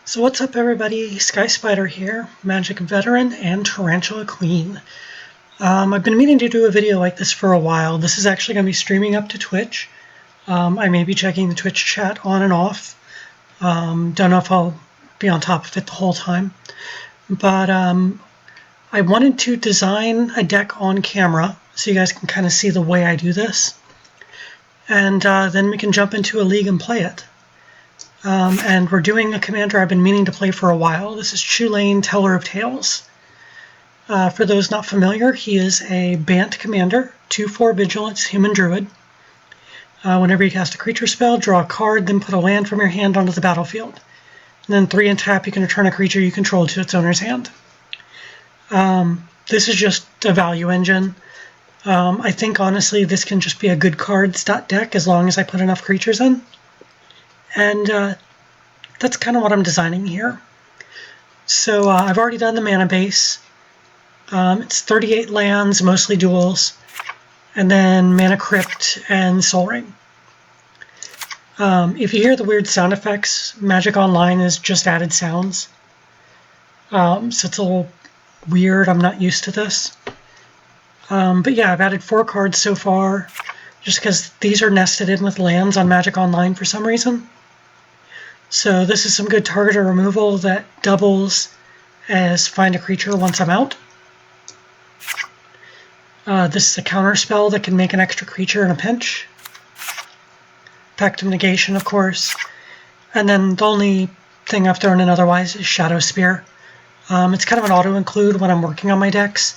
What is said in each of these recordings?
So what's up everybody, Sky Spider here, Magic Veteran and Tarantula Queen. I've been meaning to do a video like this for a while. This is actually going to be streaming up to Twitch. I may be checking the Twitch chat on and off. Don't know if I'll be on top of it the whole time. But I wanted to design a deck on camera so you guys can kind of see the way I do this. And then we can jump into a league and play it. And we're doing a commander I've been meaning to play for a while. This is Chulane, Teller of Tales. For those not familiar, he is a Bant commander, 2/4 Vigilance, Human Druid. Whenever you cast a creature spell, draw a card, then put a land from your hand onto the battlefield. And then 3 and tap, you can return a creature you control to its owner's hand. This is just a value engine. I think honestly this can just be a good cards deck as long as I put enough creatures in. And that's kind of what I'm designing here. So I've already done the mana base. It's 38 lands, mostly duals, and then Mana Crypt and Sol Ring. If you hear the weird sound effects, Magic Online has just added sounds. So it's a little weird, I'm not used to this. But yeah, I've added 4 cards so far, just because these are nested in with lands on Magic Online for some reason. So this is some good targeted removal that doubles as find a creature once I'm out. This is a counter spell that can make an extra creature in a pinch. Pact of Negation, of course. And then the only thing I've thrown in otherwise is Shadow Spear. It's kind of an auto-include when I'm working on my decks,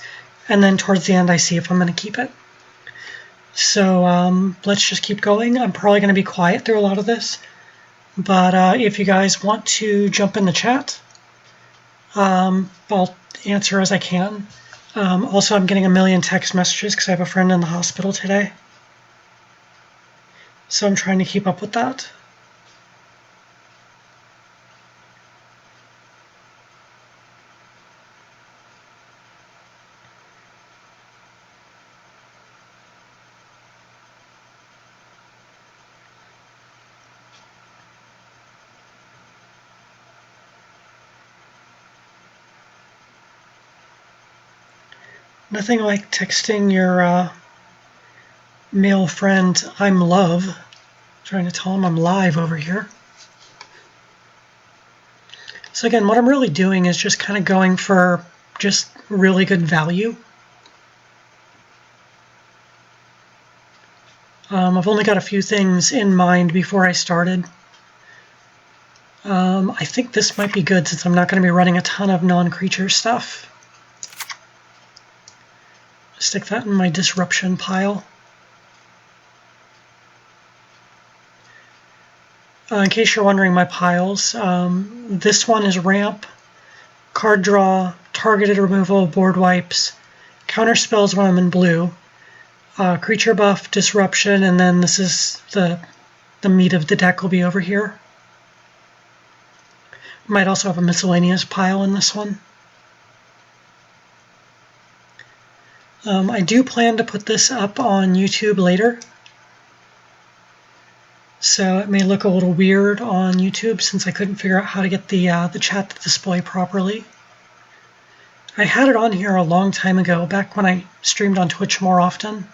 and then towards the end I see if I'm going to keep it. So let's just keep going. I'm probably going to be quiet through a lot of this. But if you guys want to jump in the chat, I'll answer as I can. Also, I'm getting a million text messages because I have a friend in the hospital today. So I'm trying to keep up with that. Nothing like texting your male friend, I'm love, trying to tell him I'm live over here. So again, what I'm really doing is just kind of going for just really good value. I've only got a few things in mind before I started. I think this might be good since I'm not going to be running a ton of non-creature stuff. Stick that in my disruption pile. In case you're wondering my piles, this one is ramp, card draw, targeted removal, board wipes, counter spells when I'm in blue, creature buff, disruption, and then this is the meat of the deck will be over here. Might also have a miscellaneous pile in this one. I do plan to put this up on YouTube later, so it may look a little weird on YouTube since I couldn't figure out how to get the chat to display properly. I had it on here a long time ago, back when I streamed on Twitch more often,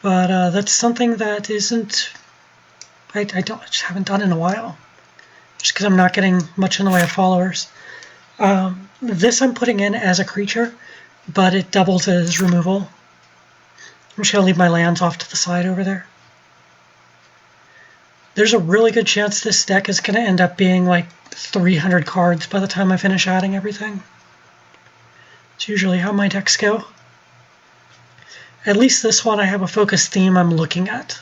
but that's something that I just haven't done in a while, just because I'm not getting much in the way of followers. This I'm putting in as a creature, but it doubles as removal. I'm just going to leave my lands off to the side over there. There's a really good chance this deck is going to end up being like 300 cards by the time I finish adding everything. It's usually how my decks go. At least this one I have a focused theme I'm looking at.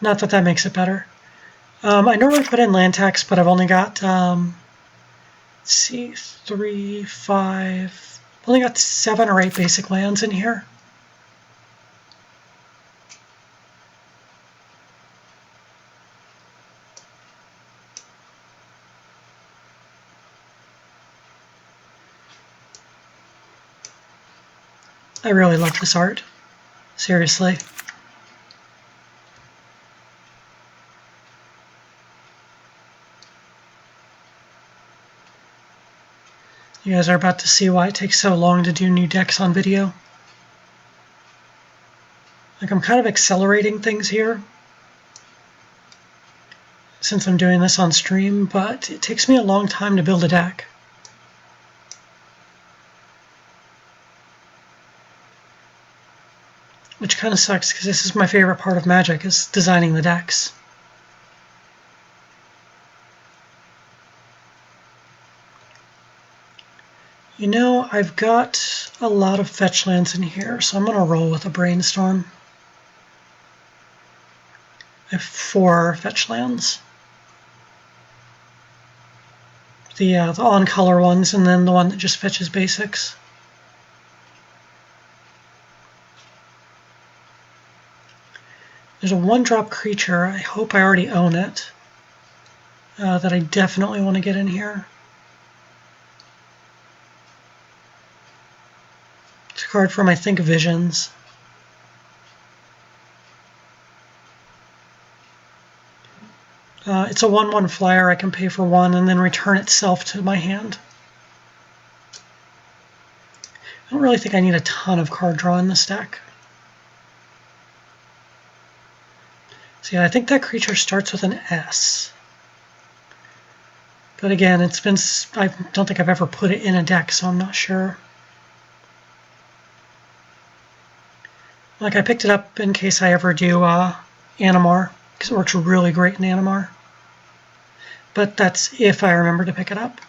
Not that that makes it better. I normally put in land tax, but I've only got, let's see, 3, 5... only got 7 or 8 basic lands in here. I really love this art. Seriously. You guys are about to see why it takes so long to do new decks on video. Like, I'm kind of accelerating things here since I'm doing this on stream, but it takes me a long time to build a deck. Which kind of sucks, because this is my favorite part of Magic, is designing the decks. You know, I've got a lot of fetch lands in here, so I'm going to roll with a Brainstorm. I have 4 fetch lands. The on-color ones, and then the one that just fetches basics. There's a 1-drop creature, I hope I already own it, that I definitely want to get in here. It's a card from, I think, Visions. It's a 1/1 flyer. I can pay for 1 and then return itself to my hand. I don't really think I need a ton of card draw in this deck. So yeah, I think that creature starts with an S. But again, I don't think I've ever put it in a deck, so I'm not sure. Like, I picked it up in case I ever do Animar, because it works really great in Animar. But that's if I remember to pick it up.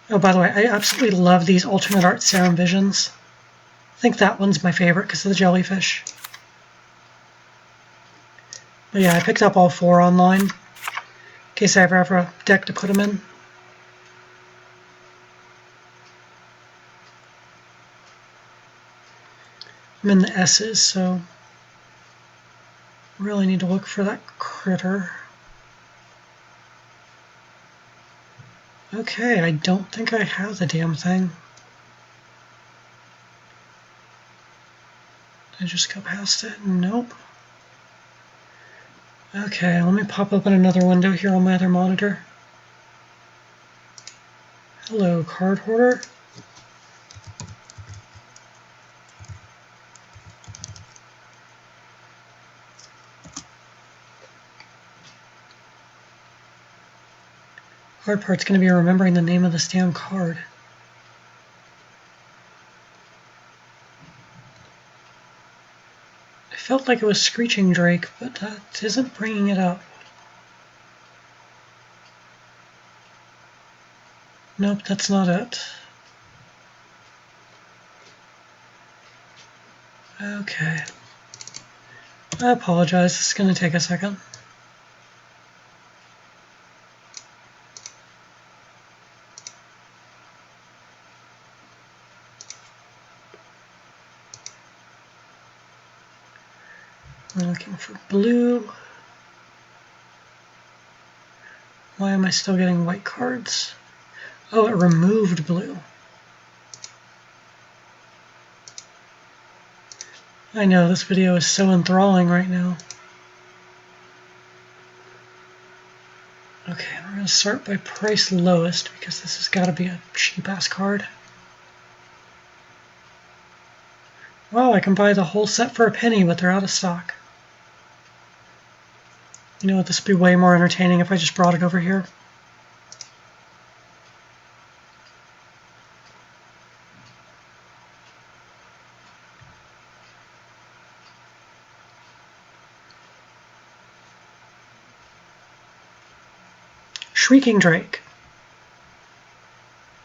Oh, by the way, I absolutely love these alternate art Serum Visions. I think that one's my favorite because of the jellyfish. But yeah, I picked up all 4 online, in case I ever have a deck to put them in. I'm in the S's, so really need to look for that critter. Okay, I don't think I have the damn thing. Did I just go past it? Nope. Okay, let me pop open another window here on my other monitor. Hello, card hoarder. Hard part's going to be remembering the name of this damn card. I felt like it was Screeching Drake, but that isn't bringing it up. Nope, that's not it. Okay. I apologize, it's going to take a second. I'm looking for blue. Why am I still getting white cards? Oh, it removed blue. I know, this video is so enthralling right now. Okay, we're going to sort by price lowest because this has got to be a cheap-ass card. Wow, I can buy the whole set for a penny, but they're out of stock. You know what, this would be way more entertaining if I just brought it over here. Shrieking Drake.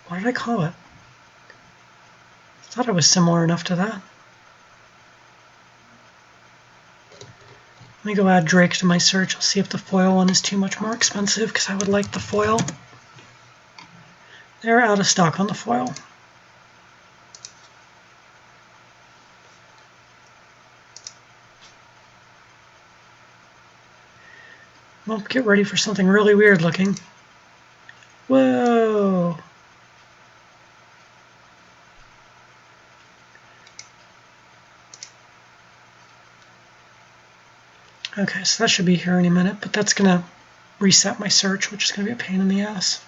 What did I call it? I thought it was similar enough to that. Let me go add Drake to my search. I'll see if the foil one is too much more expensive, because I would like the foil. They're out of stock on the foil. Well, get ready for something really weird looking. Whoa! Okay, so that should be here any minute, but that's going to reset my search, which is going to be a pain in the ass.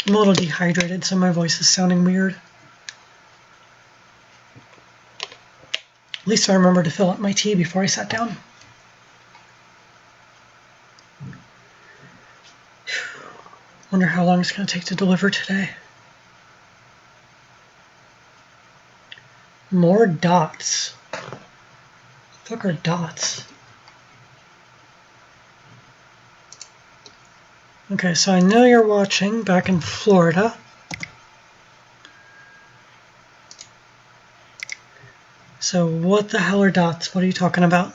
I'm a little dehydrated, so my voice is sounding weird. At least I remembered to fill up my tea before I sat down. Wonder how long it's going to take to deliver today. More dots. What the fuck are dots? Okay, so I know you're watching back in Florida. So what the hell are dots? What are you talking about?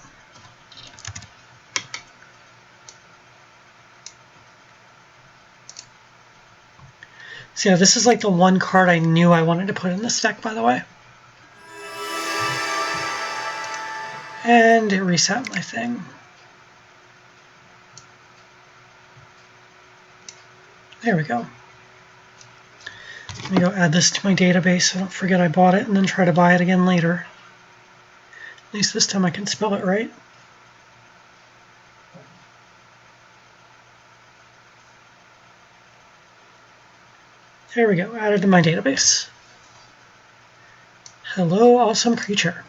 So yeah, this is like the one card I knew I wanted to put in this deck, by the way. And it reset my thing. There we go. Let me go add this to my database so I don't forget I bought it and then try to buy it again later. At least this time I can spell it right. There we go, added to my database. Hello, awesome creature.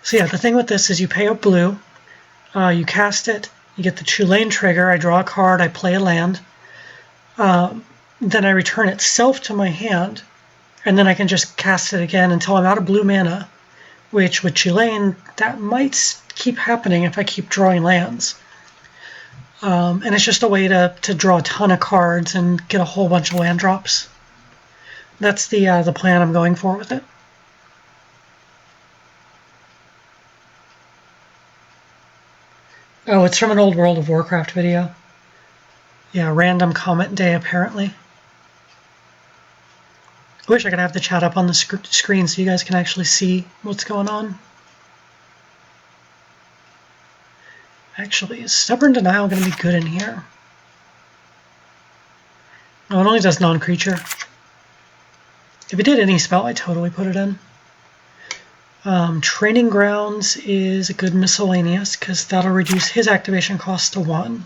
So yeah, the thing with this is you pay up blue, you cast it, you get the Chulane trigger, I draw a card, I play a land, then I return itself to my hand, and then I can just cast it again until I'm out of blue mana, which with Chulane, that might keep happening if I keep drawing lands. And it's just a way to draw a ton of cards and get a whole bunch of land drops. That's the plan I'm going for with it. Oh, it's from an old World of Warcraft video. Yeah, random comment day apparently. I wish I could have the chat up on the screen so you guys can actually see what's going on. Actually, is Stubborn Denial going to be good in here? No, it only does non-creature. If it did any spell, I'd totally put it in. Training Grounds is a good miscellaneous because that'll reduce his activation cost to 1.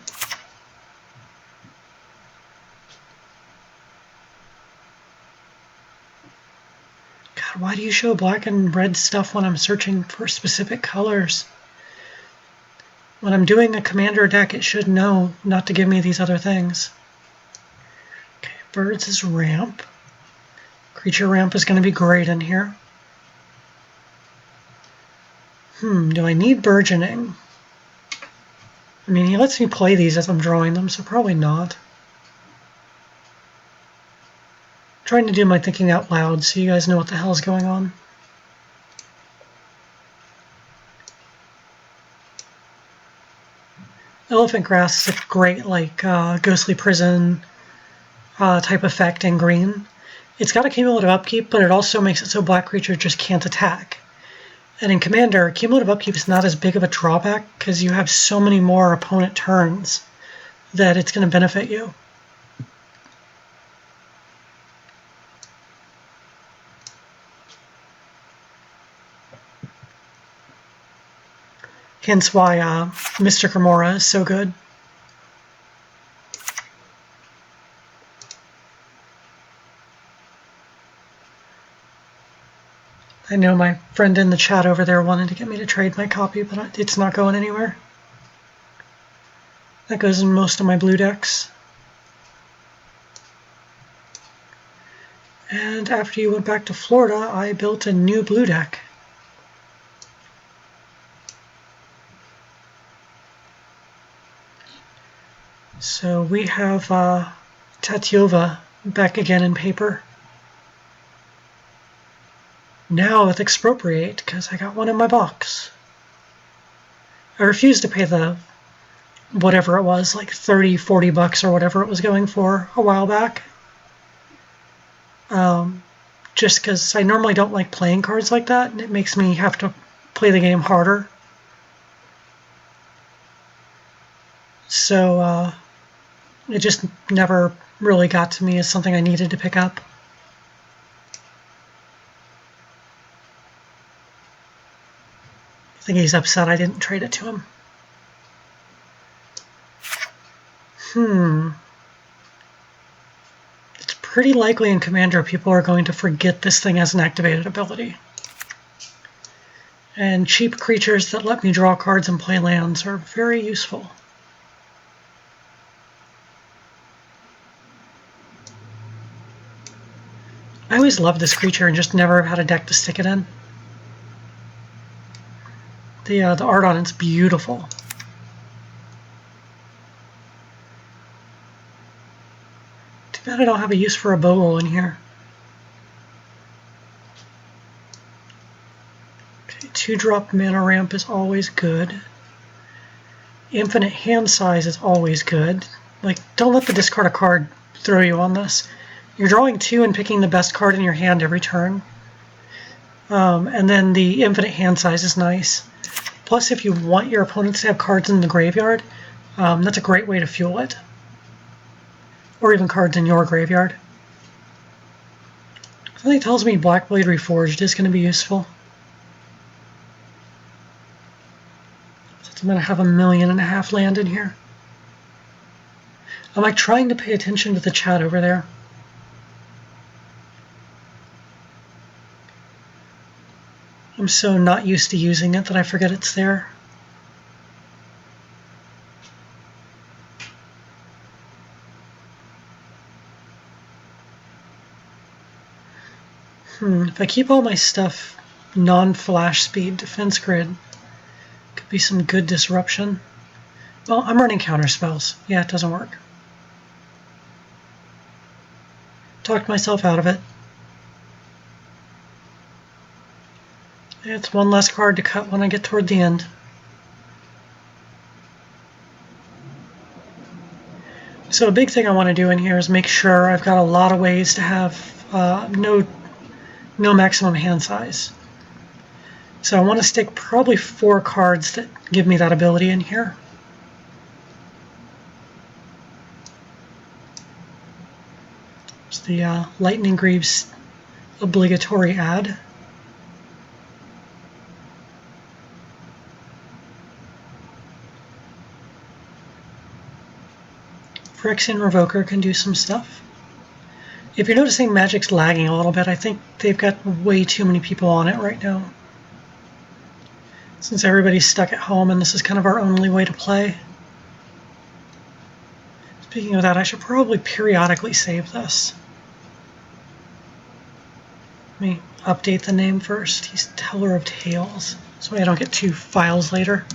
God, why do you show black and red stuff when I'm searching for specific colors? When I'm doing a commander deck, it should know not to give me these other things. Okay, Birds is ramp. Creature ramp is going to be great in here. Do I need burgeoning? I mean, he lets me play these as I'm drawing them, so probably not. I'm trying to do my thinking out loud so you guys know what the hell is going on. Elephant Grass is a great, like, Ghostly Prison type effect in green. It's got a cumulative upkeep, but it also makes it so black creatures just can't attack. And in Commander, cumulative upkeep is not as big of a drawback because you have so many more opponent turns that it's going to benefit you. Hence why Mystic Remora is so good. I know my friend in the chat over there wanted to get me to trade my copy, but it's not going anywhere. That goes in most of my blue decks. And after you went back to Florida, I built a new blue deck. So we have Tatyova back again in paper. Now with Expropriate, because I got one in my box. I refused to pay the whatever it was, like 30, 40 bucks or whatever it was going for a while back. Just because I normally don't like playing cards like that, and it makes me have to play the game harder. So it just never really got to me as something I needed to pick up. I think he's upset I didn't trade it to him. It's pretty likely in Commander people are going to forget this thing has an activated ability. And cheap creatures that let me draw cards and play lands are very useful. I always loved this creature and just never had a deck to stick it in. The art on it's beautiful. Too bad I don't have a use for a bow roll in here. Okay, 2-drop mana ramp is always good. Infinite hand size is always good. Like, don't let the discard a card throw you on this. You're drawing 2 and picking the best card in your hand every turn. And then the infinite hand size is nice. Plus, if you want your opponents to have cards in the graveyard, that's a great way to fuel it. Or even cards in your graveyard. Something tells me Blackblade Reforged is going to be useful. Since I'm going to have 1.5 million land in here. I'm like trying to pay attention to the chat over there. I'm so not used to using it that I forget it's there. If I keep all my stuff non-flash speed, defense grid, could be some good disruption. Well, I'm running counter spells. Yeah, it doesn't work. Talked myself out of it. It's one less card to cut when I get toward the end. So a big thing I want to do in here is make sure I've got a lot of ways to have no maximum hand size. So I want to stick probably 4 cards that give me that ability in here. It's the Lightning Greaves obligatory add. Phyrexian Revoker can do some stuff. If you're noticing Magic's lagging a little bit, I think they've got way too many people on it right now. Since everybody's stuck at home and this is kind of our only way to play. Speaking of that, I should probably periodically save this. Let me update the name first. He's Teller of Tales, so I don't get 2 files later.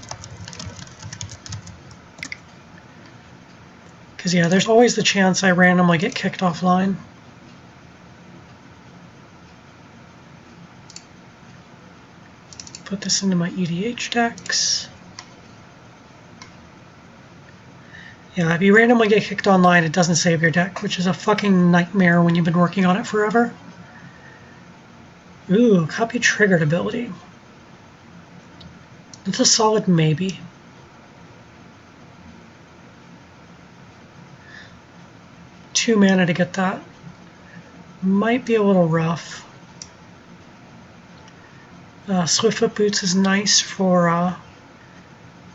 Because yeah, there's always the chance I randomly get kicked offline. Put this into my EDH decks. Yeah, if you randomly get kicked online, it doesn't save your deck, which is a fucking nightmare when you've been working on it forever. Ooh, copy triggered ability. It's a solid maybe. Two mana to get that. Might be a little rough. Swiftfoot Boots is nice for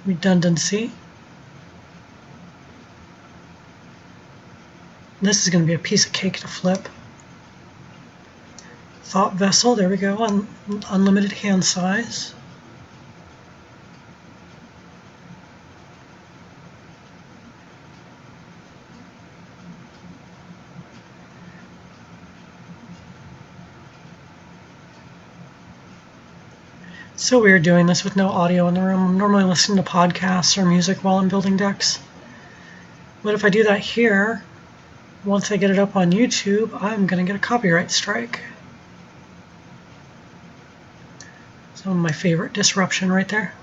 redundancy. This is going to be a piece of cake to flip. Thought Vessel, there we go, unlimited hand size. So weird doing this with no audio in the room. I'm normally listening to podcasts or music while I'm building decks. But if I do that here, once I get it up on YouTube, I'm going to get a copyright strike. Some of my favorite disruption right there.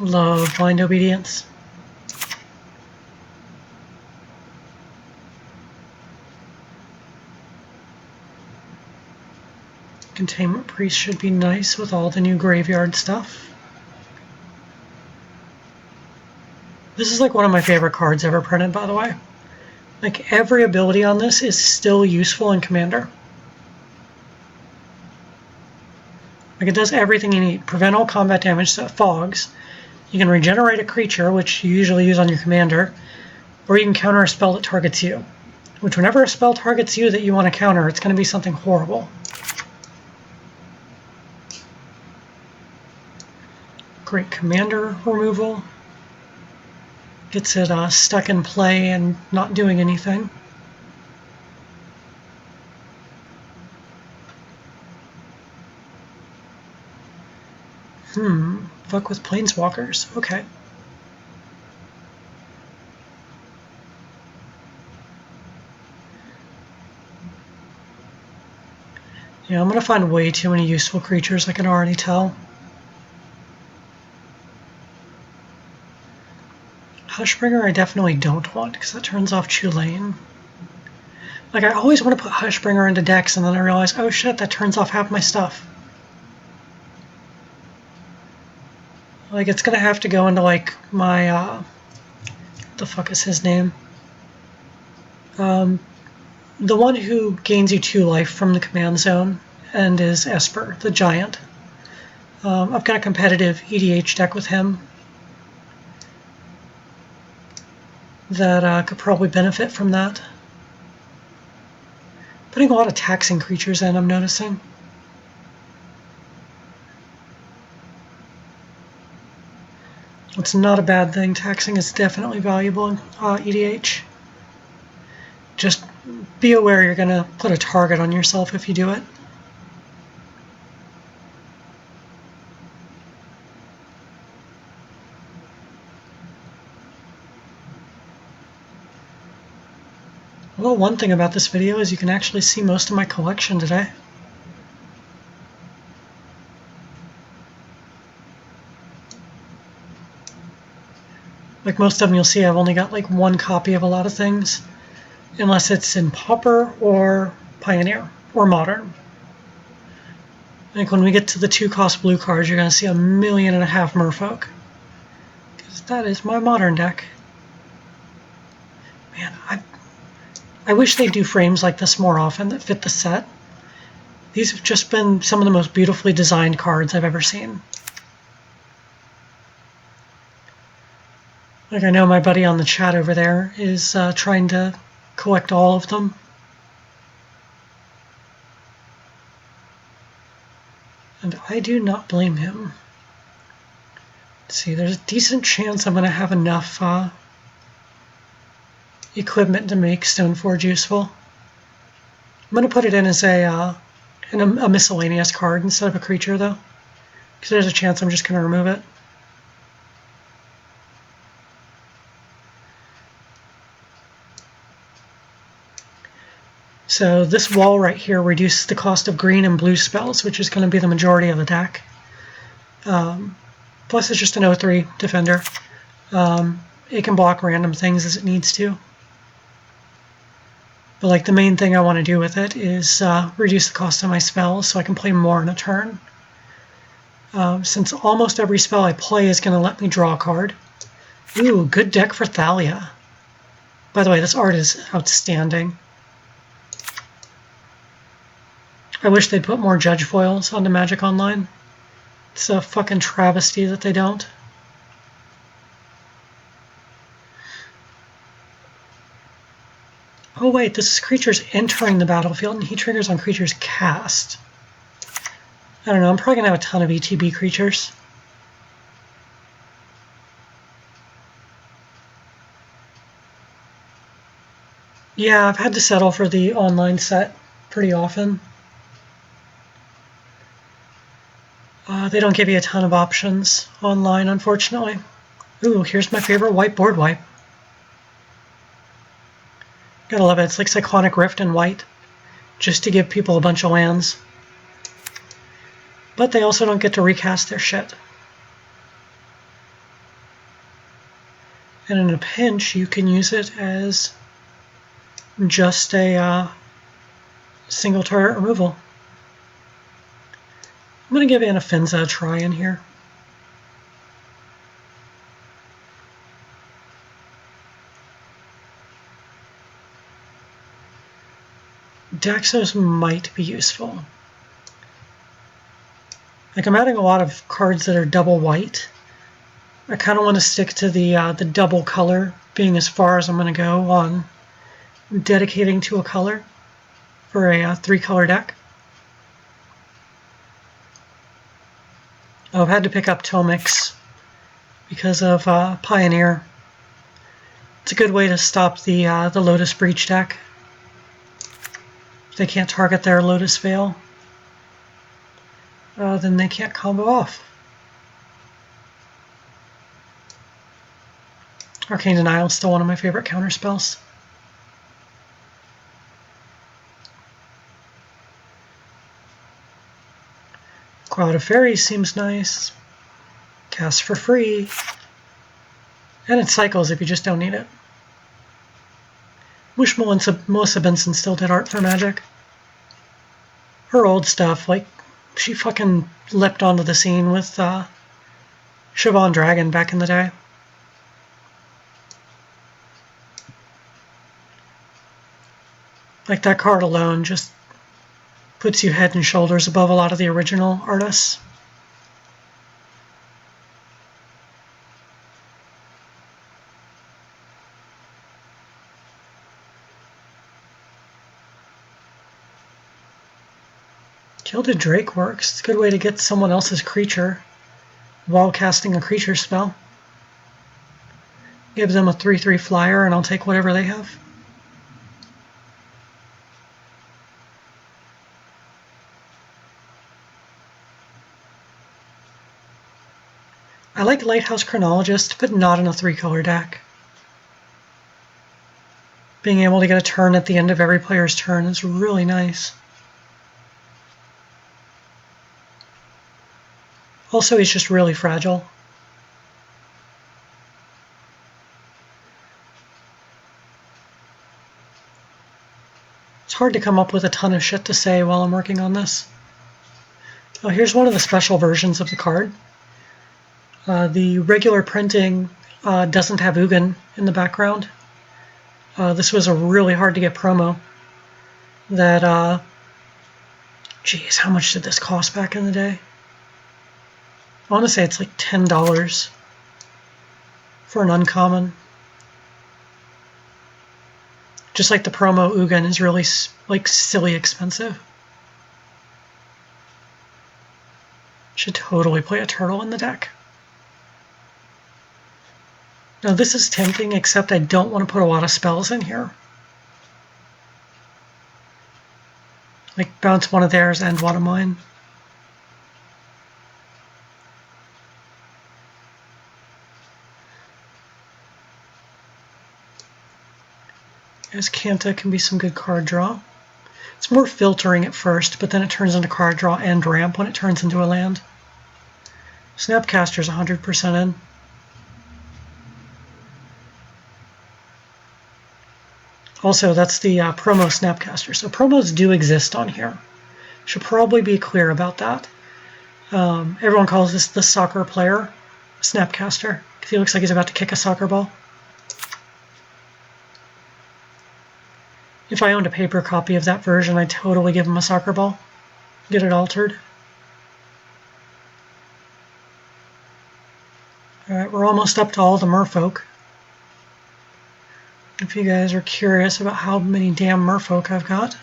Love blind obedience. Containment Priest should be nice with all the new graveyard stuff. This is like one of my favorite cards ever printed, by the way. Like every ability on this is still useful in Commander. Like it does everything you need. Prevent all combat damage, so it fogs. You can regenerate a creature, which you usually use on your Commander, or you can counter a spell that targets you, which whenever a spell targets you that you want to counter, it's going to be something horrible. Great commander removal. Gets it stuck in play and not doing anything. Fuck with planeswalkers. Okay. Yeah, I'm going to find way too many useful creatures, I can already tell. Hushbringer I definitely don't want, because that turns off Chulane. Like, I always want to put Hushbringer into decks, and then I realize, oh shit, that turns off half my stuff. Like, it's gonna have to go into, like, my, what the fuck is his name? The one who gains you 2 life from the command zone, and is Esper, the giant. I've got a competitive EDH deck with him that could probably benefit from that. Putting a lot of taxing creatures in, I'm noticing. It's not a bad thing. Taxing is definitely valuable in EDH. Just be aware you're going to put a target on yourself if you do it. Well, one thing about this video is you can actually see most of my collection today. Like most of them you'll see I've only got like 1 copy of a lot of things, unless it's in Pauper or Pioneer or Modern. I think when we get to the 2-cost blue cards, you're going to see 1.5 million Merfolk. Because that is my Modern deck. Man, I wish they'd do frames like this more often that fit the set. These have just been some of the most beautifully designed cards I've ever seen. Like, I know my buddy on the chat over there is trying to collect all of them. And I do not blame him. Let's see, there's a decent chance I'm going to have enough equipment to make Stoneforge useful. I'm going to put it in as a miscellaneous card instead of a creature, though, because there's a chance I'm just going to remove it. So this wall right here reduces the cost of green and blue spells, which is going to be the majority of the deck. Plus it's just an 0/3 defender. It can block random things as it needs to. But like the main thing I want to do with it is reduce the cost of my spells so I can play more in a turn. Since almost every spell I play is going to let me draw a card. Ooh, good deck for Thalia. By the way, this art is outstanding. I wish they'd put more judge foils onto Magic Online. It's a fucking travesty that they don't. Oh wait, this is creatures entering the battlefield, and he triggers on creatures cast. I don't know, I'm probably going to have a ton of ETB creatures. Yeah, I've had to settle for the online set pretty often. They don't give you a ton of options online, unfortunately. Ooh, here's my favorite whiteboard wipe. Gotta love it. It's like Cyclonic Rift in white, just to give people a bunch of lands. But they also don't get to recast their shit. And in a pinch, you can use it as just a single target removal. I'm going to give Anafenza a try in here. Daxos might be useful. Like, I'm adding a lot of cards that are double white. I kind of want to stick to the double color being as far as I'm going to go on dedicating to a color for a 3-color deck. Oh, I've had to pick up Tomix because of Pioneer. It's a good way to stop the Lotus Breach deck. If they can't target their Lotus Veil, then they can't combo off. Arcane Denial is still one of my favorite counter spells. Cloud of Fairies seems nice. Cast for free. And it cycles if you just don't need it. Wish Melissa Benson still did art for Magic. Her old stuff, like, she fucking leapt onto the scene with Siobhan Dragon back in the day. Like, that card alone just puts you head and shoulders above a lot of the original artists. Gilded Drake works. It's a good way to get someone else's creature while casting a creature spell. Give them a 3/3 flyer and I'll take whatever they have. I like Lighthouse Chronologist, but not in a 3-color deck. Being able to get a turn at the end of every player's turn is really nice. Also, he's just really fragile. It's hard to come up with a ton of shit to say while I'm working on this. Oh, here's one of the special versions of the card. The regular printing doesn't have Ugin in the background. This was a really hard to get promo. That, geez, how much did this cost back in the day? I want to say it's like $10 for an uncommon. Just like the promo Ugin is really, like, silly expensive. Should totally play a turtle in the deck. Now this is tempting, except I don't want to put a lot of spells in here. Like bounce one of theirs and one of mine. As Kanta can be some good card draw. It's more filtering at first, but then it turns into card draw and ramp when it turns into a land. Snapcaster's 100% in. Also, that's the promo Snapcaster. So promos do exist on here. Should probably be clear about that. Everyone calls this the soccer player, Snapcaster, because he looks like he's about to kick a soccer ball. If I owned a paper copy of that version, I'd totally give him a soccer ball. Get it altered. Alright, we're almost up to all the merfolk. If you guys are curious about how many damn merfolk I've got.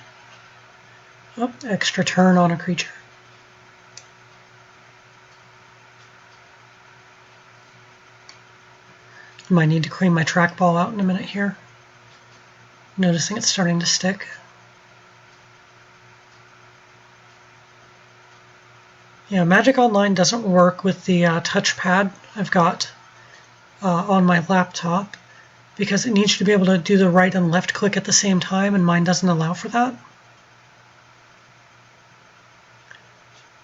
Oh, extra turn on a creature. Might need to clean my trackball out in a minute here. Noticing it's starting to stick. Yeah, Magic Online doesn't work with the touchpad I've got on my laptop because it needs to be able to do the right and left click at the same time, and mine doesn't allow for that.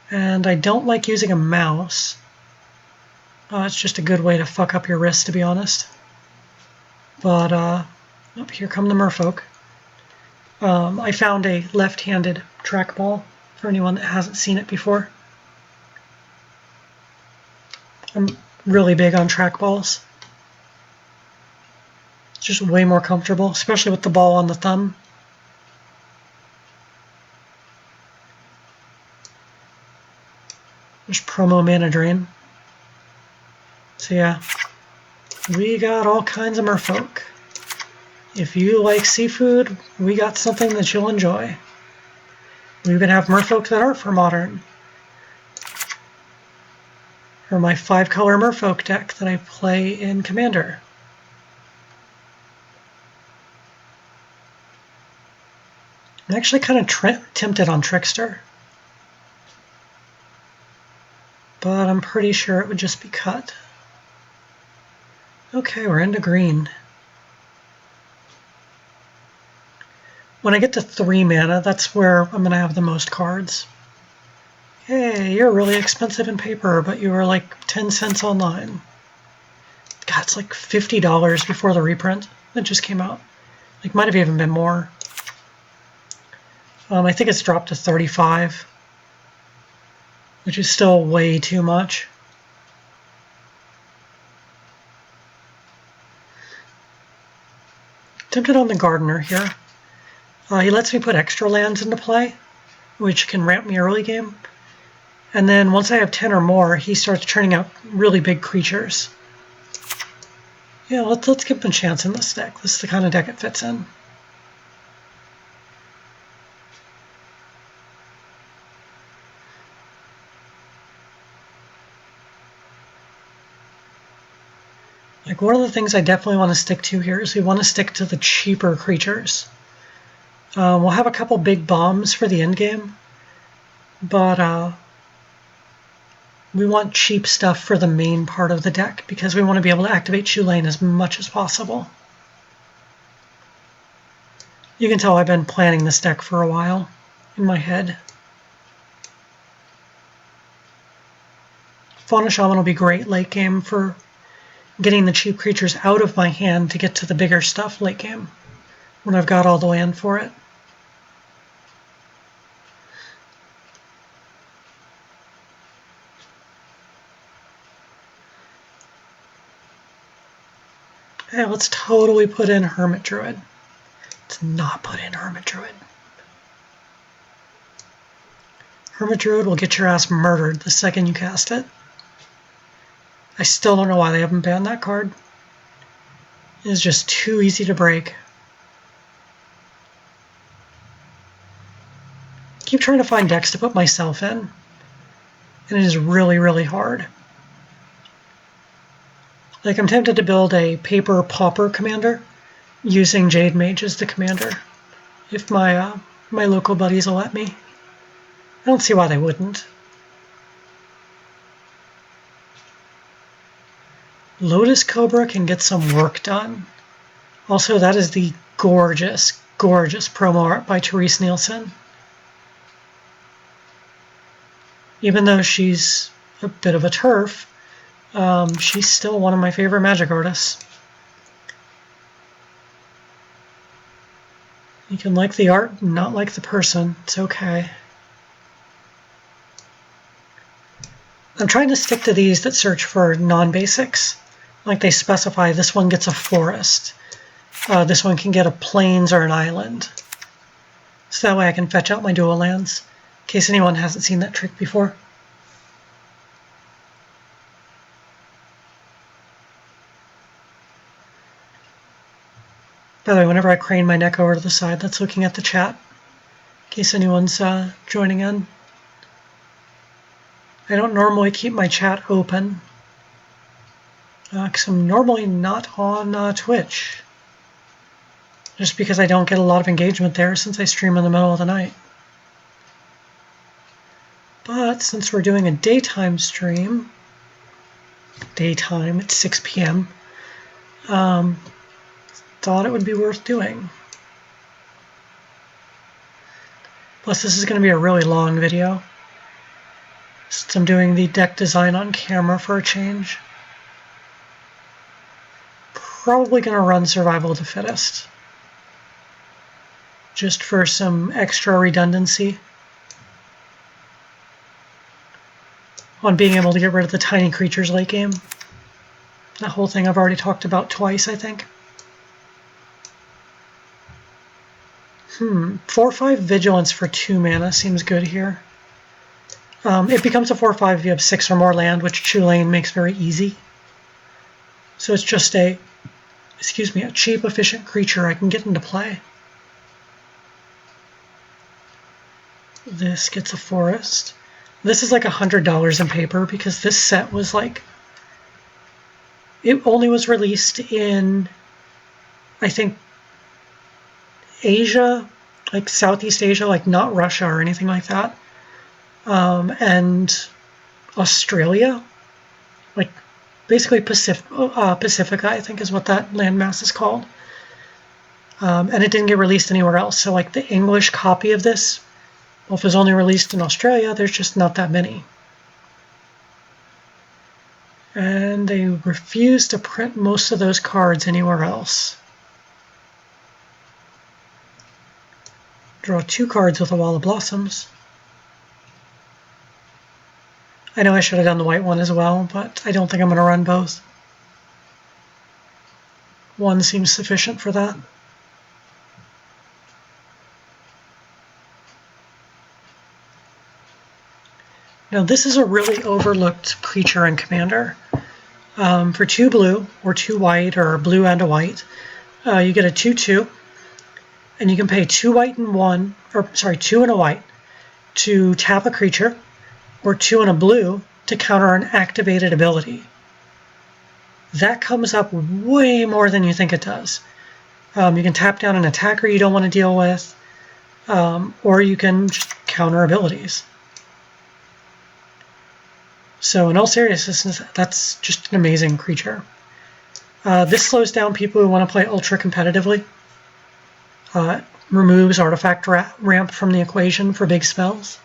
And I don't like using a mouse. It's just a good way to fuck up your wrist, to be honest. But, oh, here come the merfolk. I found a left-handed trackball for anyone that hasn't seen it before. I'm really big on trackballs. It's just way more comfortable, especially with the ball on the thumb. There's promo Mana Drain. So yeah, we got all kinds of merfolk. If you like seafood, we got something that you'll enjoy. We even have merfolk that aren't for modern. Or my 5-color merfolk deck that I play in Commander. I'm actually kind of tempted on Trickster. But I'm pretty sure it would just be cut. Okay, we're into green. When I get to 3 mana, that's where I'm going to have the most cards. Hey, you're really expensive in paper, but you were like 10 cents online. God, it's like $50 before the reprint that just came out. Like, might have even been more. I think it's dropped to 35, which is still way too much. Tempted on the Gardener here. He lets me put extra lands into play, which can ramp me early game. And then once I have 10 or more, he starts churning out really big creatures. Yeah, let's give him a chance in this deck. This is the kind of deck it fits in. Like, one of the things I definitely want to stick to here is we want to stick to the cheaper creatures. We'll have a couple big bombs for the end game, but we want cheap stuff for the main part of the deck because we want to be able to activate Chulane as much as possible. You can tell I've been planning this deck for a while in my head. Fauna Shaman will be great late game for getting the cheap creatures out of my hand to get to the bigger stuff late game when I've got all the land for it. Yeah, let's totally put in Hermit Druid. Let's not put in Hermit Druid. Hermit Druid will get your ass murdered the second you cast it. I still don't know why they haven't banned that card. It's just too easy to break. Keep trying to find decks to put myself in, and it is really, really hard. Like, I'm tempted to build a paper pauper commander using Jade Mage as the commander, if my my local buddies will let me. I don't see why they wouldn't. Lotus Cobra can get some work done. Also, that is the gorgeous, gorgeous promo art by Therese Nielsen. Even though she's a bit of a turf, she's still one of my favorite Magic artists. You can like the art, not like the person. It's okay. I'm trying to stick to these that search for non-basics. Like, they specify this one gets a forest. This one can get a plains or an island. So that way I can fetch out my dual lands, in case anyone hasn't seen that trick before. By the way, whenever I crane my neck over to the side, that's looking at the chat, in case anyone's joining in. I don't normally keep my chat open, because I'm normally not on Twitch, just because I don't get a lot of engagement there since I stream in the middle of the night. But since we're doing a daytime stream, daytime at 6 p.m., thought it would be worth doing. Plus, this is going to be a really long video, since I'm doing the deck design on camera for a change. Probably going to run Survival of the Fittest, just for some extra redundancy on being able to get rid of the tiny creatures late game. That whole thing I've already talked about twice, I think. 4/5 Vigilance for 2 mana seems good here. It becomes a 4/5 if you have 6 or more land, which Chulane makes very easy. So it's just a excuse me, a cheap, efficient creature I can get into play. This gets a forest. This is like $100 in paper because this set was like, it only was released in, I think, Asia, like Southeast Asia, like not Russia or anything like that, and Australia, like basically Pacifica, I think is what that landmass is called. And it didn't get released anywhere else. So like the English copy of this, well, if it was only released in Australia, there's just not that many. And they refuse to print most of those cards anywhere else. Draw 2 cards with a Wall of Blossoms. I know I should have done the white one as well, but I don't think I'm going to run both. One seems sufficient for that. Now this is a really overlooked creature in Commander. For 2 blue, or 2 white, or blue and a white, you get a 2/2, and you can pay 2 white and 1, or sorry, 2 and a white to tap a creature, or 2 and a blue to counter an activated ability. That comes up way more than you think it does. You can tap down an attacker you don't want to deal with, or you can just counter abilities. So in all seriousness, that's just an amazing creature. This slows down people who want to play ultra competitively. Removes artifact ramp from the equation for big spells.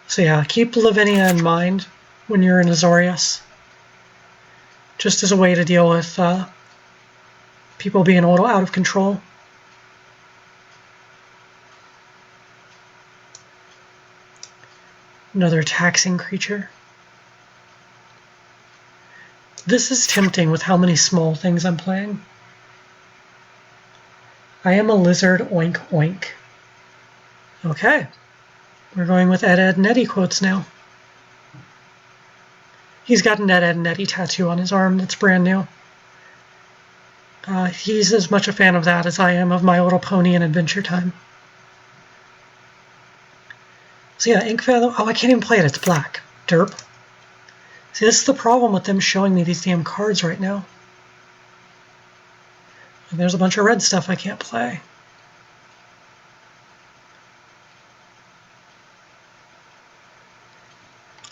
So yeah, keep Lavinia in mind when you're in Azorius. Just as a way to deal with people being a little out of control. Another taxing creature. This is tempting with how many small things I'm playing. I am a lizard, oink oink. Okay. We're going with Ed, Ed, and Eddie quotes now. He's got an Ed, Ed, and Eddie tattoo on his arm that's brand new. He's as much a fan of that as I am of My Little Pony and Adventure Time. So yeah, Ink Fathom. Oh, I can't even play it. It's black. Derp. See, this is the problem with them showing me these damn cards right now. And there's a bunch of red stuff I can't play.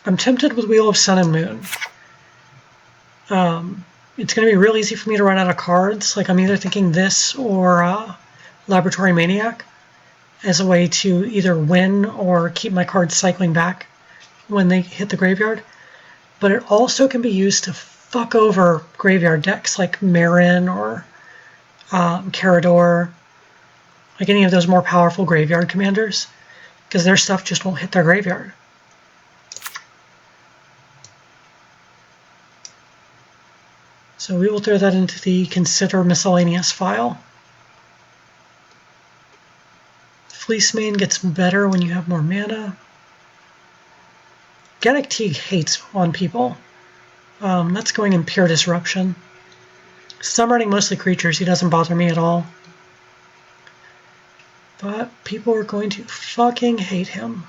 I'm tempted with Wheel of Sun and Moon. It's going to be real easy for me to run out of cards. Like I'm either thinking this or Laboratory Maniac as a way to either win or keep my cards cycling back when they hit the graveyard. But it also can be used to fuck over graveyard decks like Marin or Carador, like any of those more powerful graveyard commanders, because their stuff just won't hit their graveyard. So we will throw that into the consider miscellaneous file. Fleece Mane gets better when you have more mana. Gaddock Teague hates on people. That's going in pure disruption. So I'm running mostly creatures, he doesn't bother me at all. But people are going to fucking hate him.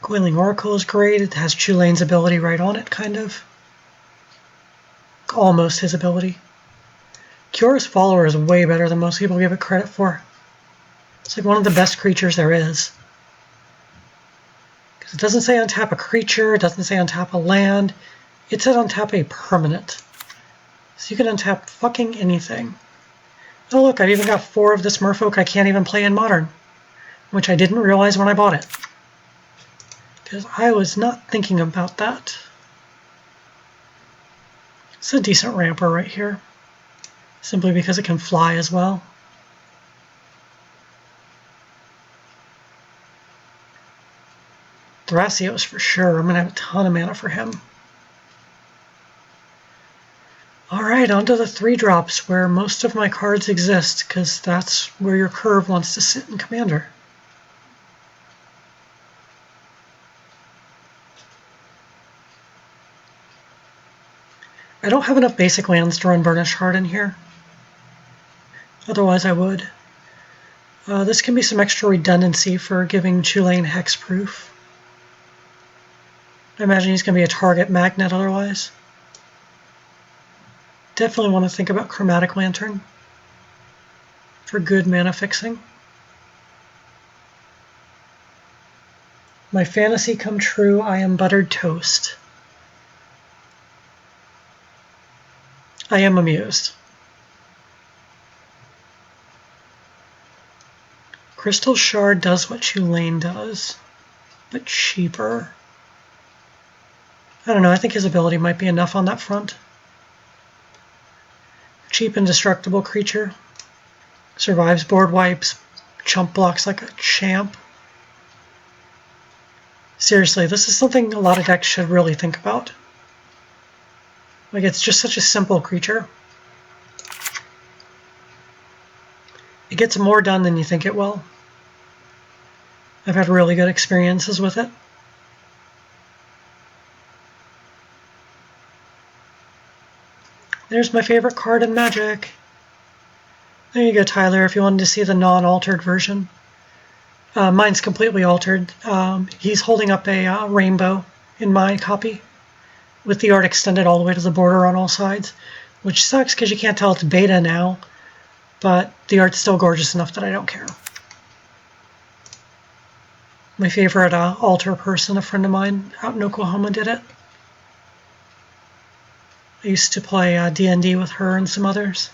Coiling Oracle is great. It has Chulane's ability right on it, kind of. Almost his ability. Kiyora's Follower is way better than most people give it credit for. It's like one of the best creatures there is. Because it doesn't say untap a creature, it doesn't say untap a land. It says untap a permanent. So you can untap fucking anything. Oh look, I've even got 4 of this Merfolk I can't even play in Modern. Which I didn't realize when I bought it. Because I was not thinking about that. It's a decent ramper right here. Simply because it can fly as well. Thrasios for sure. I'm going to have a ton of mana for him. Alright, on to the 3-drops where most of my cards exist, because that's where your curve wants to sit in Commander. I don't have enough basic lands to run Burnished Heart in here. Otherwise I would. This can be some extra redundancy for giving Chulane hexproof. I imagine he's going to be a target magnet otherwise. Definitely want to think about Chromatic Lantern for good mana fixing. My fantasy come true, I am buttered toast. I am amused. Crystal Shard does what Chulane does, but cheaper. I don't know, I think his ability might be enough on that front. Cheap indestructible creature. Survives board wipes, chump blocks like a champ. Seriously, this is something a lot of decks should really think about. Like, it's just such a simple creature. It gets more done than you think it will. I've had really good experiences with it. There's my favorite card in Magic. There you go, Tyler, if you wanted to see the non-altered version. Mine's completely altered. He's holding up a rainbow in my copy, with the art extended all the way to the border on all sides, which sucks because you can't tell it's beta now, but the art's still gorgeous enough that I don't care. My favorite altar person, a friend of mine out in Oklahoma, did it. I used to play D&D with her and some others.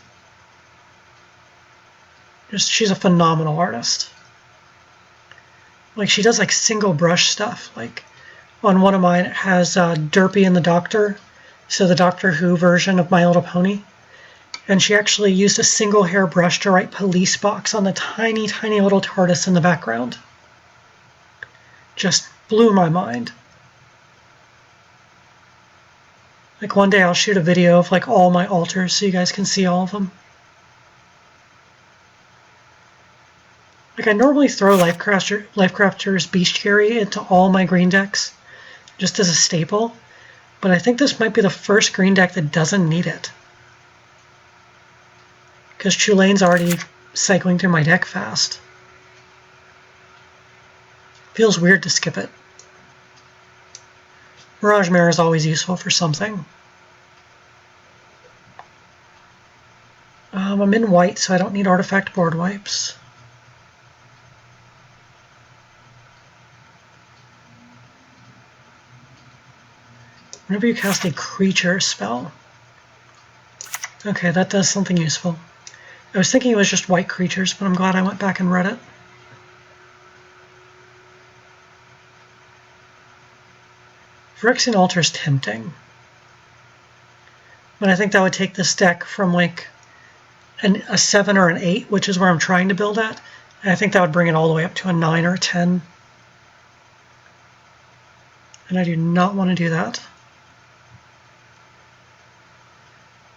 She's a phenomenal artist. Like, she does like single brush stuff. Like, on one of mine it has Derpy and the Doctor, so the Doctor Who version of My Little Pony. And she actually used a single hair brush to write police box on the tiny, tiny little TARDIS in the background. Just blew my mind. Like, one day I'll shoot a video of like all my altars so you guys can see all of them. Like, I normally throw Lifecrafter's Bestiary into all my green decks, just as a staple, but I think this might be the first green deck that doesn't need it. Because Chulane's already cycling through my deck fast. Feels weird to skip it. Mirage Mirror is always useful for something. I'm in white, so I don't need artifact board wipes. Whenever you cast a creature spell. Okay, that does something useful. I was thinking it was just white creatures, but I'm glad I went back and read it. Phyrexian Altar is tempting. But I think that would take this deck from like a 7 or an 8, which is where I'm trying to build at. And I think that would bring it all the way up to a 9 or a 10. And I do not want to do that.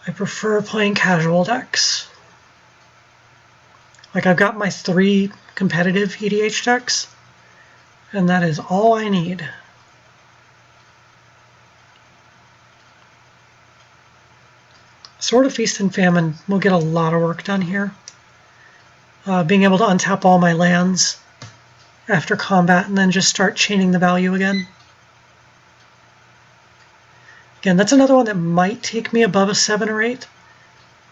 I prefer playing casual decks. Like, I've got my 3 competitive EDH decks, and that is all I need. Sword of Feast and Famine will get a lot of work done here. Being able to untap all my lands after combat and then just start chaining the value again. Again, that's another one that might take me above a 7 or 8,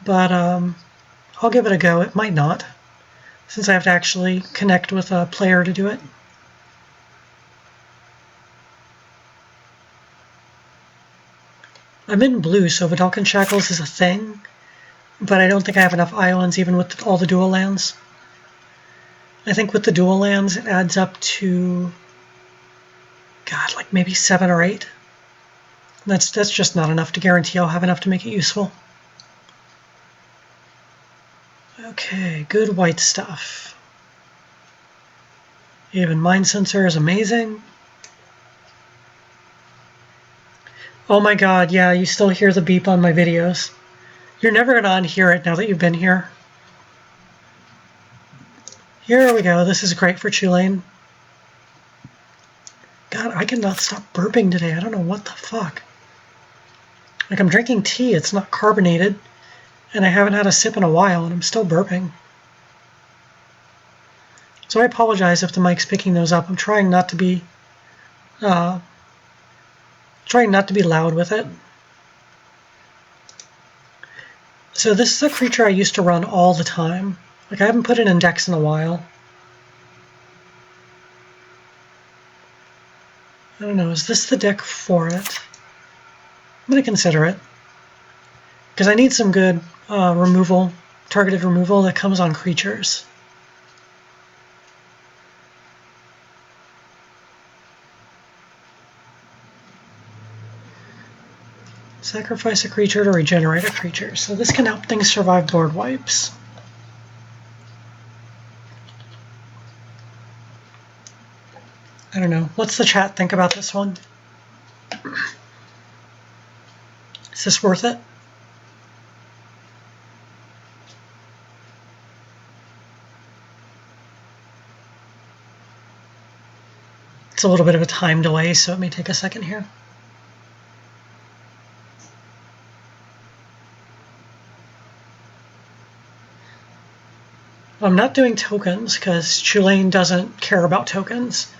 but I'll give it a go. It might not, since I have to actually connect with a player to do it. I'm in blue, so Vidalcan Shackles is a thing, but I don't think I have enough islands even with all the dual lands. I think with the dual lands it adds up to, God, like maybe 7 or 8. That's just not enough to guarantee I'll have enough to make it useful. Okay, good white stuff. Even Mind Sensor is amazing. Oh my god, yeah, you still hear the beep on my videos. You're never going to unhear it now that you've been here. Here we go, this is great for Chulane. God, I cannot stop burping today, I don't know what the fuck. Like, I'm drinking tea, it's not carbonated, and I haven't had a sip in a while, and I'm still burping. So I apologize if the mic's picking those up. I'm trying not to be loud with it. So this is a creature I used to run all the time. Like, I haven't put it in decks in a while. I don't know, is this the deck for it? I'm going to consider it. Because I need some good removal, targeted removal that comes on creatures. Sacrifice a creature to regenerate a creature. So this can help things survive board wipes. I don't know. What's the chat think about this one? Is this worth it? It's a little bit of a time delay, so it may take a second here. I'm not doing tokens because Chulane doesn't care about tokens.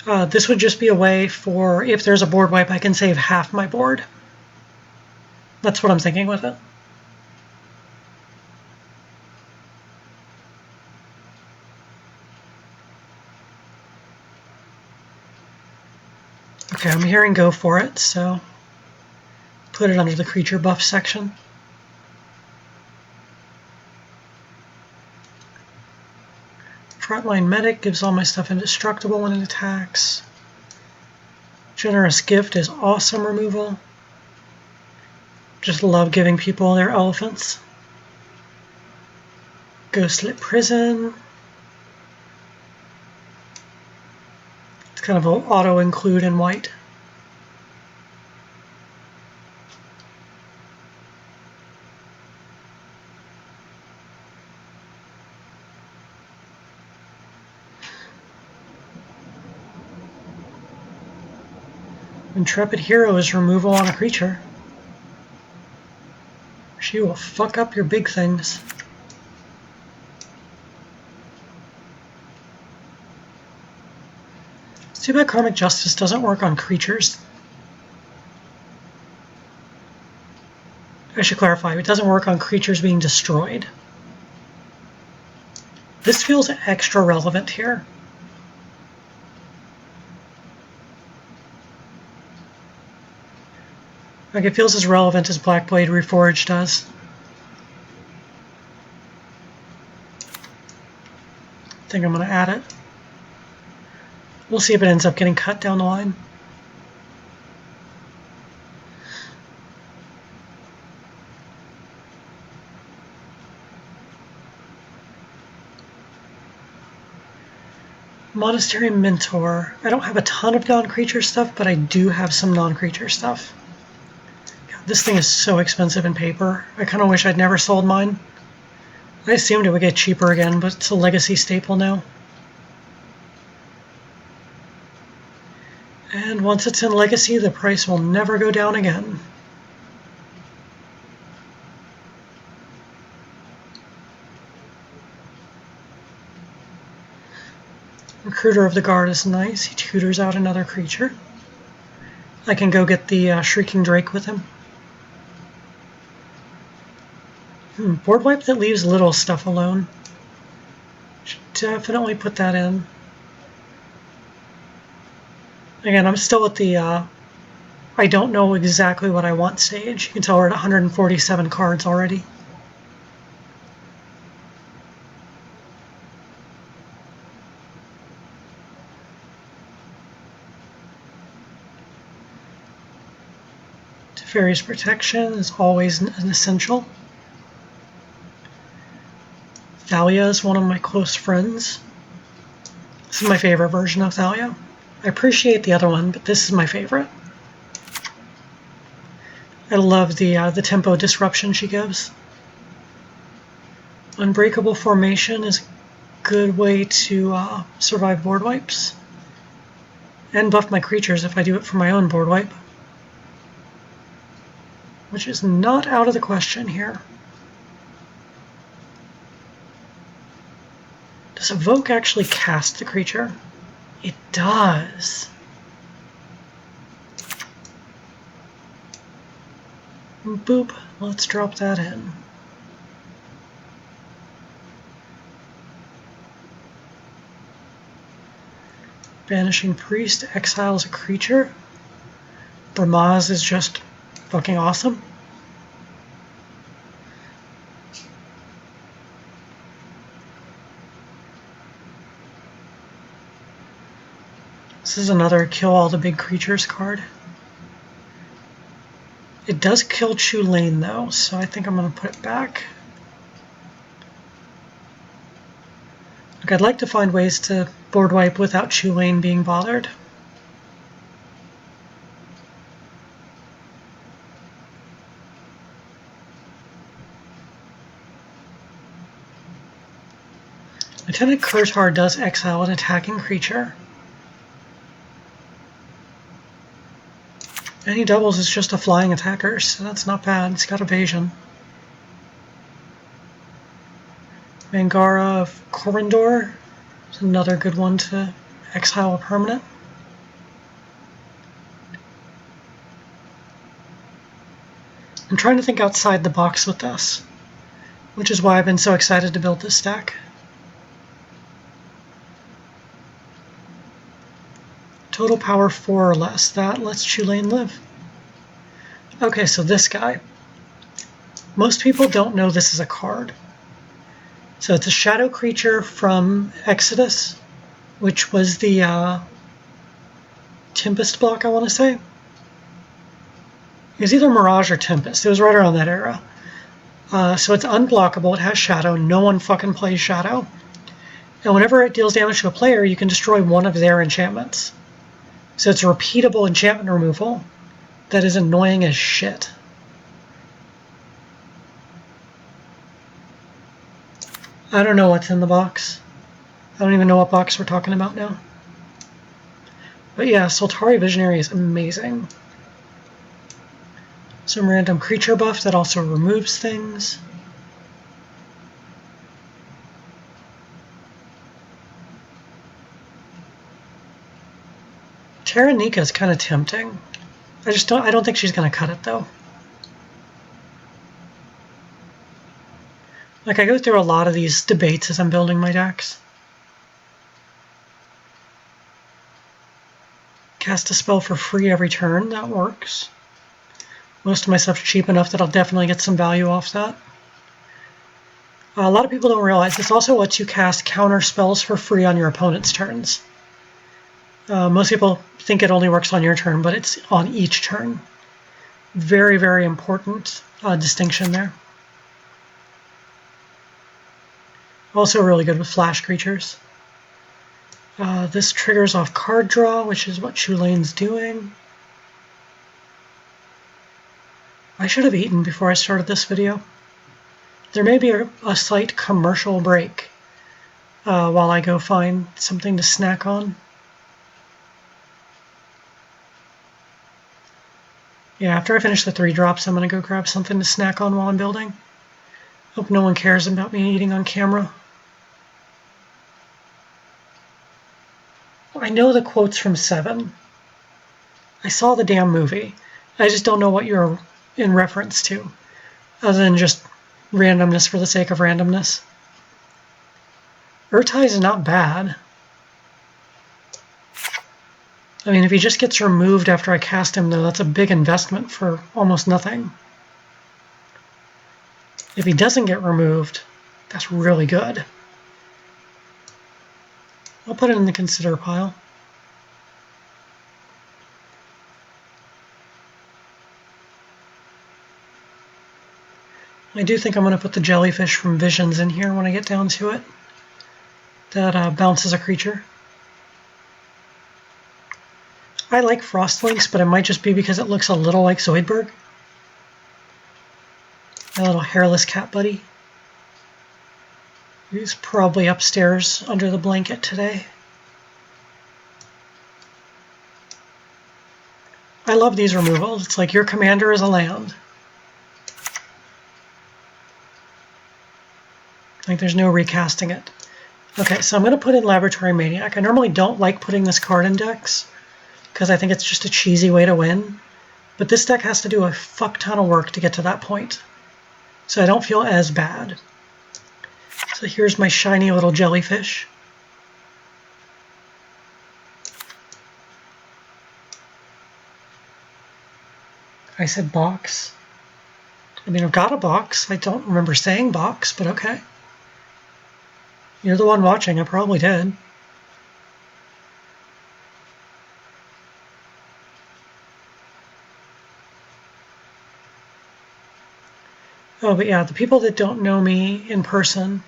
This would just be a way for, if there's a board wipe, I can save half my board. That's what I'm thinking with it. Okay, I'm hearing go for it, so put it under the creature buff section. Frontline Medic gives all my stuff indestructible when it attacks. Generous Gift is awesome removal. Just love giving people their elephants. Ghostlit Prison. It's kind of an auto-include in white. Intrepid Hero is removal on a creature. She will fuck up your big things. It's too bad Karmic Justice doesn't work on creatures. I should clarify, it doesn't work on creatures being destroyed. This feels extra relevant here. Like, it feels as relevant as Blackblade Reforged does. I think I'm going to add it. We'll see if it ends up getting cut down the line. Monastery Mentor. I don't have a ton of non-creature stuff, but I do have some non-creature stuff. God, this thing is so expensive in paper. I kind of wish I'd never sold mine. I assumed it would get cheaper again, but it's a legacy staple now. And once it's in legacy, the price will never go down again. Recruiter of the Guard is nice. He tutors out another creature. I can go get the Shrieking Drake with him. Board wipe that leaves little stuff alone. Should definitely put that in. Again, I'm still at the I don't know exactly what I want stage. You can tell we're at 147 cards already. Teferi's Protection is always an essential. Thalia is one of my close friends. This is my favorite version of Thalia. I appreciate the other one, but this is my favorite. I love the tempo disruption she gives. Unbreakable Formation is a good way to survive board wipes. And buff my creatures if I do it for my own board wipe. which is not out of the question here. Does Evoke actually cast the creature? It does. Boop. Let's drop that in. Banishing Priest exiles a creature. Bramaz is just fucking awesome. This is another kill all the big creatures card. It does kill Chulane though, so I think I'm going to put it back. Look, I'd like to find ways to board wipe without Chulane being bothered. Lieutenant Kurtar does exile an attacking creature. And he doubles as just a flying attacker, so that's not bad. It's got evasion. Mangara of Corindor is another good one to exile a permanent. I'm trying to think outside the box with this, which is why I've been so excited to build this stack. Total power 4 or less. That lets Chulane live. Okay, so this guy. Most people don't know this is a card. So it's a shadow creature from Exodus, which was the Tempest block, I want to say. It was either Mirage or Tempest. It was right around that era. So it's unblockable. It has shadow. No one fucking plays shadow. And whenever it deals damage to a player, you can destroy one of their enchantments. So it's a repeatable enchantment removal that is annoying as shit. I don't know what's in the box. I don't even know what box we're talking about now. But yeah, Soltari Visionary is amazing. Some random creature buff that also removes things. Taranika is kind of tempting. I don't think she's going to cut it though. Like, I go through a lot of these debates as I'm building my decks. Cast a spell for free every turn, that works. Most of my stuff's cheap enough that I'll definitely get some value off that. A lot of people don't realize this also lets you cast counter spells for free on your opponent's turns. Most people think it only works on your turn, but it's on each turn. Very, very important distinction there. Also really good with flash creatures. This triggers off card draw, which is what Chulane's doing. I should have eaten before I started this video. There may be a slight commercial break while I go find something to snack on. Yeah, after I finish the 3 drops, I'm going to go grab something to snack on while I'm building. Hope no one cares about me eating on camera. I know the quotes from Seven. I saw the damn movie. I just don't know what you're in reference to, other than just randomness for the sake of randomness. Urtai is not bad. I mean, if he just gets removed after I cast him, though, that's a big investment for almost nothing. If he doesn't get removed, that's really good. I'll put it in the consider pile. I do think I'm going to put the jellyfish from Visions in here when I get down to it. That bounces a creature. I like Frostlings, but it might just be because it looks a little like Zoidberg. My little hairless cat buddy. He's probably upstairs under the blanket today. I love these removals. It's like your commander is a land. Like there's no recasting it. Okay, so I'm going to put in Laboratory Maniac. I normally don't like putting this card in decks because I think it's just a cheesy way to win. But this deck has to do a fuck ton of work to get to that point. So I don't feel as bad. So here's my shiny little jellyfish. I said box. I mean, I've got a box. I don't remember saying box, but okay. You're the one watching. I probably did. Oh, but yeah, the people that don't know me in person,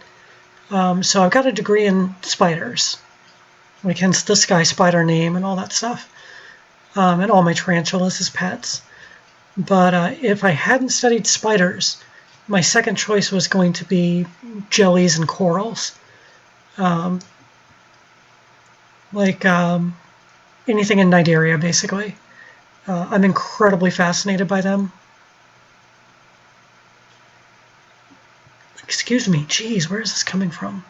so I've got a degree in spiders, like hence the Skye spider name and all that stuff, and all my tarantulas as pets. But if I hadn't studied spiders, my second choice was going to be jellies and corals. Anything in Nigeria, basically. I'm incredibly fascinated by them. Excuse me, geez, where is this coming from?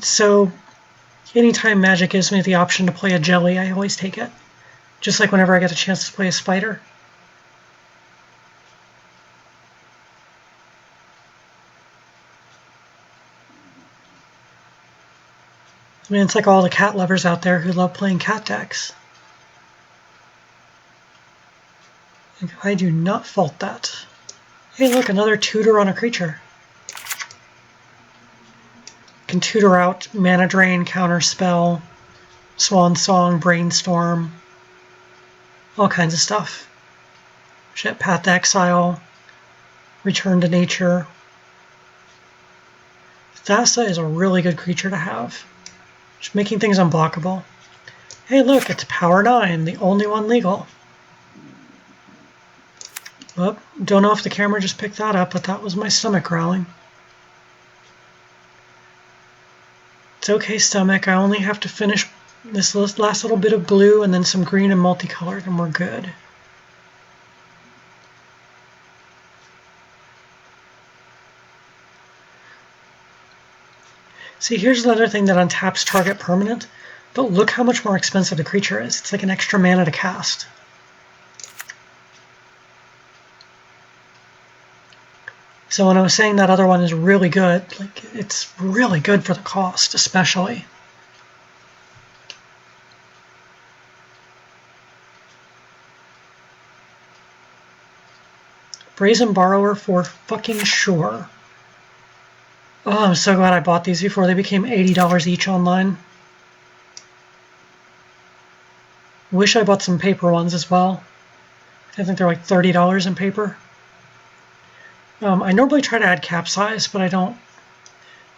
So anytime Magic gives me the option to play a jelly, I always take it. Just like whenever I get a chance to play a spider. I mean, it's like all the cat lovers out there who love playing cat decks. Like, I do not fault that. Hey, look, another tutor on a creature. Can tutor out Mana Drain, Counterspell, Swan Song, Brainstorm, all kinds of stuff. Shit, Path to Exile, Return to Nature. Thassa is a really good creature to have. Just making things unblockable. Hey, look, it's Power 9, the only one legal. Well, don't know if the camera just picked that up, but that was my stomach growling. It's okay, stomach. I only have to finish this last little bit of blue and then some green and multicolored, and we're good. See, here's another thing that untaps target permanent, but look how much more expensive the creature is. It's like an extra mana to cast. So when I was saying that other one is really good, like it's really good for the cost, especially. Brazen Borrower for fucking sure. Oh, I'm so glad I bought these before they became $80 each online. Wish I bought some paper ones as well. I think they're like $30 in paper. I normally try to add cap size, but I don't.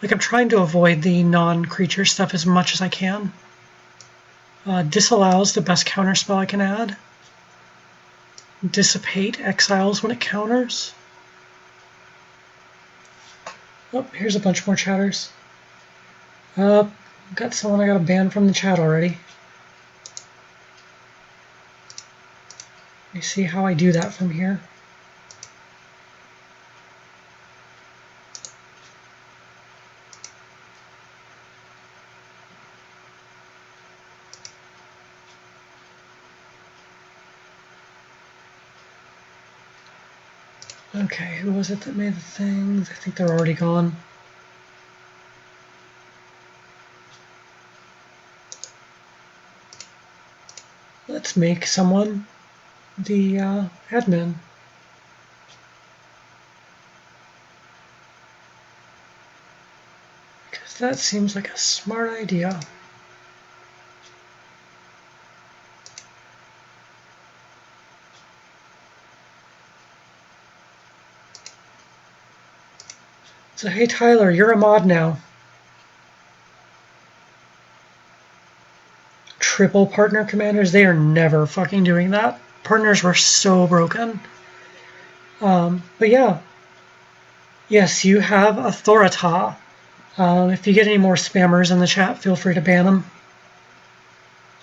Like, I'm trying to avoid the non-creature stuff as much as I can. Disallows the best counter spell I can add. Dissipate exiles when it counters. Oh, here's a bunch more chatters. Got someone I got a ban from the chat already. Let me see how I do that from here. Okay, who was it that made the things? I think they're already gone. Let's make someone the admin. Because that seems like a smart idea. So hey Tyler, you're a mod now. Triple partner commanders, they are never fucking doing that. Partners were so broken. But yeah. Yes, you have Authorita. If you get any more spammers in the chat, feel free to ban them.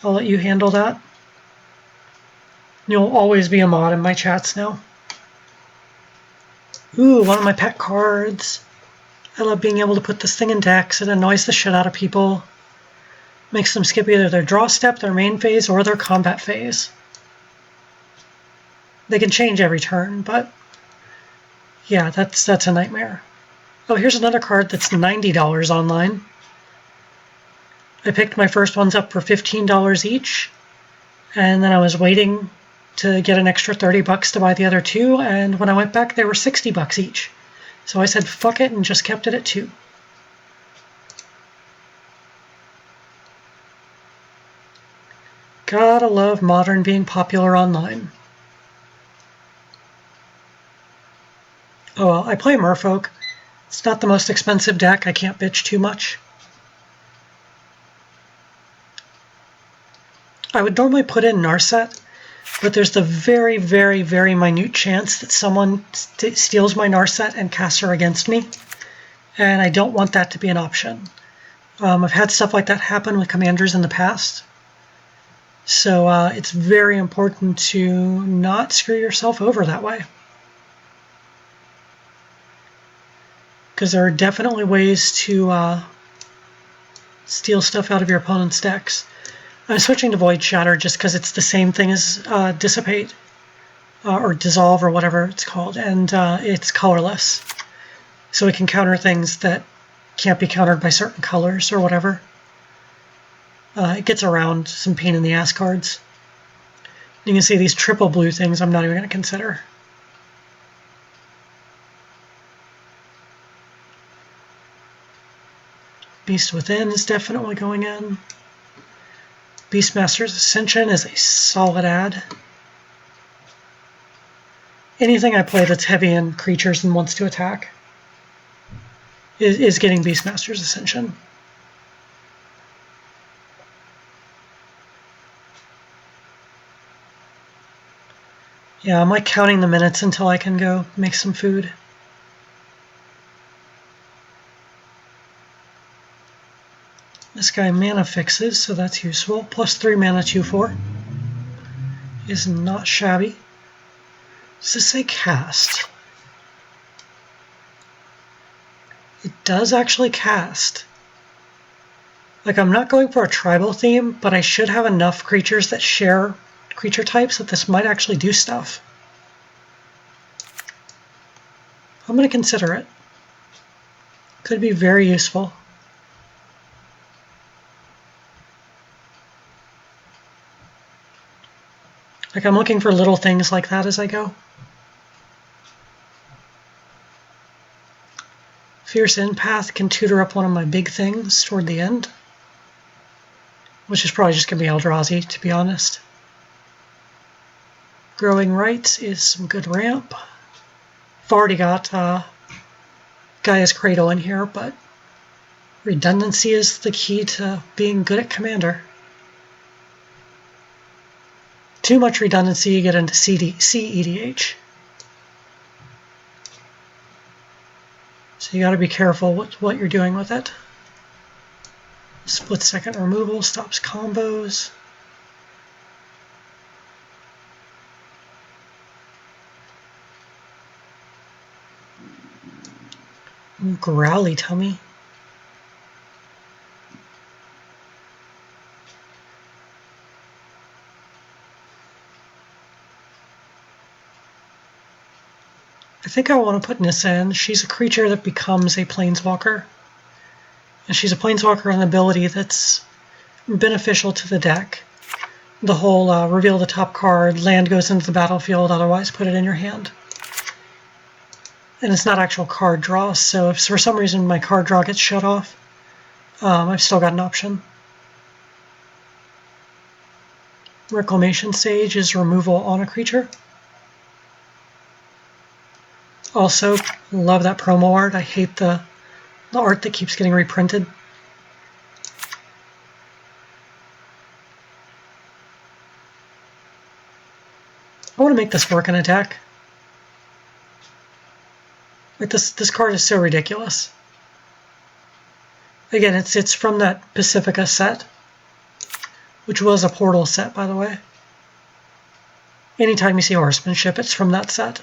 I'll let you handle that. You'll always be a mod in my chats now. Ooh, one of my pet cards. I love being able to put this thing in decks. It annoys the shit out of people. Makes them skip either their draw step, their main phase, or their combat phase. They can change every turn, but yeah, that's a nightmare. Oh, here's another card that's $90 online. I picked my first ones up for $15 each, and then I was waiting to get an extra $30 to buy the other two, and when I went back, they were $60 each. So I said fuck it and just kept it at 2. Gotta love Modern being popular online. Oh well, I play Merfolk. It's not the most expensive deck, I can't bitch too much. I would normally put in Narset, but there's the very, very, very minute chance that someone steals my Narset and casts her against me, and I don't want that to be an option. I've had stuff like that happen with commanders in the past, so it's very important to not screw yourself over that way. Because there are definitely ways to steal stuff out of your opponent's decks. I'm switching to Void Shatter just because it's the same thing as Dissipate, or Dissolve, or whatever it's called, and it's colorless. So it can counter things that can't be countered by certain colors or whatever. It gets around some pain in the ass cards. You can see these triple blue things I'm not even going to consider. Beast Within is definitely going in. Beastmaster's Ascension is a solid add. Anything I play that's heavy in creatures and wants to attack is getting Beastmaster's Ascension. Yeah, I'm like counting the minutes until I can go make some food. This guy mana fixes, so that's useful. +3 mana 2/4 is not shabby. Does this say cast? It does actually cast. Like, I'm not going for a tribal theme, but I should have enough creatures that share creature types that this might actually do stuff. I'm going to consider it. Could be very useful. Like, I'm looking for little things like that as I go. Fierce Empath can tutor up one of my big things toward the end, which is probably just going to be Eldrazi, to be honest. Growing Rights is some good ramp. I've already got Gaia's Cradle in here, but redundancy is the key to being good at Commander. Too much redundancy, you get into EDH. So you got to be careful what you're doing with it. Split second removal stops combos. Growly tummy. I think I want to put Nissa in. She's a creature that becomes a planeswalker. And she's a planeswalker with an ability that's beneficial to the deck. The whole reveal the top card, land goes into the battlefield, otherwise put it in your hand. And it's not actual card draw, so if for some reason my card draw gets shut off, I've still got an option. Reclamation Sage is removal on a creature. Also, love that promo art. I hate the art that keeps getting reprinted. I want to make this work in a deck. Like this card is so ridiculous. Again, it's from that Pacifica set, which was a Portal set, by the way. Anytime you see Horsemanship, it's from that set.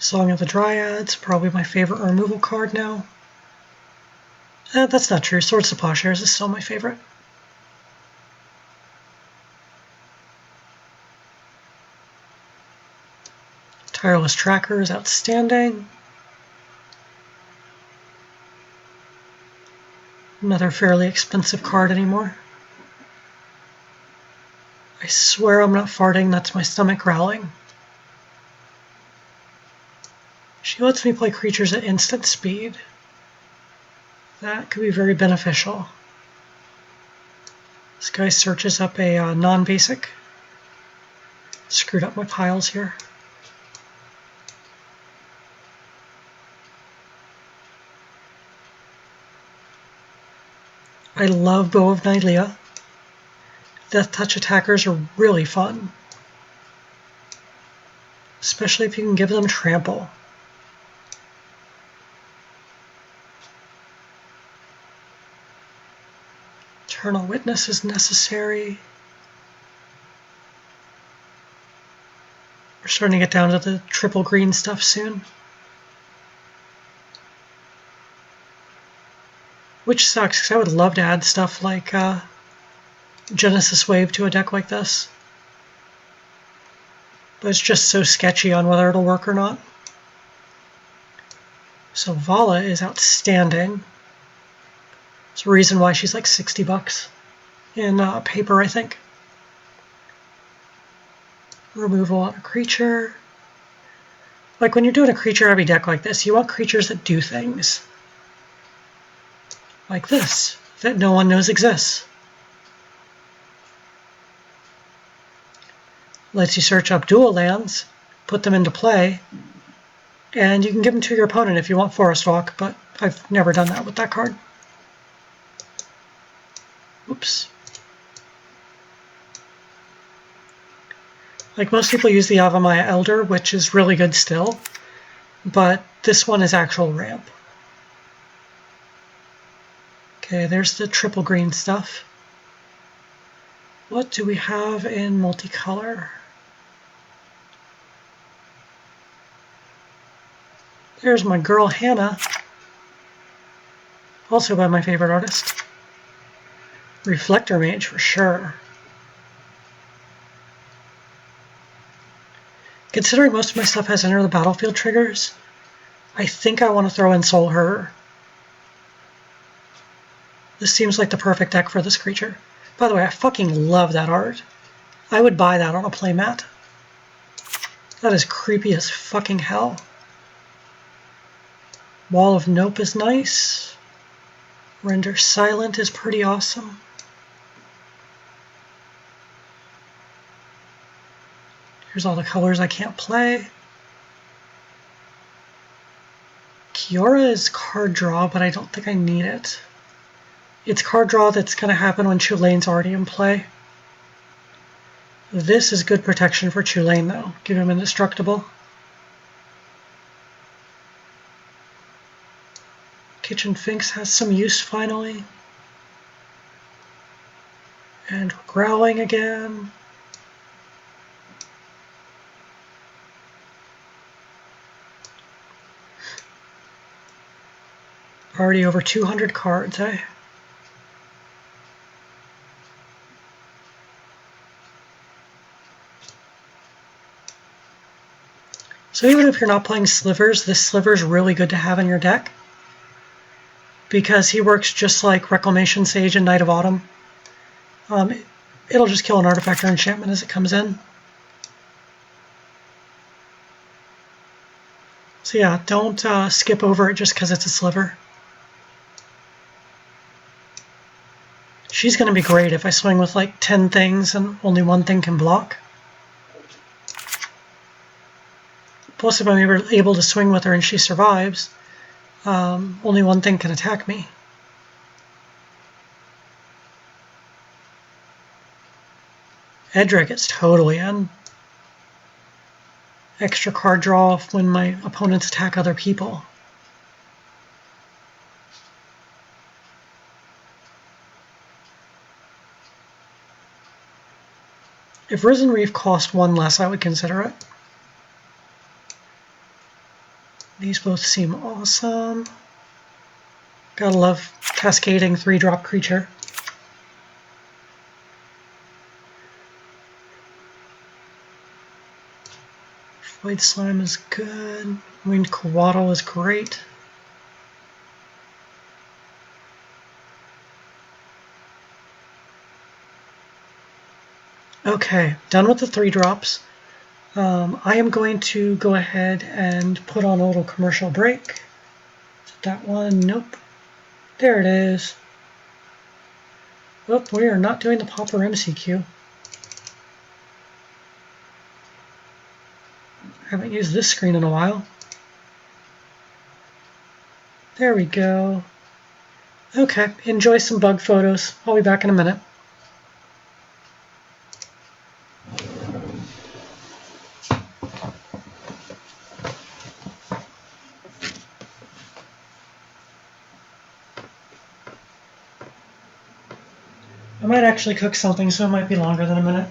Song of the Dryads, probably my favorite removal card now. That's not true. Swords to Plowshares is still my favorite. Tireless Tracker is outstanding. Another fairly expensive card anymore. I swear I'm not farting, that's my stomach growling. She lets me play creatures at instant speed. That could be very beneficial. This guy searches up a non-basic. Screwed up my piles here. I love Bow of Nylea. Death Touch attackers are really fun. Especially if you can give them trample. Eternal Witness is necessary. We're starting to get down to the triple green stuff soon. Which sucks, because I would love to add stuff like Genesis Wave to a deck like this. But it's just so sketchy on whether it'll work or not. So Vala is outstanding. There's a reason why she's like 60 bucks in paper, I think. Removal on a creature. Like when you're doing a creature-heavy deck like this, you want creatures that do things. Like this, that no one knows exists. Lets you search up dual lands, put them into play, and you can give them to your opponent if you want Forest Walk, but I've never done that with that card. Oops. Like most people use the Avamaya Elder, which is really good still, but this one is actual ramp. Okay, there's the triple green stuff. What do we have in multicolor? There's my girl Hannah, also by my favorite artist. Reflector Mage for sure. Considering most of my stuff has Enter the Battlefield triggers, I think I want to throw in Soul Herder. This seems like the perfect deck for this creature. By the way, I fucking love that art. I would buy that on a playmat. That is creepy as fucking hell. Wall of Nope is nice. Render Silent is pretty awesome. Here's all the colors I can't play. Kiora is card draw, but I don't think I need it. It's card draw that's going to happen when Chulane's already in play. This is good protection for Chulane, though. Give him Indestructible. Kitchen Finks has some use, finally. And we're growling again. Already over 200 cards, eh? So even if you're not playing Slivers, this Sliver is really good to have in your deck, because he works just like Reclamation Sage and Knight of Autumn. It'll just kill an artifact or enchantment as it comes in. So yeah, don't skip over it just because it's a Sliver. She's going to be great if I swing with like 10 things and only one thing can block. Plus, if I'm able to swing with her and she survives, only one thing can attack me. Edric is totally in. Extra card draw when my opponents attack other people. If Risen Reef cost one less, I would consider it. These both seem awesome. Gotta love cascading 3-drop creature. Void Slime is good. Winged Coatl is great. Okay, done with the 3-drops. I am going to go ahead and put on a little commercial break. Is it that one? Nope. There it is. Oh, we are not doing the Pauper MCQ. Haven't used this screen in a while. There we go. Okay, enjoy some bug photos. I'll be back in a minute. I might actually cook something, so it might be longer than a minute.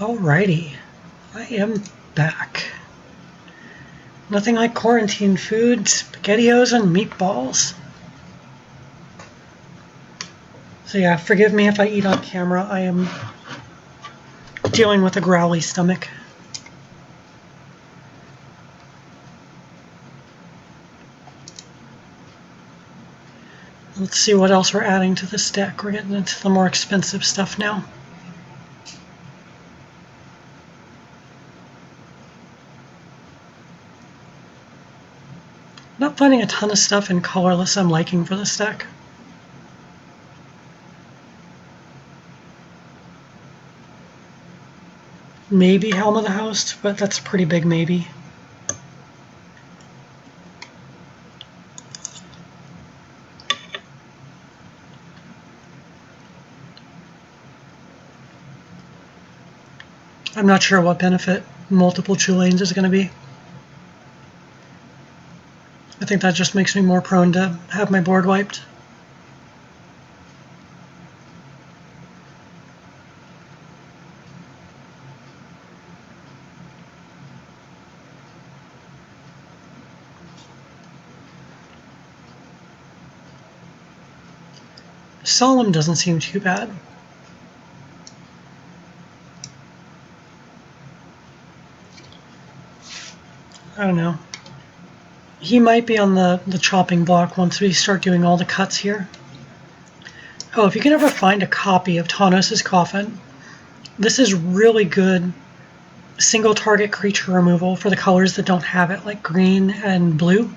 Alrighty, I am back. Nothing like quarantine food, SpaghettiOs and meatballs. So yeah, forgive me if I eat on camera. I am dealing with a growly stomach. Let's see what else we're adding to this deck. We're getting into the more expensive stuff now. Not finding a ton of stuff in colorless I'm liking for this deck. Maybe Helm of the Host, but that's a pretty big maybe. I'm not sure what benefit multiple Chulanes is going to be. I think that just makes me more prone to have my board wiped. Solemn doesn't seem too bad. I don't know. He might be on the chopping block once we start doing all the cuts here. Oh, if you can ever find a copy of Tanos' Coffin, this is really good single target creature removal for the colors that don't have it, like green and blue.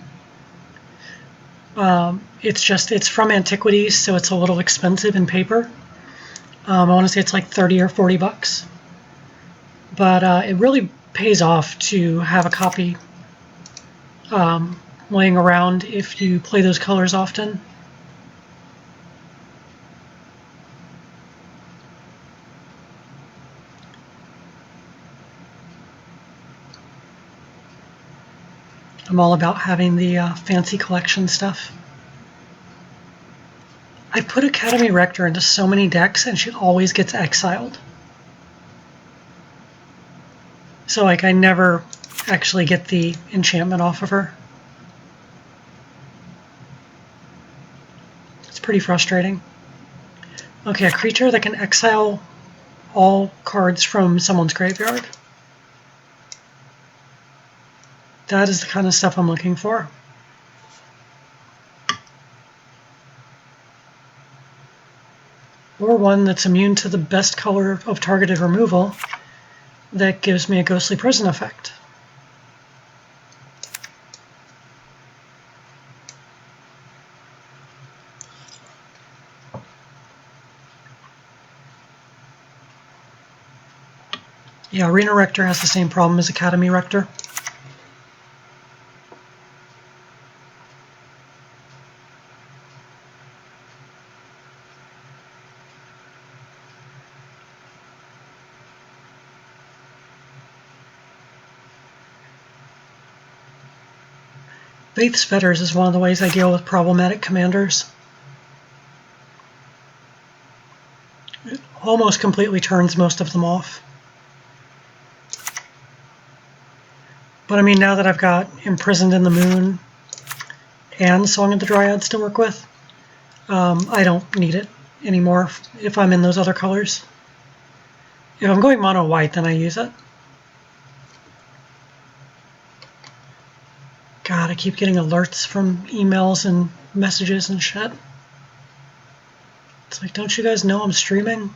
It's from Antiquities, so it's a little expensive in paper. I want to say it's like 30 or 40 bucks. But it really pays off to have a copy laying around if you play those colors often. I'm all about having the fancy collection stuff. I put Academy Rector into so many decks and she always gets exiled. So like I never actually get the enchantment off of her. It's pretty frustrating. Okay, a creature that can exile all cards from someone's graveyard. That is the kind of stuff I'm looking for. Or one that's immune to the best color of targeted removal that gives me a Ghostly Prison effect. Yeah, Arena Rector has the same problem as Academy Rector. Faith's Fetters is one of the ways I deal with problematic commanders. It almost completely turns most of them off. But I mean, now that I've got Imprisoned in the Moon and Song of the Dryads to work with, I don't need it anymore if I'm in those other colors. If I'm going mono white, then I use it. God, I keep getting alerts from emails and messages and shit. It's like, don't you guys know I'm streaming?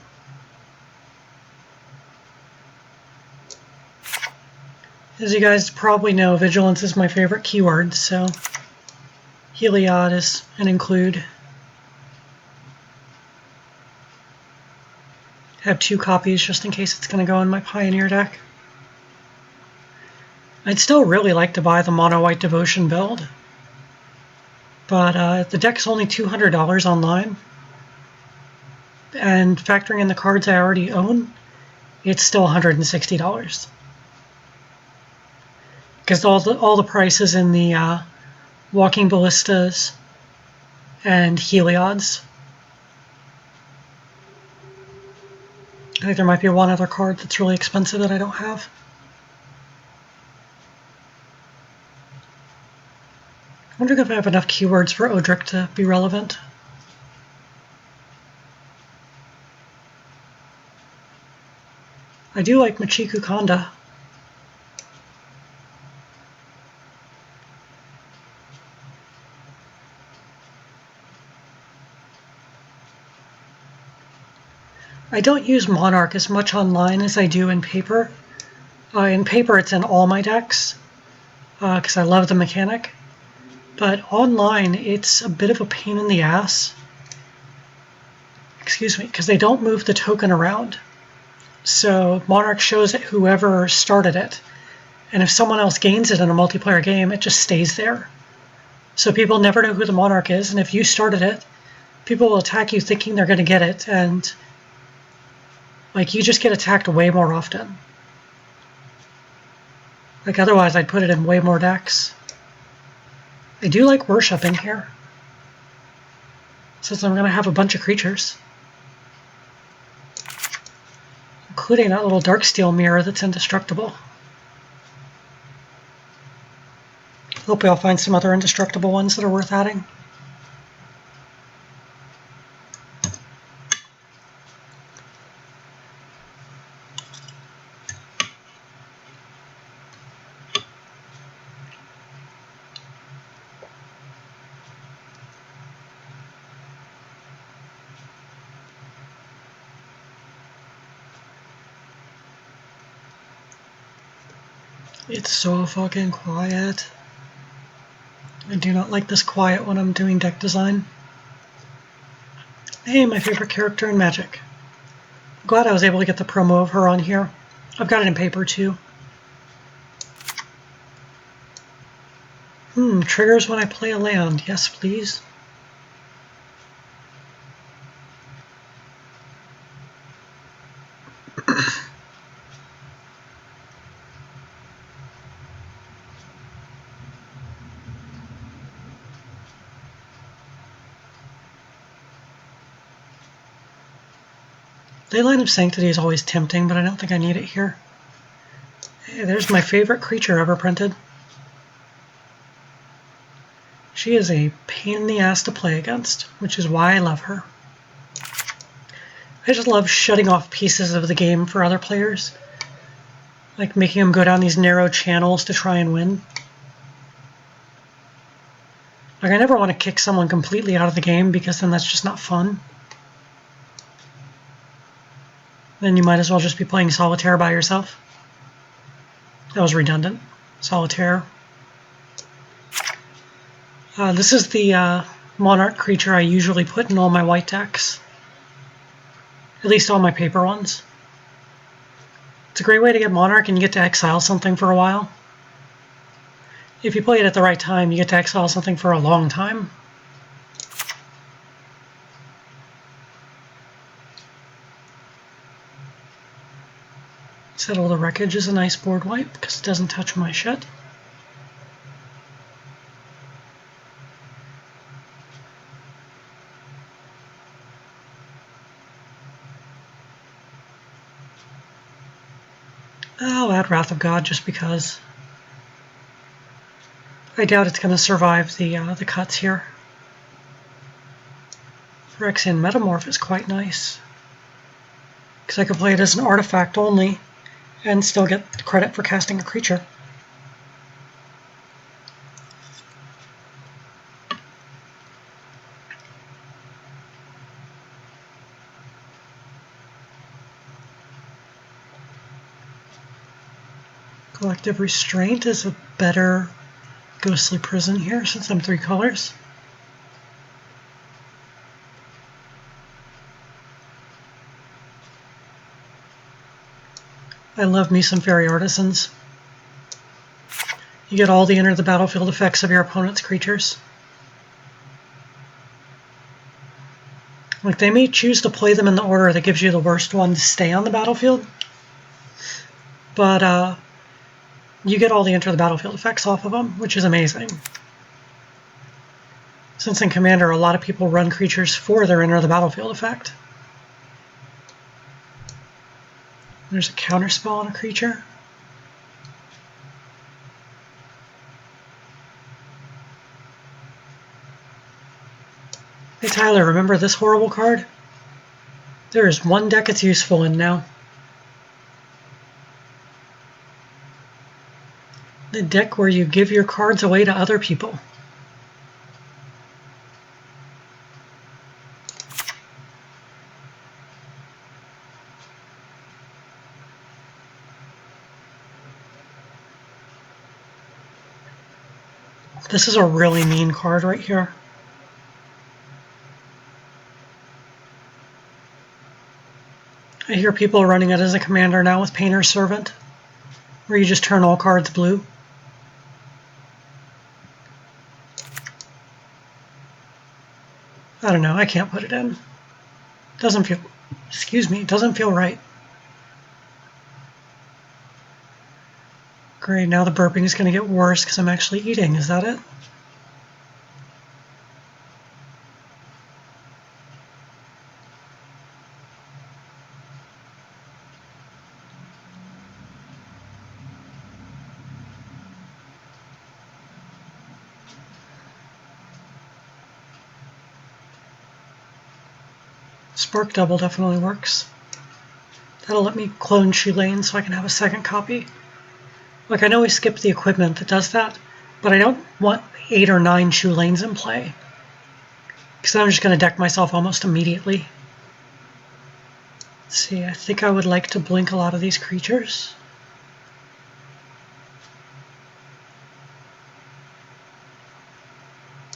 As you guys probably know, vigilance is my favorite keyword, so Heliod is an include. I have 2 copies just in case it's going to go in my Pioneer deck. I'd still really like to buy the Mono White Devotion build, but the deck's only $200 online, and factoring in the cards I already own, it's still $160. Because all the prices in the Walking Ballistas and Heliods. I think there might be one other card that's really expensive that I don't have. I wonder if I have enough keywords for Odric to be relevant. I do like Michiku Kanda. I don't use Monarch as much online as I do in paper. In paper, it's in all my decks because I love the mechanic. But online, it's a bit of a pain in the ass. Excuse me, because they don't move the token around. So Monarch shows it whoever started it. And if someone else gains it in a multiplayer game, it just stays there. So people never know who the Monarch is, and if you started it, people will attack you thinking they're going to get it, and like you just get attacked way more often. Like otherwise I'd put it in way more decks. I do like Worship in here, since I'm going to have a bunch of creatures. Including that little Darksteel mirror that's indestructible. Hopefully I'll find some other indestructible ones that are worth adding. It's so fucking quiet. I do not like this quiet when I'm doing deck design. Hey, my favorite character in Magic. I'm glad I was able to get the promo of her on here. I've got it in paper too. Triggers when I play a land. Yes, please. Leyline of Sanctity is always tempting, but I don't think I need it here. Hey, there's my favorite creature ever printed. She is a pain in the ass to play against, which is why I love her. I just love shutting off pieces of the game for other players. Like making them go down these narrow channels to try and win. Like I never want to kick someone completely out of the game because then that's just not fun. Then you might as well just be playing Solitaire by yourself. That was redundant. Solitaire. This is the Monarch creature I usually put in all my white decks. At least all my paper ones. It's a great way to get Monarch and you get to exile something for a while. If you play it at the right time, you get to exile something for a long time. Settle the Wreckage is a nice board wipe because it doesn't touch my shit. I'll add Wrath of God just because. I doubt it's going to survive the cuts here. Phyrexian Metamorph is quite nice because I can play it as an artifact only and still get credit for casting a creature. Collective Restraint is a better Ghostly Prison here since I'm 3 colors. I love me some Fairy Artisans. You get all the enter the battlefield effects of your opponent's creatures. Like they may choose to play them in the order that gives you the worst one to stay on the battlefield, but you get all the enter the battlefield effects off of them, which is amazing. Since in Commander, a lot of people run creatures for their enter the battlefield effect. There's a counterspell on a creature. Hey Tyler, remember this horrible card? There is one deck it's useful in now. The deck where you give your cards away to other people. This is a really mean card right here. I hear people are running it as a commander now with Painter's Servant, where you just turn all cards blue. I don't know, I can't put it in. Doesn't feel, excuse me, doesn't feel right. Great, now the burping is going to get worse because I'm actually eating, is that it? Spark Double definitely works. That'll let me clone Chulane so I can have a second copy. Like, I know we skipped the equipment that does that, but I don't want 8 or 9 Chulanes in play, because I'm just going to deck myself almost immediately. Let's see, I think I would like to blink a lot of these creatures.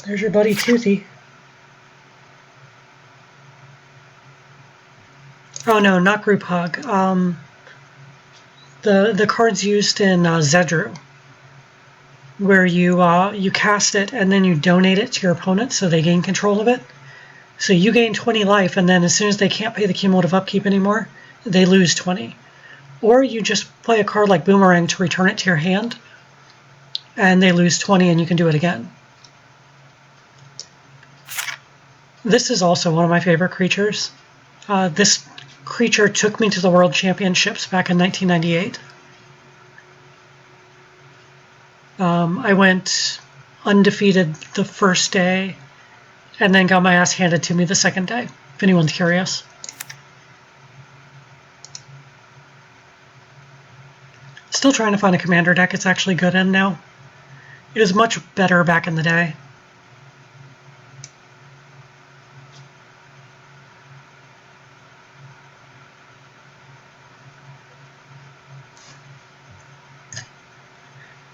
There's your buddy Toothy. Oh no, not Group Hug. The card's used in Zedru, where you cast it and then you donate it to your opponent so they gain control of it. So you gain 20 life, and then as soon as they can't pay the cumulative upkeep anymore, they lose 20. Or you just play a card like Boomerang to return it to your hand, and they lose 20 and you can do it again. This is also one of my favorite creatures. This creature took me to the World Championships back in 1998. I went undefeated the first day and then got my ass handed to me the second day, if anyone's curious. Still trying to find a commander deck it's actually good in now. It was much better back in the day.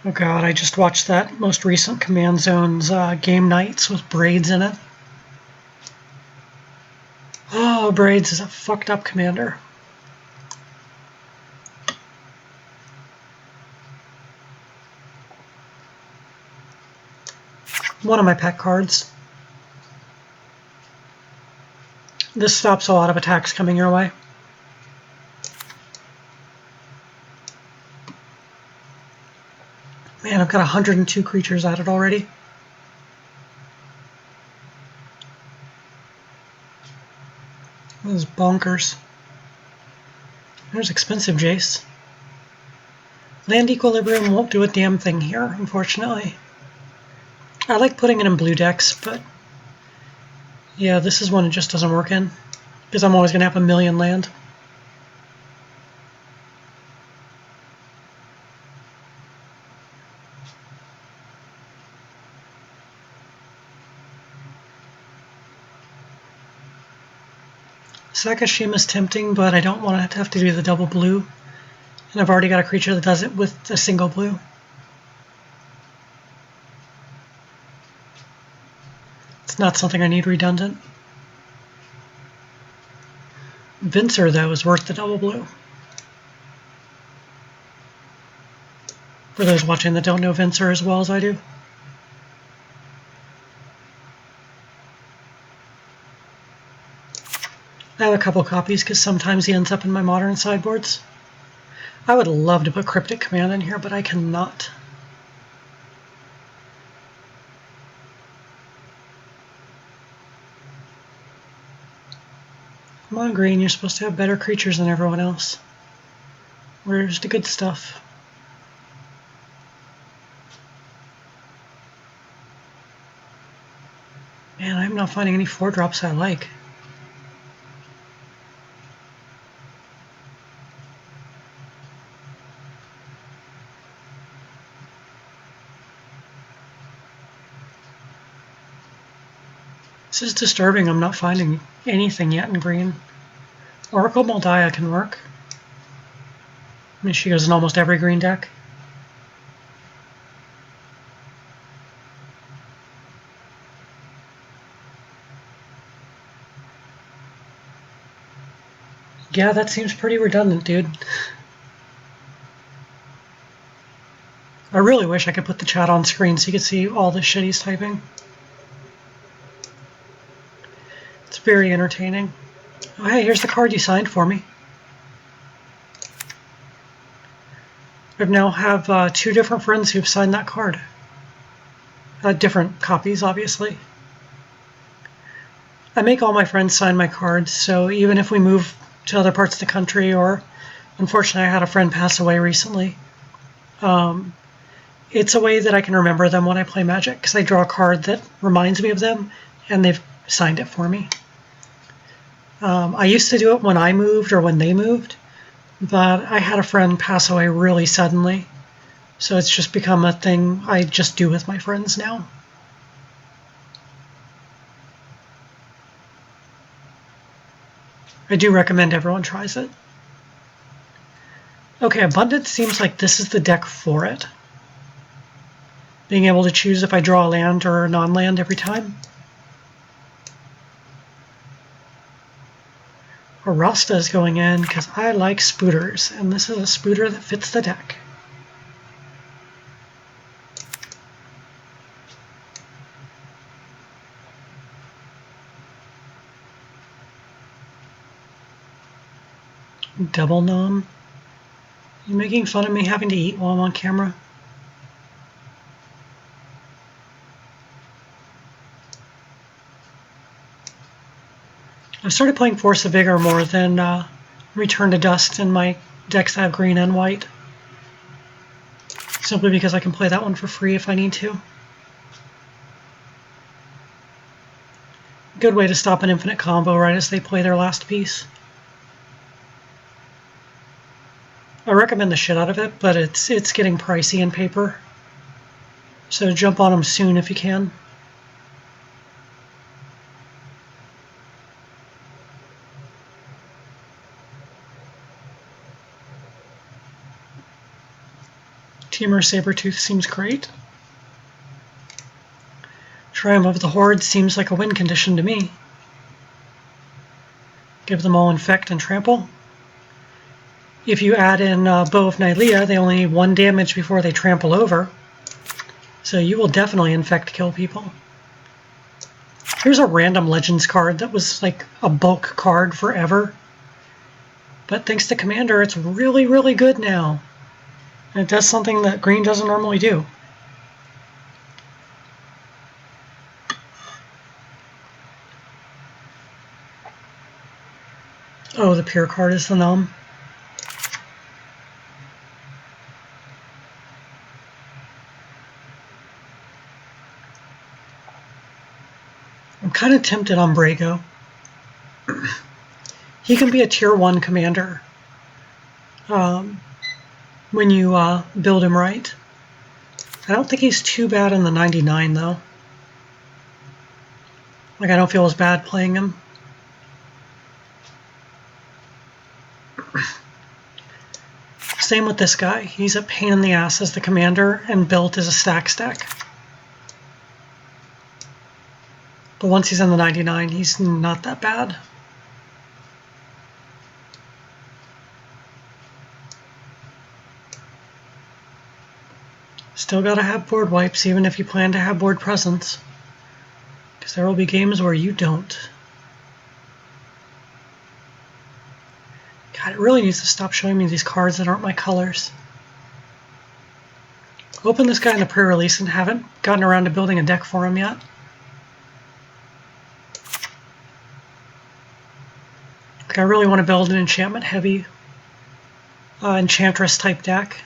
Oh god, I just watched that most recent Command Zone's game nights with Braids in it. Oh, Braids is a fucked up commander. One of my pet cards. This stops a lot of attacks coming your way. Man, I've got 102 creatures added already. This is bonkers. There's expensive Jace. Land Equilibrium won't do a damn thing here, unfortunately. I like putting it in blue decks, but yeah, this is one it just doesn't work in, because I'm always going to have a million land. Sakashima's tempting, but I don't want to have to do the double blue. And I've already got a creature that does it with a single blue. It's not something I need redundant. Vincer, though, is worth the double blue. For those watching that don't know Vincer as well as I do. I have a couple copies because sometimes he ends up in my modern sideboards. I would love to put Cryptic Command in here, but I cannot. Come on, Green, you're supposed to have better creatures than everyone else. Where's the good stuff? Man, I'm not finding any 4-drops I like. This is disturbing. I'm not finding anything yet in green. Oracle Moldiah can work. I mean, she goes in almost every green deck. Yeah, that seems pretty redundant, dude. I really wish I could put the chat on screen so you could see all the shit he's typing. It's very entertaining. Oh, hey, here's the card you signed for me. I now have 2 different friends who've signed that card. Different copies, obviously. I make all my friends sign my cards, so even if we move to other parts of the country, or unfortunately I had a friend pass away recently, it's a way that I can remember them when I play Magic, because I draw a card that reminds me of them, and they've signed it for me. I used to do it when I moved or when they moved, but I had a friend pass away really suddenly, so it's just become a thing I just do with my friends now. I do recommend everyone tries it. Okay, Abundance seems like this is the deck for it. Being able to choose if I draw a land or a non-land every time. Rasta is going in because I like spooters, and this is a spooter that fits the deck. Double nom. You making fun of me having to eat while I'm on camera? I've started playing Force of Vigor more than Return to Dust in my decks that have green and white. Simply because I can play that one for free if I need to. Good way to stop an infinite combo right as they play their last piece. I recommend the shit out of it, but it's getting pricey in paper. So jump on them soon if you can. Teamer Sabretooth seems great. Triumph of the Horde seems like a win condition to me. Give them all Infect and Trample. If you add in Bow of Nylea, they only need 1 damage before they trample over. So you will definitely Infect kill people. Here's a random Legends card that was like a bulk card forever. But thanks to Commander, it's really, really good now. And it does something that green doesn't normally do. Oh, the pure card is the Nom. I'm kind of tempted on Brago. He can be a tier 1 commander when you build him right. I don't think he's too bad in the 99 though. Like, I don't feel as bad playing him. Same with this guy. He's a pain in the ass as the commander and built as a stack. But once he's in the 99, he's not that bad. Still gotta have board wipes, even if you plan to have board presence. Because there will be games where you don't. God, it really needs to stop showing me these cards that aren't my colors. Open this guy in the pre-release and haven't gotten around to building a deck for him yet. Like, I really want to build an enchantment heavy Enchantress type deck.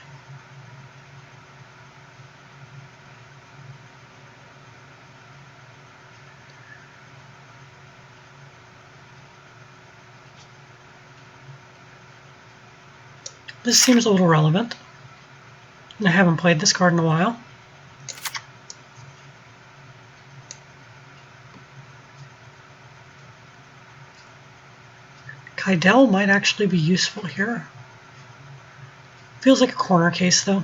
This seems a little relevant. I haven't played this card in a while. Kydel might actually be useful here. Feels like a corner case, though.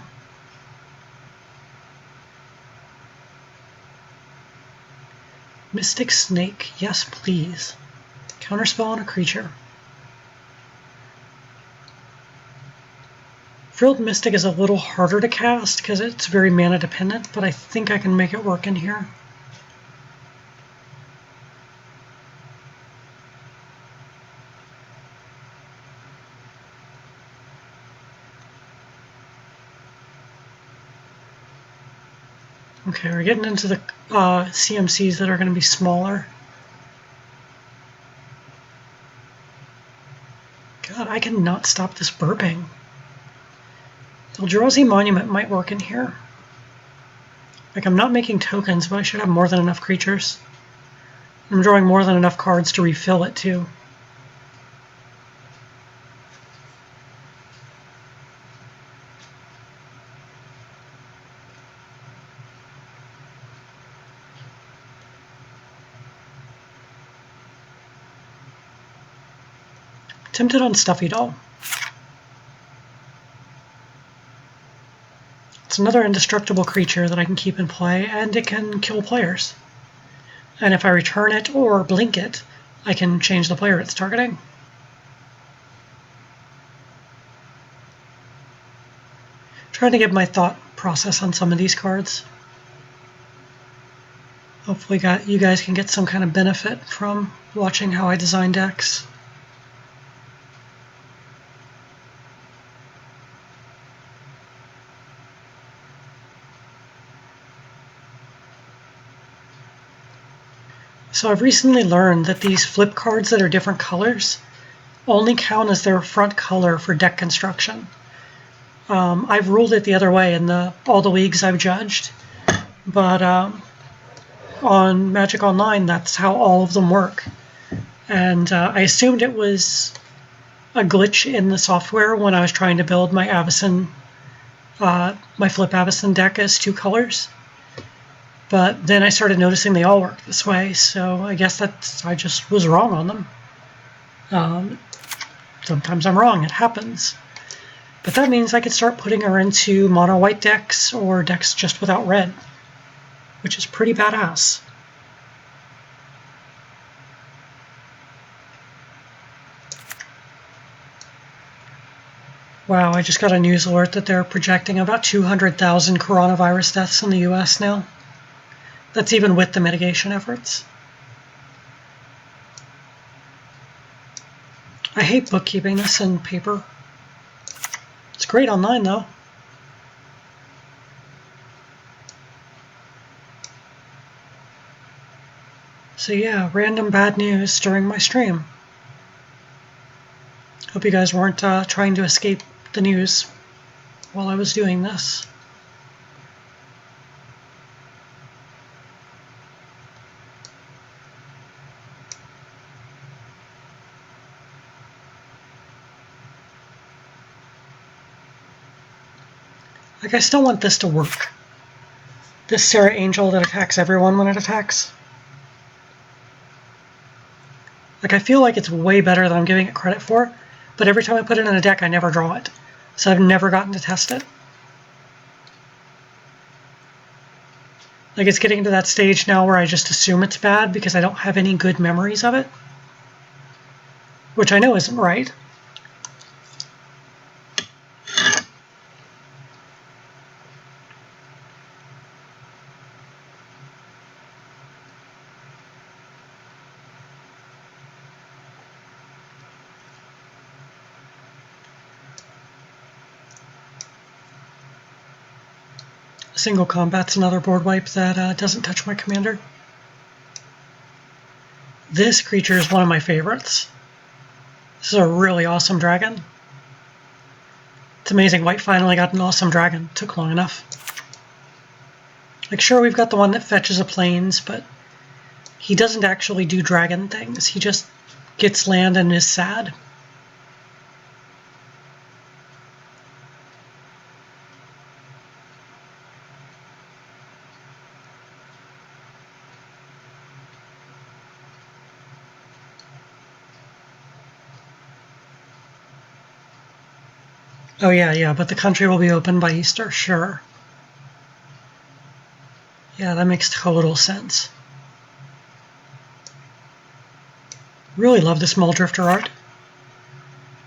Mystic Snake, yes please. Counterspell on a creature. Frilled Mystic is a little harder to cast because it's very mana dependent, but I think I can make it work in here. Okay, we're getting into the CMCs that are going to be smaller. God, I cannot stop this burping. Eldrazi Monument might work in here. Like, I'm not making tokens, but I should have more than enough creatures. I'm drawing more than enough cards to refill it, too. Tempted on Stuffy Doll. It's another indestructible creature that I can keep in play, and it can kill players. And if I return it or blink it, I can change the player it's targeting. Trying to get my thought process on some of these cards. Hopefully you guys can get some kind of benefit from watching how I design decks. So I've recently learned that these flip cards that are different colors only count as their front color for deck construction. I've ruled it the other way in all the leagues I've judged, but on Magic Online, that's how all of them work. And I assumed it was a glitch in the software when I was trying to build my Avacyn, my Flip Avacyn deck as two colors. But then I started noticing they all work this way, so I guess I just was wrong on them. Sometimes I'm wrong, it happens. But that means I could start putting her into mono-white decks or decks just without red, which is pretty badass. Wow, I just got a news alert that they're projecting about 200,000 coronavirus deaths in the US now. That's even with the mitigation efforts. I hate bookkeeping this in paper. It's great online, though. So yeah, random bad news during my stream. Hope you guys weren't trying to escape the news while I was doing this. Like, I still want this to work. This Sarah Angel that attacks everyone when it attacks. Like, I feel like it's way better than I'm giving it credit for, but every time I put it in a deck, I never draw it. So I've never gotten to test it. Like, it's getting to that stage now where I just assume it's bad because I don't have any good memories of it. Which I know isn't right. Single combat's another board wipe that doesn't touch my commander. This creature is one of my favorites. This is a really awesome dragon. It's amazing White finally got an awesome dragon. It took long enough. Like, sure, we've got the one that fetches a plains, but he doesn't actually do dragon things. He just gets land and is sad. Oh yeah, but the country will be open by Easter, sure. Yeah, that makes total sense. Really love this Muldrifter art.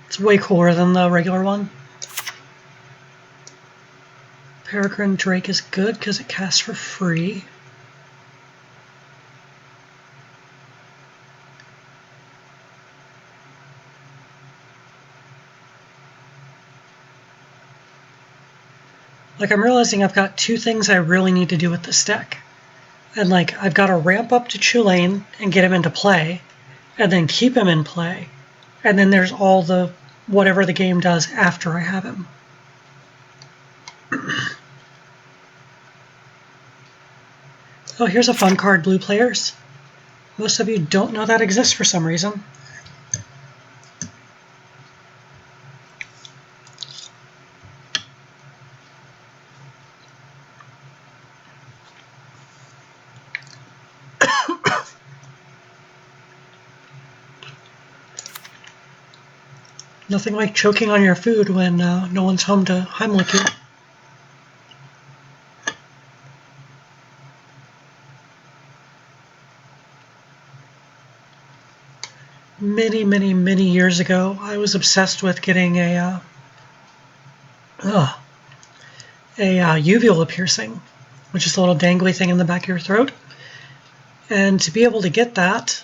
It's way cooler than the regular one. Peregrine Drake is good because it casts for free. Like, I'm realizing I've got two things I really need to do with this deck. And like, I've got to ramp up to Chulane and get him into play, and then keep him in play. And then there's all the whatever the game does after I have him. Oh, here's a fun card, blue players. Most of you don't know that exists for some reason. Nothing like choking on your food when no one's home to Heimlich you. Many years ago, I was obsessed with getting a uvula piercing, which is a little dangly thing in the back of your throat. And to be able to get that,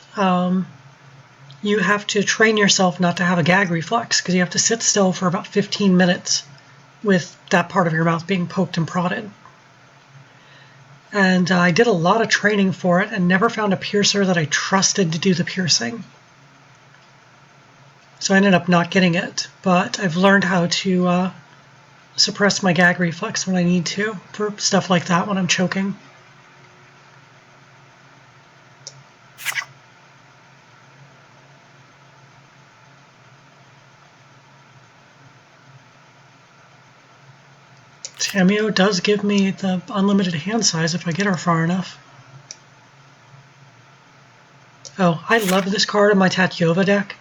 you have to train yourself not to have a gag reflex, because you have to sit still for about 15 minutes with that part of your mouth being poked and prodded. And I did a lot of training for it and never found a piercer that I trusted to do the piercing. So I ended up not getting it, but I've learned how to suppress my gag reflex when I need to for stuff like that when I'm choking. Tameo does give me the unlimited hand size if I get her far enough. Oh, I love this card in my Tatyova deck,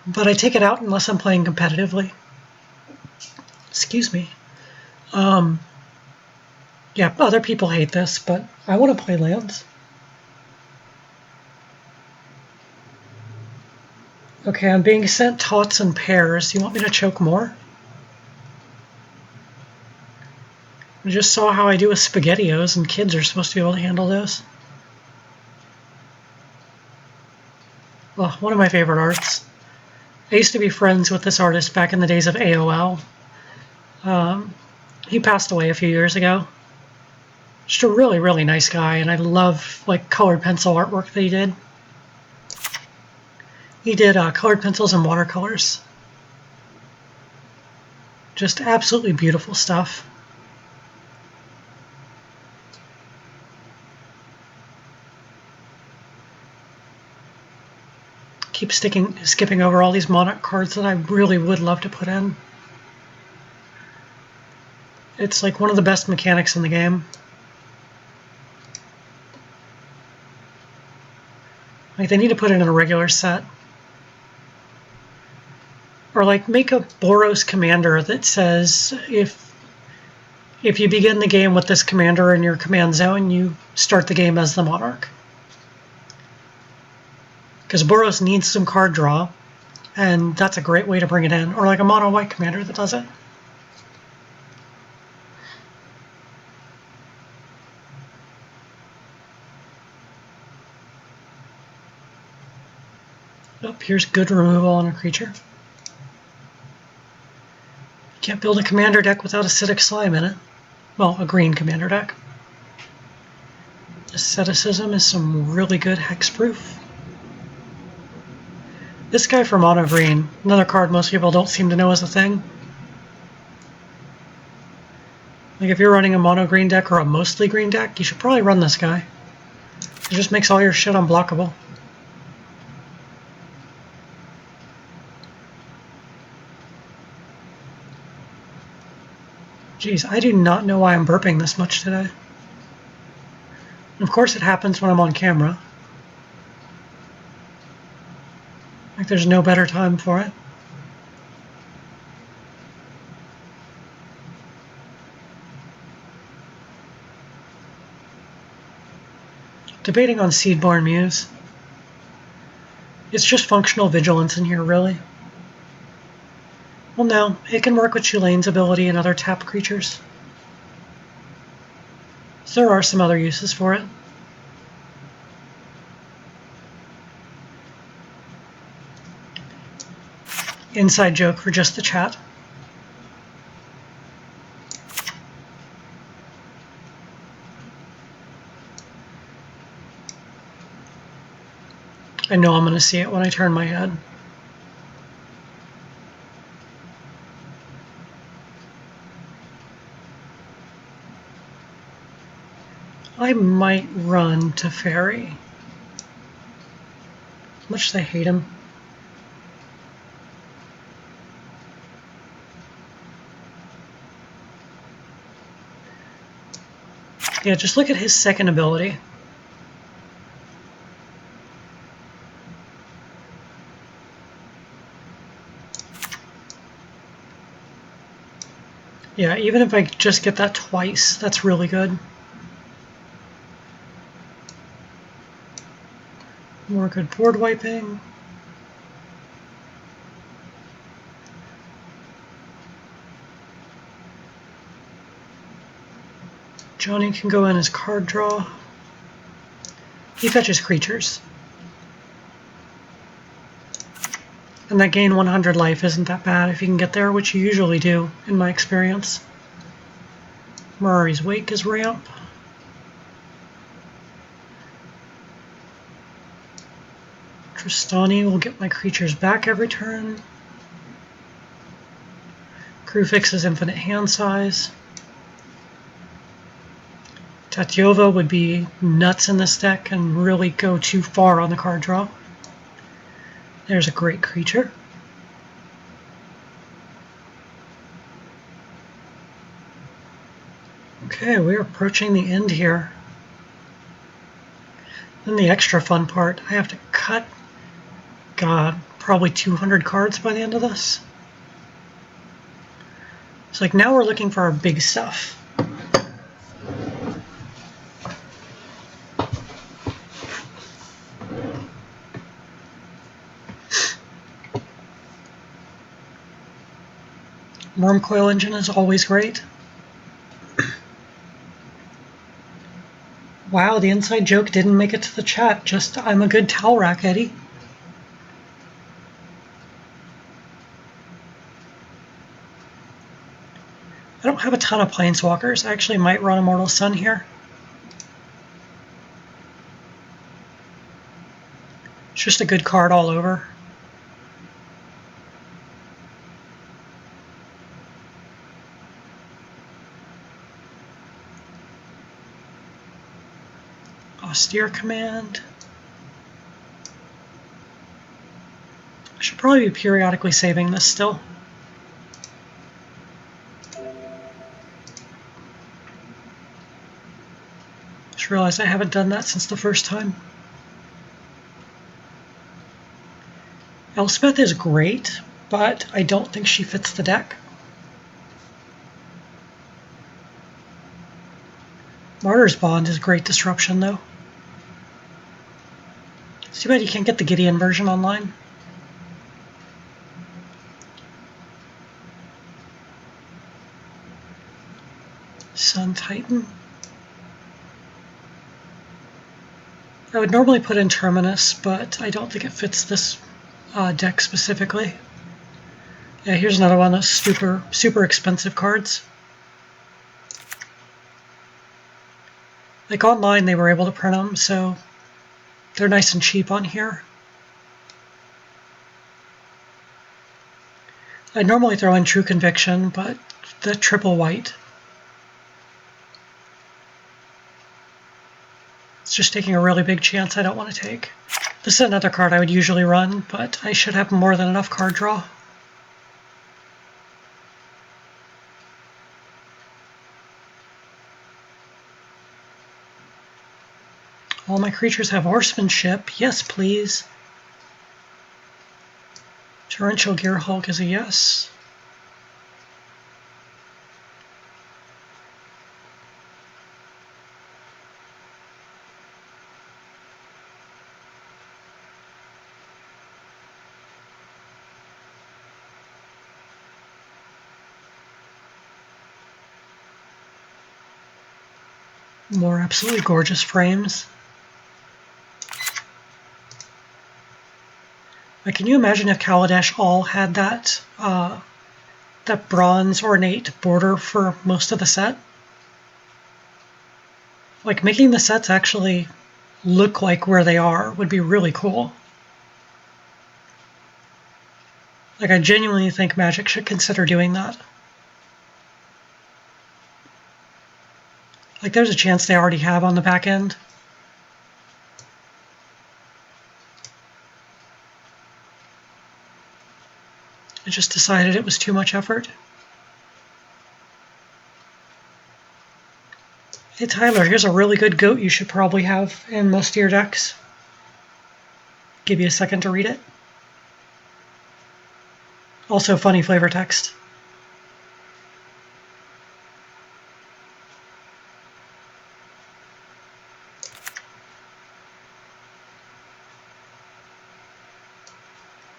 but I take it out unless I'm playing competitively. Excuse me. Yeah, other people hate this, but I want to play lands. Okay, I'm being sent tots and pairs. You want me to choke more? I just saw how I do with SpaghettiOs, and kids are supposed to be able to handle those. Well, one of my favorite arts. I used to be friends with this artist back in the days of AOL. He passed away a few years ago. Just a really nice guy, and I love like colored pencil artwork that he did. He did colored pencils and watercolors. Just absolutely beautiful stuff. Keep skipping over all these Monarch cards that I really would love to put in. It's like one of the best mechanics in the game. Like, they need to put it in a regular set. Or like make a Boros commander that says if you begin the game with this commander in your command zone, you start the game as the Monarch. Because Boros needs some card draw, and that's a great way to bring it in. Or like a mono white commander that does it. Oh, here's good removal on a creature. You can't build a commander deck without acidic slime in it. Well, a green commander deck. Asceticism is some really good hexproof. This guy for mono green, another card most people don't seem to know is a thing. Like if you're running a mono green deck or a mostly green deck, you should probably run this guy. It just makes all your shit unblockable. Jeez, I do not know why I'm burping this much today. And of course it happens when I'm on camera. Like there's no better time for it. Debating on Seedborn Muse. It's just functional vigilance in here, really. Well, no, it can work with Chulane's ability and other tapped creatures. So there are some other uses for it. Inside joke for just the chat. I know I'm going to see it when I turn my head. I might run to Fairy. As much as I hate him. Yeah, just look at his second ability. Yeah, even if I just get that twice, that's really good. More good board wiping. Johnny can go in as card draw. He fetches creatures. And that gain 100 life isn't that bad if you can get there, which you usually do, in my experience. Murray's Wake is ramp. Tristani will get my creatures back every turn. Crew fixes infinite hand size. Tatyova would be nuts in this deck and really go too far on the card draw. There's a great creature. Okay, we're approaching the end here. Then the extra fun part, I have to cut, God, probably 200 cards by the end of this. It's like now we're looking for our big stuff. Worm Coil Engine is always great. Wow, the inside joke didn't make it to the chat. Just, I'm a good towel rack, Eddie. I don't have a ton of Planeswalkers. I actually might run Immortal Sun here. It's just a good card all over. Austere Command. I should probably be periodically saving this still. Just realized I haven't done that since the first time. Elspeth is great, but I don't think she fits the deck. Martyr's Bond is great disruption, though. It's too bad you can't get the Gideon version online. Sun Titan. I would normally put in Terminus, but I don't think it fits this deck specifically. Yeah, here's another one of those super expensive cards. Like online, they were able to print them, so they're nice and cheap on here. I'd normally throw in True Conviction, but the triple white. just taking a really big chance I don't want to take. This is another card I would usually run, but I should have more than enough card draw. All my creatures have horsemanship. Yes, please. Torrential Gear Hulk is a yes. More absolutely gorgeous frames. Like, can you imagine if Kaladesh all had that that bronze ornate border for most of the set? Like, making the sets actually look like where they are would be really cool. Like, I genuinely think Magic should consider doing that. Like, there's a chance they already have on the back end. I just decided it was too much effort. Hey Tyler, here's a really good goat you should probably have in most of your decks. Give you a second to read it. Also funny flavor text.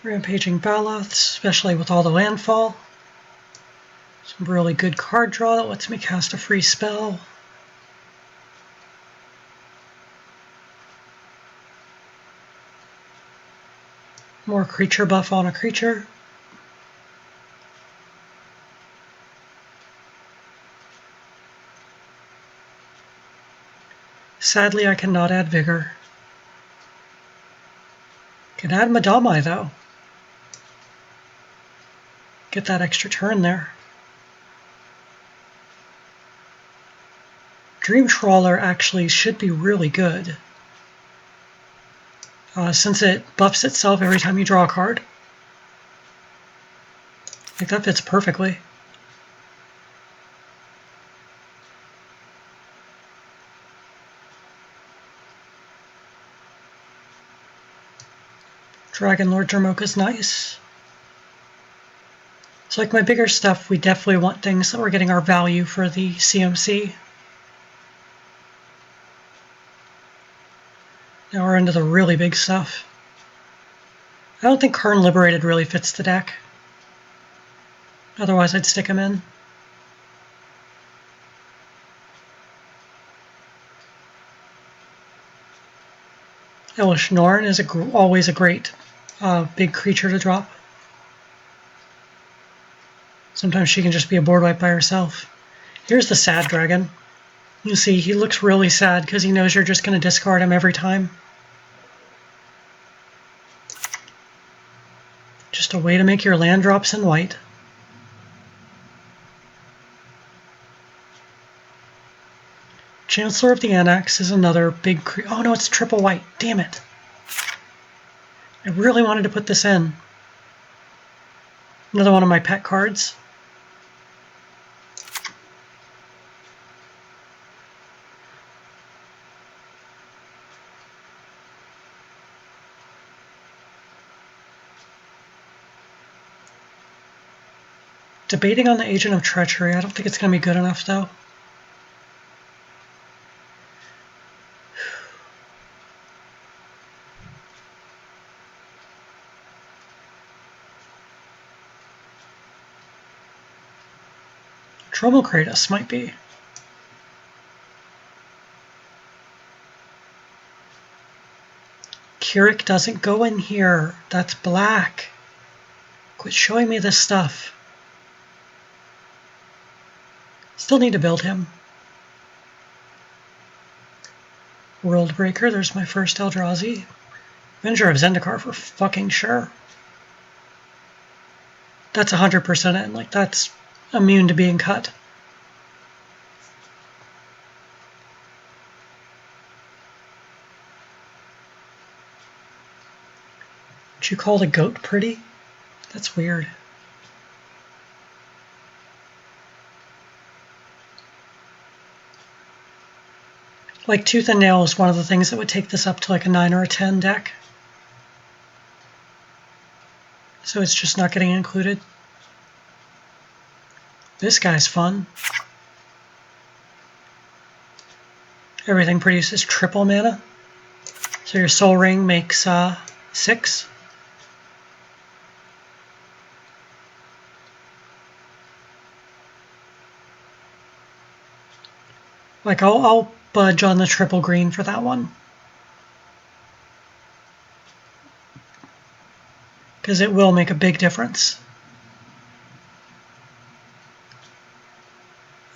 Rampaging Baloths, especially with all the landfall. Some really good card draw that lets me cast a free spell. More creature buff on a creature. Sadly, I cannot add Vigor. Can add Madamai, though. Get that extra turn there. Dream Trawler actually should be really good, since it buffs itself every time you draw a card. Like, that fits perfectly. Dragon Lord Dromoka's nice. So like my bigger stuff, we definitely want things that we're getting our value for the CMC. Now we're into the really big stuff. I don't think Karn Liberated really fits the deck. Otherwise I'd stick him in. Elish Norn is always a great big creature to drop. Sometimes she can just be a board wipe by herself. Here's the sad dragon. You see, he looks really sad because he knows you're just going to discard him every time. Just a way to make your land drops in white. Chancellor of the Annex is another big creature. Oh no, it's triple white. Damn it. I really wanted to put this in. Another one of my pet cards. Debating on the Agent of Treachery. I don't think it's going to be good enough, though. Tromokratos might be. Keurig doesn't go in here. That's black. Quit showing me this stuff. Still need to build him. Worldbreaker, there's my first Eldrazi. Avenger of Zendikar for fucking sure. That's 100% in. Like, that's immune to being cut. Would you call the goat pretty? That's weird. Like Tooth and Nail is one of the things that would take this up to like a 9 or a 10 deck. So it's just not getting included. This guy's fun. Everything produces triple mana. So your Soul Ring makes 6. Like I'll budge on the triple green for that one. Because it will make a big difference.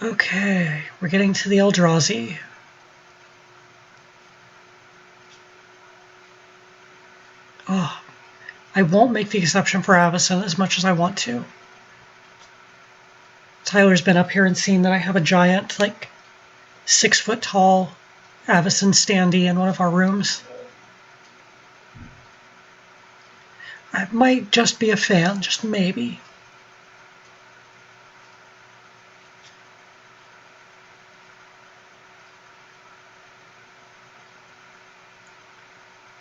Okay, we're getting to the Eldrazi. Oh, I won't make the exception for Avacyn as much as I want to. Tyler's been up here and seen that I have a giant, like 6 foot tall Avacyn standee in one of our rooms. I might just be a fan, just maybe.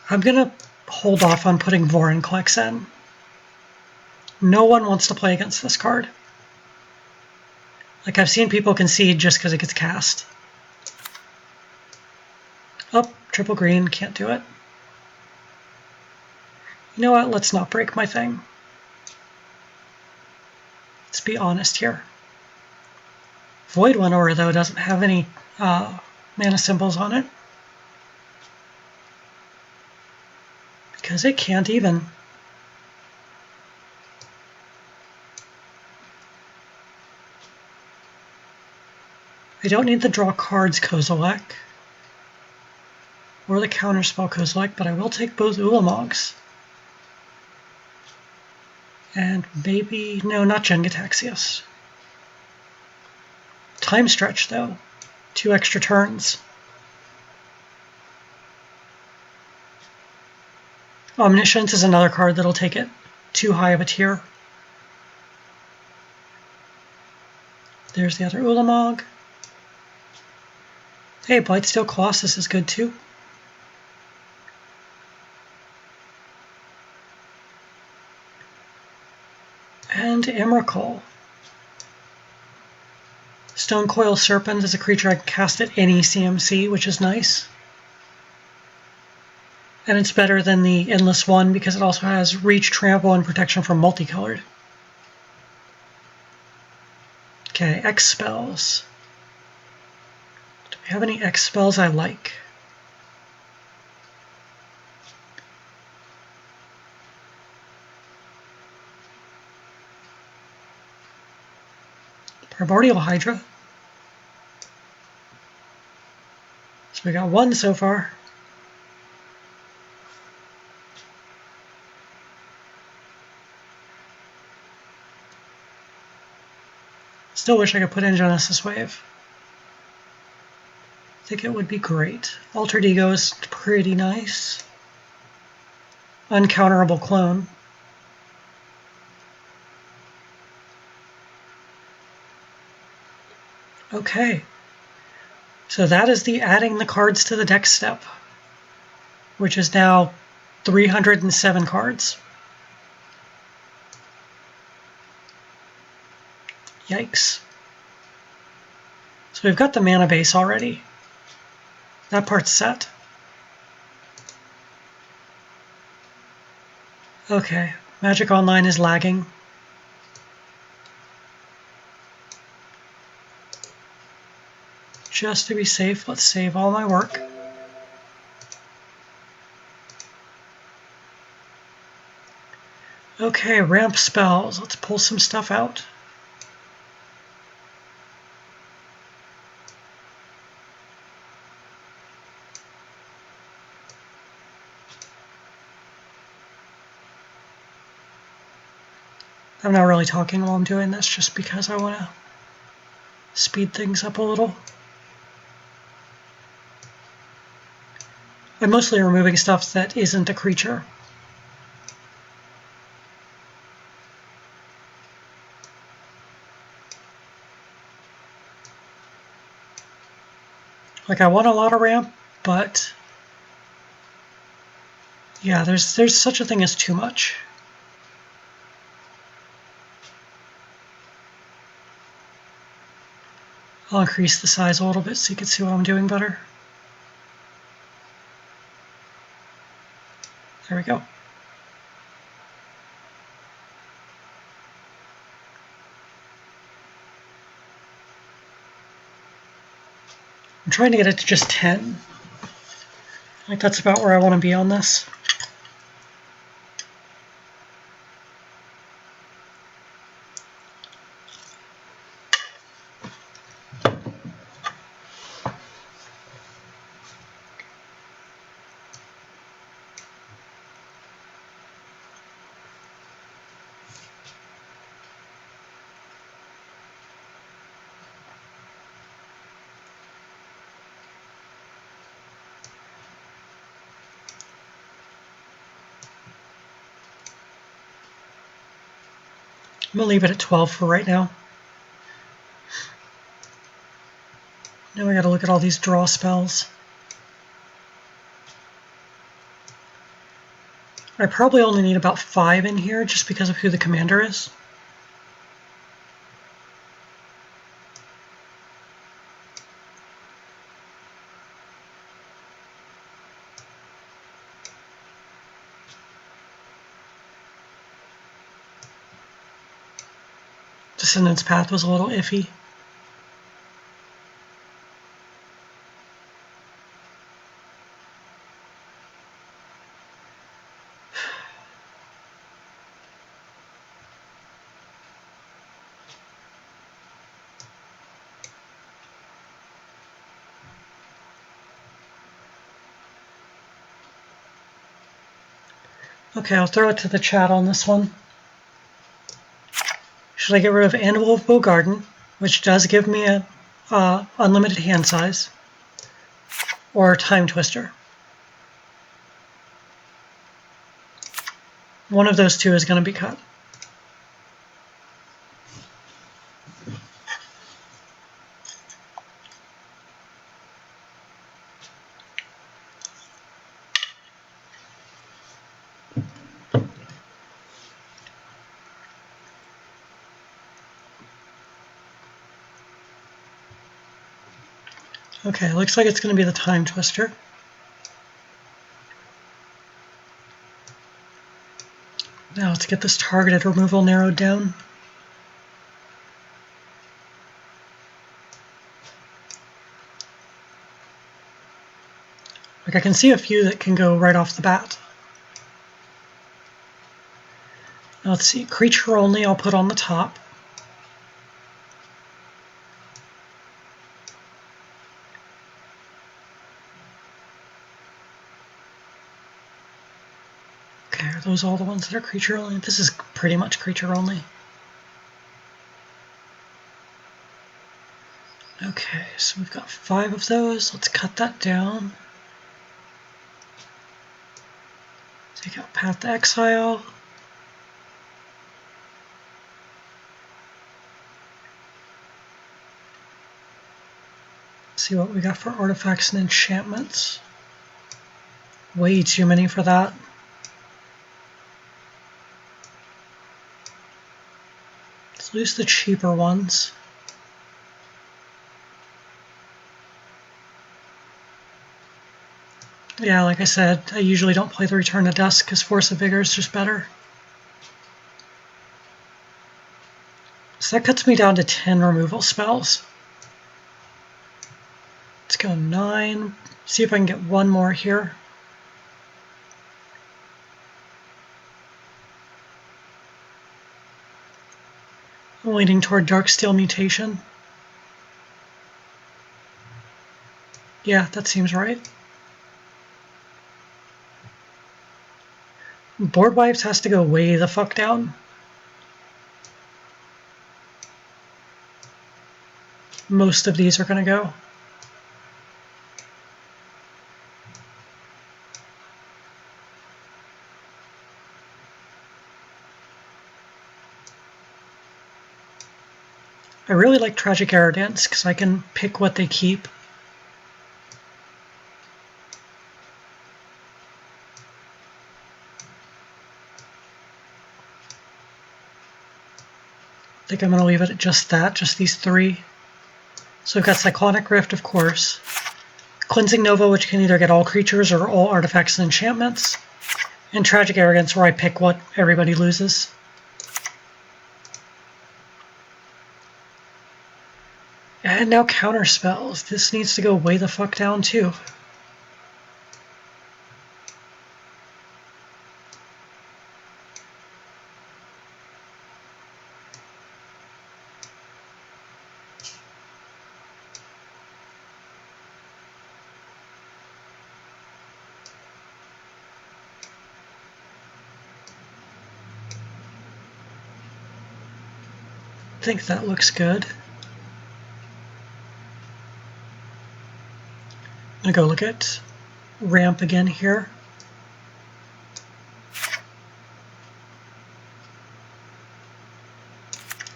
I'm gonna hold off on putting Vorinclex in. No one wants to play against this card. Like, I've seen people concede just because it gets cast. Oh, triple green, can't do it. You know what, let's not break my thing. Let's be honest here. Void Winnower, though, doesn't have any mana symbols on it. Because it can't even. I don't need the draw cards Kozilek or the counterspell Kozilek, but I will take both Ulamogs. And maybe, no, not Jengataxias. Time Stretch, though. 2 extra turns. Omniscience is another card that'll take it too high of a tier. There's the other Ulamog. Hey, Blightsteel Colossus is good too. And Emrakul. Stonecoil Serpent is a creature I can cast at any CMC, which is nice. And it's better than the Endless one because it also has Reach, Trample, and Protection from Multicolored. Okay, X spells. Do we have any X spells I like? Primordial Hydra. So we got 1 so far. Still wish I could put in Genesis Wave. I think it would be great. Altered Ego is pretty nice. Uncounterable Clone. Okay. So that is the adding the cards to the deck step, which is now 307 cards. Yikes. So we've got the mana base already. That part's set. Okay, Magic Online is lagging. Just to be safe, let's save all my work. Okay, ramp spells. Let's pull some stuff out. I'm not really talking while I'm doing this just because I want to speed things up a little. I'm mostly removing stuff that isn't a creature. Like, I want a lot of ramp, but yeah, there's such a thing as too much. I'll increase the size a little bit so you can see what I'm doing better. There we go. I'm trying to get it to just 10. Like, that's about where I want to be on this. I'm going to leave it at 12 for right now. Now we got to look at all these draw spells. I probably only need about 5 in here just because of who the commander is. Descendant's Path was a little iffy. Okay, I'll throw it to the chat on this one. Should I get rid of Anvil of Bogarden, which does give me a unlimited hand size, or Time Twister? One of those two is going to be cut. Okay, looks like it's going to be the Time Twister. Now let's get this targeted removal narrowed down. Like, I can see a few that can go right off the bat. Now let's see, creature only I'll put on the top. Okay, are those all the ones that are creature only? This is pretty much creature only. Okay, so we've got 5 of those. Let's cut that down. Take out Path to Exile. See what we got for artifacts and enchantments. Way too many for that. Let's lose the cheaper ones. Yeah, like I said, I usually don't play the Return to Dusk because Force of Vigor is just better. So that cuts me down to 10 removal spells. Let's go 9. See if I can get one more here. I'm leaning toward Darksteel Mutation. Yeah, that seems right. Board Wipes has to go way the fuck down. Most of these are going to go. I really like Tragic Arrogance because I can pick what they keep. I think I'm going to leave it at just that, just these 3. So we've got Cyclonic Rift, of course. Cleansing Nova, which can either get all creatures or all artifacts and enchantments. And Tragic Arrogance, where I pick what everybody loses. And now counter spells. This needs to go way the fuck down too. I think that looks good. I'm gonna go look at ramp again here.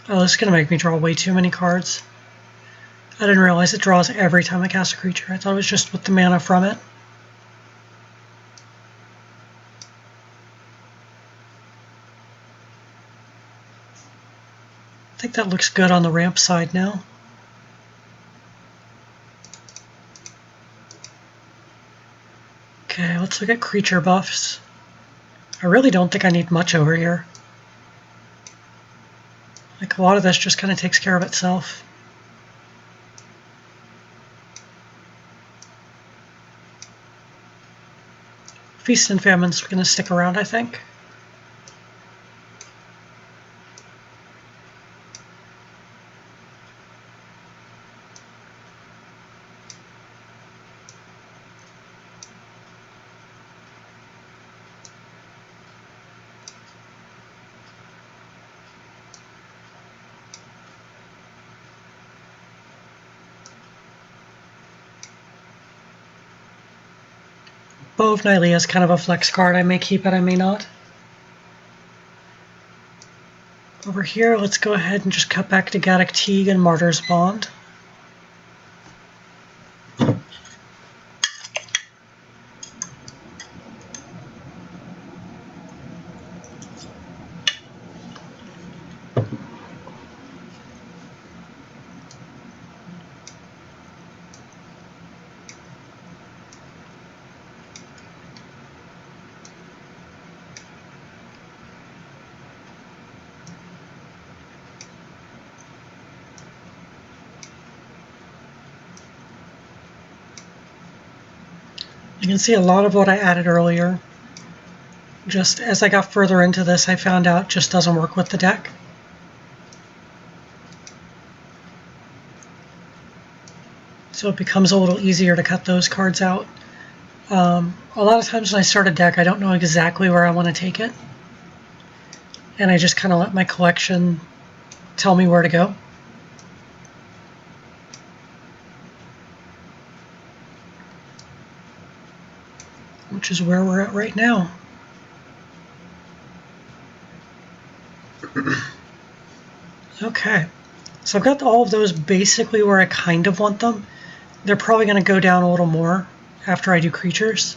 Oh, this is gonna make me draw way too many cards. I didn't realize it draws every time I cast a creature. I thought it was just with the mana from it. I think that looks good on the ramp side now. Okay, let's look at creature buffs. I really don't think I need much over here. Like, a lot of this just kind of takes care of itself. Feast and Famine's going to stick around, I think. Bow of Nylea is kind of a flex card. I may keep it, I may not. Over here, let's go ahead and just cut back to Gaddock Teague and Martyr's Bond. You can see a lot of what I added earlier. Just as I got further into this, I found out just doesn't work with the deck. So it becomes a little easier to cut those cards out. A lot of times when I start a deck, I don't know exactly where I want to take it. And I just kind of let my collection tell me where to go. Which is where we're at right now. Okay, so I've got all of those basically where I kind of want them. They're probably going to go down a little more after I do creatures,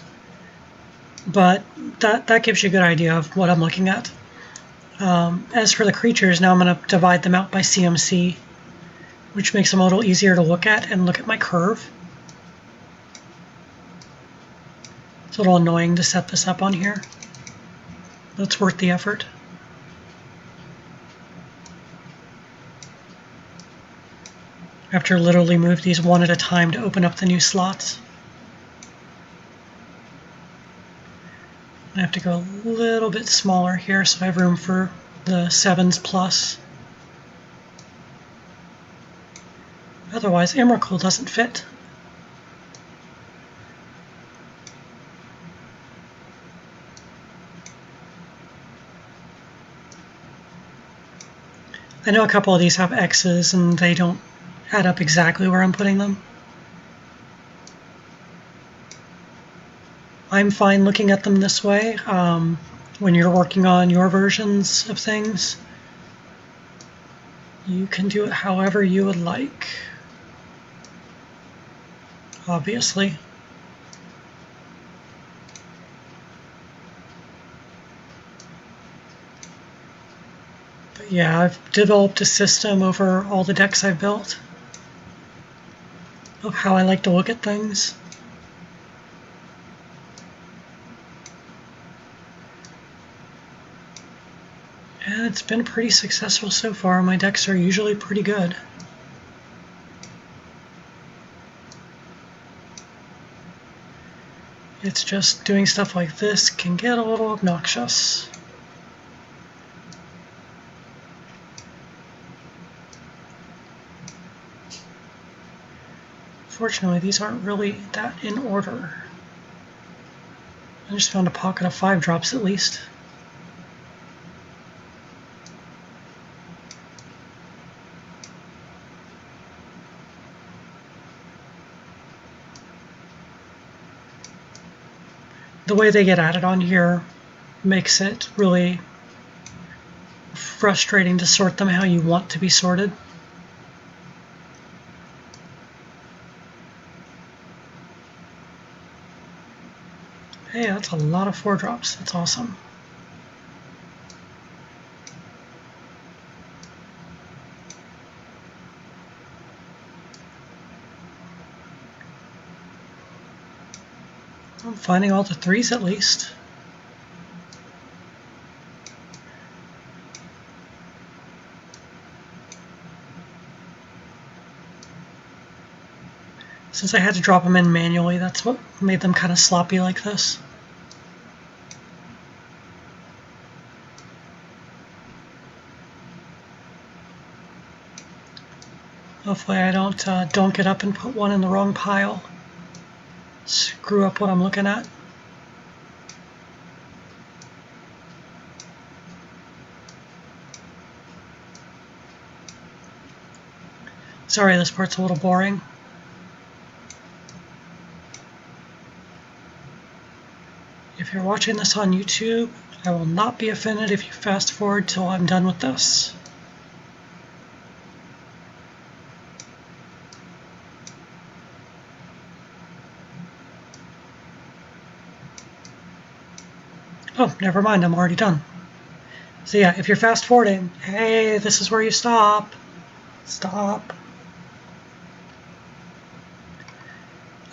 but that gives you a good idea of what I'm looking at. As for the creatures, now I'm going to divide them out by CMC, which makes them a little easier to look at and look at my curve. It's a little annoying to set this up on here, but it's worth the effort. I have to literally move these one at a time to open up the new slots. I have to go a little bit smaller here so I have room for the 7s plus. Otherwise, Emrakul doesn't fit. I know a couple of these have X's and they don't add up exactly where I'm putting them. I'm fine looking at them this way. When you're working on your versions of things, you can do it however you would like, obviously. But yeah, I've developed a system over all the decks I've built of how I like to look at things. And it's been pretty successful so far. My decks are usually pretty good. It's just doing stuff like this can get a little obnoxious. Fortunately, these aren't really that in order. I just found a pocket of 5-drops at least. The way they get added on here makes it really frustrating to sort them how you want to be sorted. Hey, that's a lot of 4-drops. That's awesome. I'm finding all the 3s at least. Since I had to drop them in manually, that's what made them kind of sloppy like this. Hopefully I don't get up and put one in the wrong pile. Screw up what I'm looking at. Sorry, this part's a little boring. If you're watching this on YouTube, I will not be offended if you fast forward till I'm done with this. Oh, never mind, I'm already done. So yeah, if you're fast forwarding, hey, this is where you stop. Stop.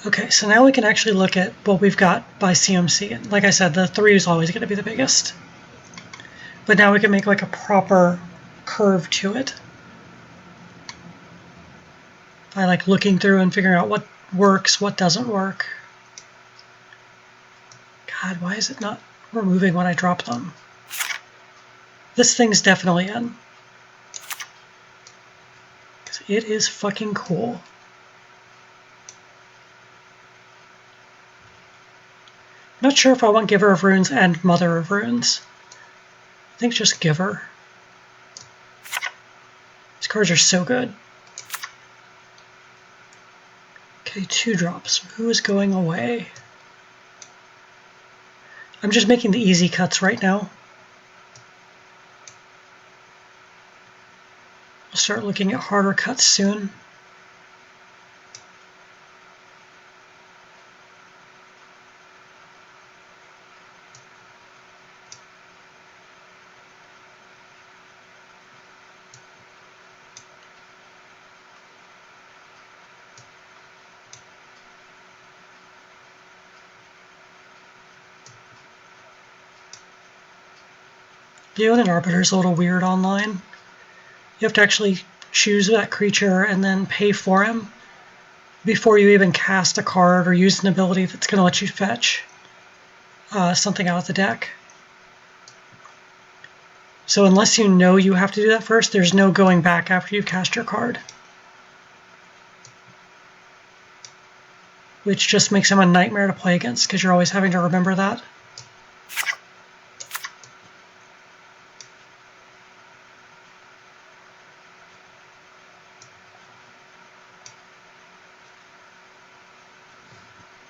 Okay, so now we can actually look at what we've got by CMC. Like I said, the 3 is always going to be the biggest. But now we can make like a proper curve to it. By like looking through and figuring out what works, what doesn't work. God, why is it not removing when I drop them? This thing's definitely in. Because it is fucking cool. I'm not sure if I want Giver of Runes and Mother of Runes. I think just Giver. These cards are so good. Okay, 2-drops. Who is going away? I'm just making the easy cuts right now. I'll start looking at harder cuts soon. Viewing an Arbiter is a little weird online. You have to actually choose that creature and then pay for him before you even cast a card or use an ability that's going to let you fetch something out of the deck. So unless you know you have to do that first, there's no going back after you've cast your card. Which just makes him a nightmare to play against because you're always having to remember that.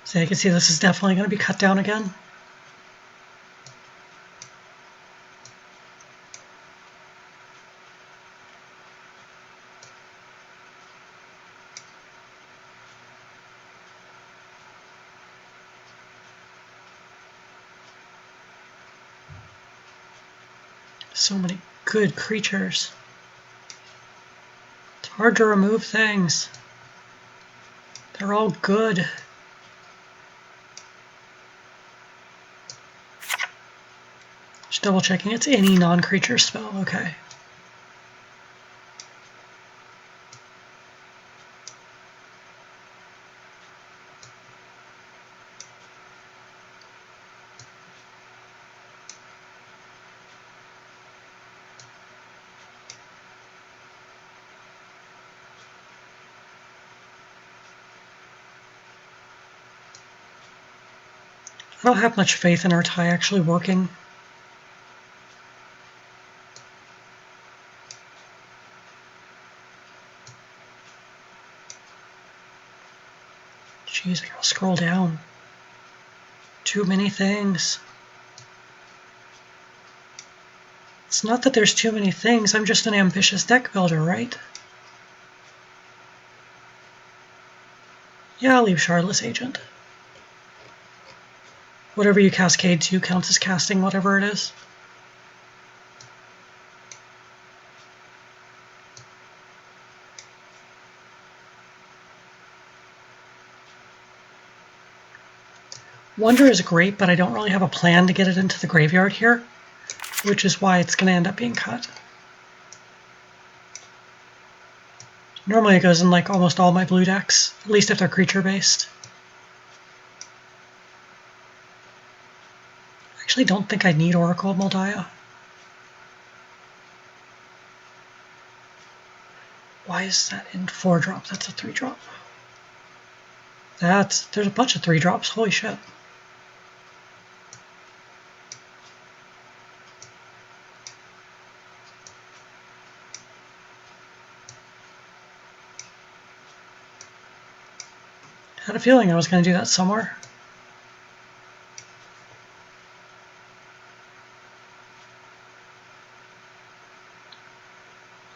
So you can see this is definitely going to be cut down again. So many good creatures. It's hard to remove things. They're all good. Just double checking. It's any non-creature spell. Okay. I don't have much faith in our tie actually working. Jeez, I gotta scroll down. Too many things. It's not that there's too many things, I'm just an ambitious deck builder, right? Yeah, I'll leave Shardless Agent. Whatever you cascade to counts as casting whatever it is. Wonder is great, but I don't really have a plan to get it into the graveyard here, which is why it's going to end up being cut. Normally it goes in like almost all my blue decks, at least if they're creature-based. I actually don't think I need Oracle of Moldiah. Why is that in 4-drop? That's a 3-drop. There's a bunch of 3-drops, holy shit. I had a feeling I was going to do that somewhere.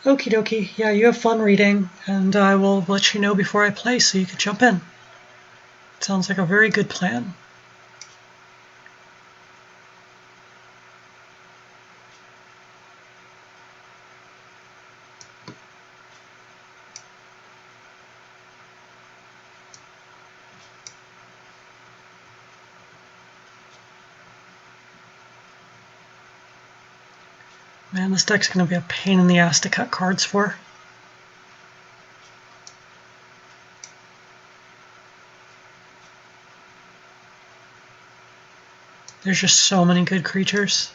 Okie dokie, yeah, you have fun reading, and I will let you know before I play so you can jump in. Sounds like a very good plan. Man, this deck's going to be a pain in the ass to cut cards for. There's just so many good creatures.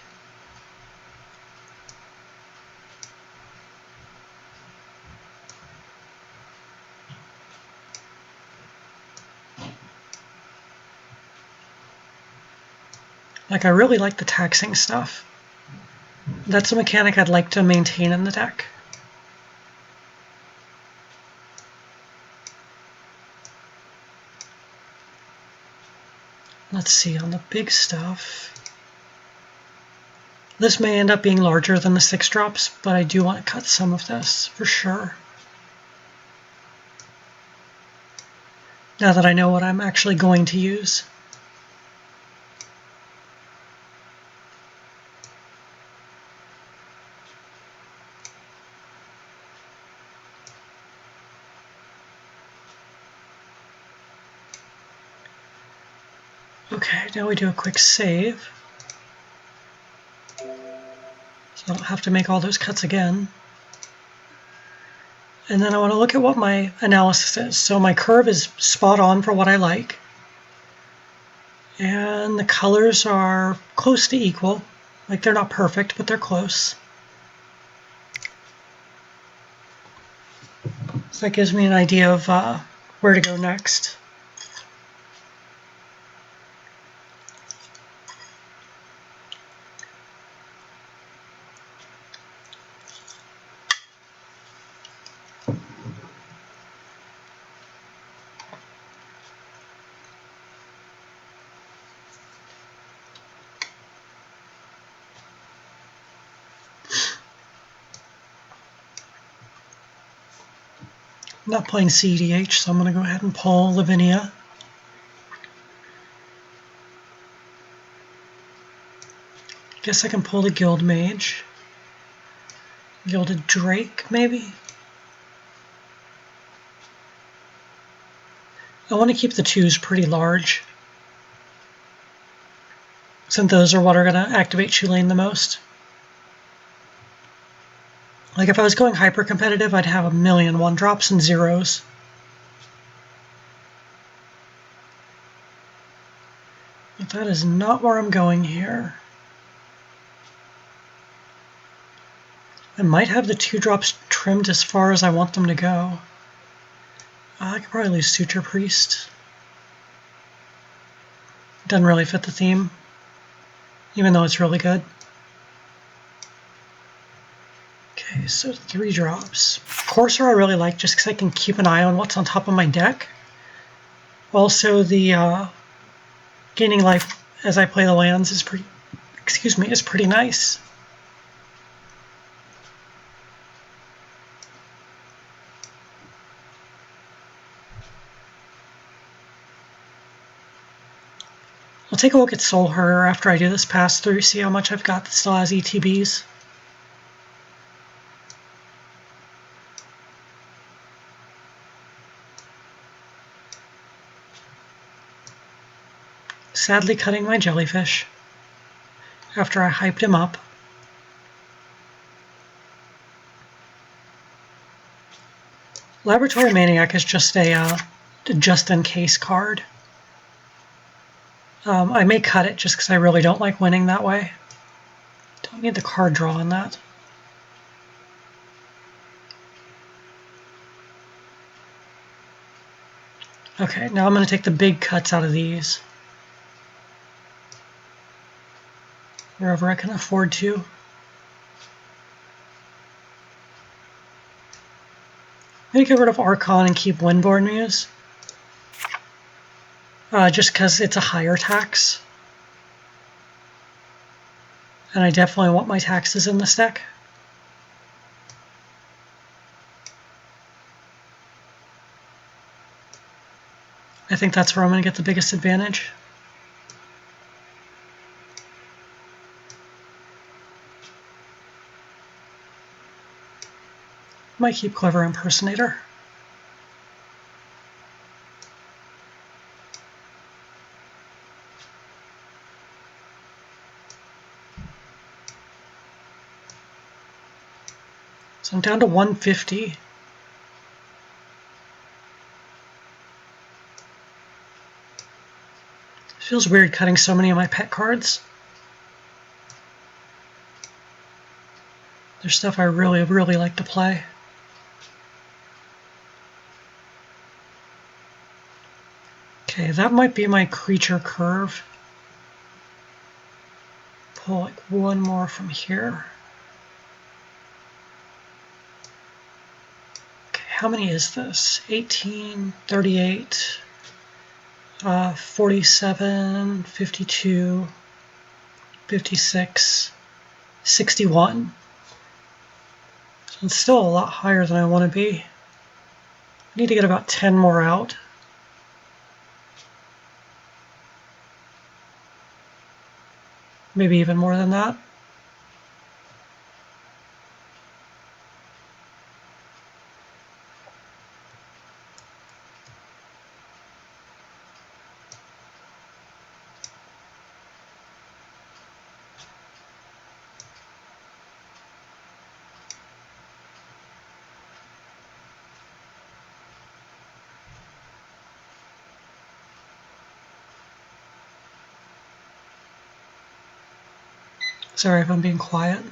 Like, I really like the taxing stuff. That's a mechanic I'd like to maintain in the deck. Let's see, on the big stuff. This may end up being larger than the 6-drops, but I do want to cut some of this, for sure. Now that I know what I'm actually going to use. Okay, now we do a quick save. So I don't have to make all those cuts again. And then I want to look at what my analysis is. So my curve is spot on for what I like. And the colors are close to equal. Like, they're not perfect, but they're close. So that gives me an idea of where to go next. I'm not playing EDH, so I'm going to go ahead and pull Lavinia. Guess I can pull the Guild Mage. Gilded Drake, maybe? I want to keep the 2s pretty large, since those are what are going to activate Chulane the most. Like if I was going hyper competitive, I'd have a million 1-drops and 0s. But that is not where I'm going here. I might have the 2-drops trimmed as far as I want them to go. I could probably lose Suture Priest. Doesn't really fit the theme, even though it's really good. Okay, so 3 drops. Courser I really like just because I can keep an eye on what's on top of my deck. Also, the gaining life as I play the lands is pretty nice. I'll take a look at Soul Herder after I do this pass through, see how much I've got that still has ETBs. Sadly cutting my jellyfish after I hyped him up. Laboratory Maniac is just a just-in-case card. I may cut it just because I really don't like winning that way. Don't need the card draw on that. Okay, now I'm going to take the big cuts out of these. Wherever I can afford to. I'm going to get rid of Archon and keep Windborn Muse. Just because it's a higher tax. And I definitely want my taxes in this deck. I think that's where I'm going to get the biggest advantage. Might keep Clever Impersonator. So I'm down to 150. Feels weird cutting so many of my pet cards. There's stuff I really, really like to play. Okay, that might be my creature curve. Pull like one more from here. Okay, how many is this? 18, 38, 47, 52, 56, 61. So it's still a lot higher than I want to be. I need to get about 10 more out. Maybe even more than that. Sorry if I'm being quiet.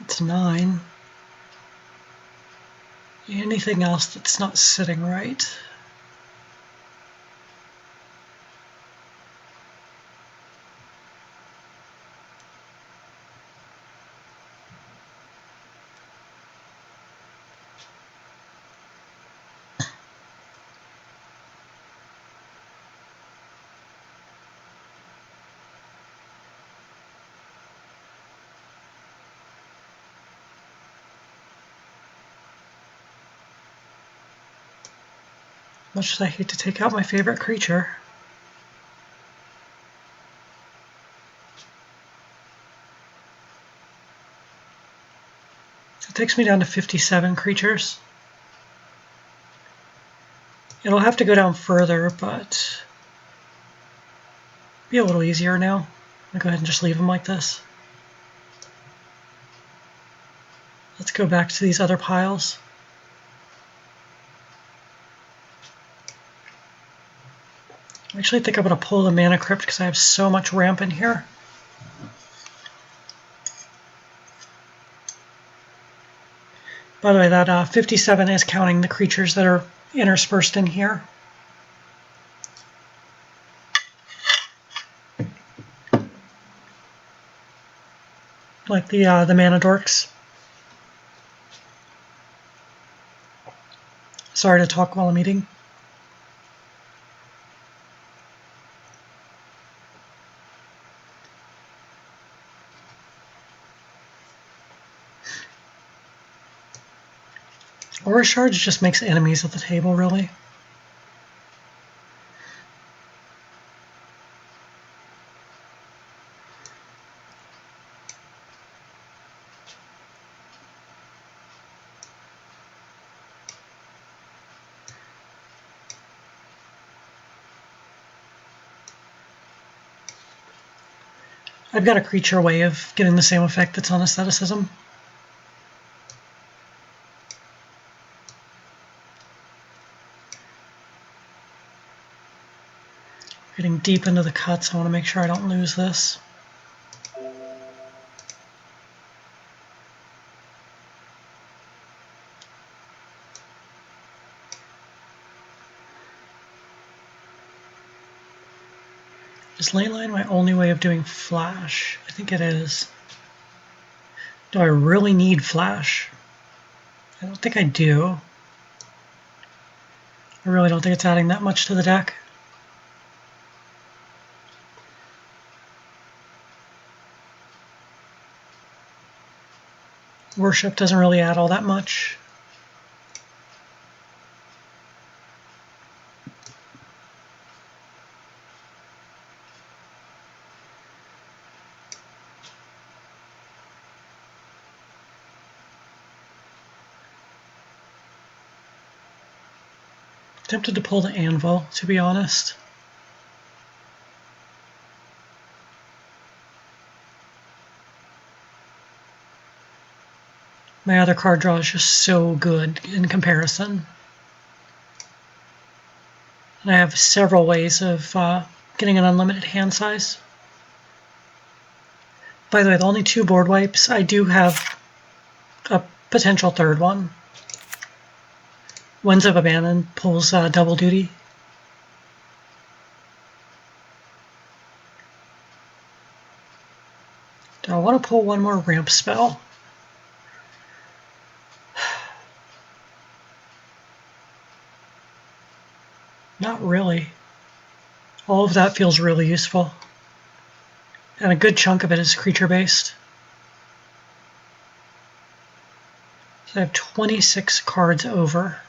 It's 9. Anything else that's not sitting right? Much as I hate to take out my favorite creature. It takes me down to 57 creatures. It'll have to go down further, but be a little easier now. I'm gonna go ahead and just leave them like this. Let's go back to these other piles. I actually think I'm going to pull the Mana Crypt because I have so much ramp in here. By the way, that 57 is counting the creatures that are interspersed in here. Like the Mana Dorks. Sorry to talk while I'm eating. Aura Shards just makes enemies at the table, really. I've got a creature way of getting the same effect that's on Aestheticism. Getting deep into the cuts, I want to make sure I don't lose this. Is Leyline my only way of doing Flash? I think it is. Do I really need Flash? I don't think I do. I really don't think it's adding that much to the deck. Worship doesn't really add all that much. Tempted to pull the Anvil, to be honest. My other card draw is just so good in comparison. And I have several ways of getting an unlimited hand size. By the way, the only 2 board wipes, I do have a potential third one. Winds of Abandon pulls double duty. Do I want to pull one more ramp spell? Not really. All of that feels really useful. And a good chunk of it is creature-based. So I have 26 cards over.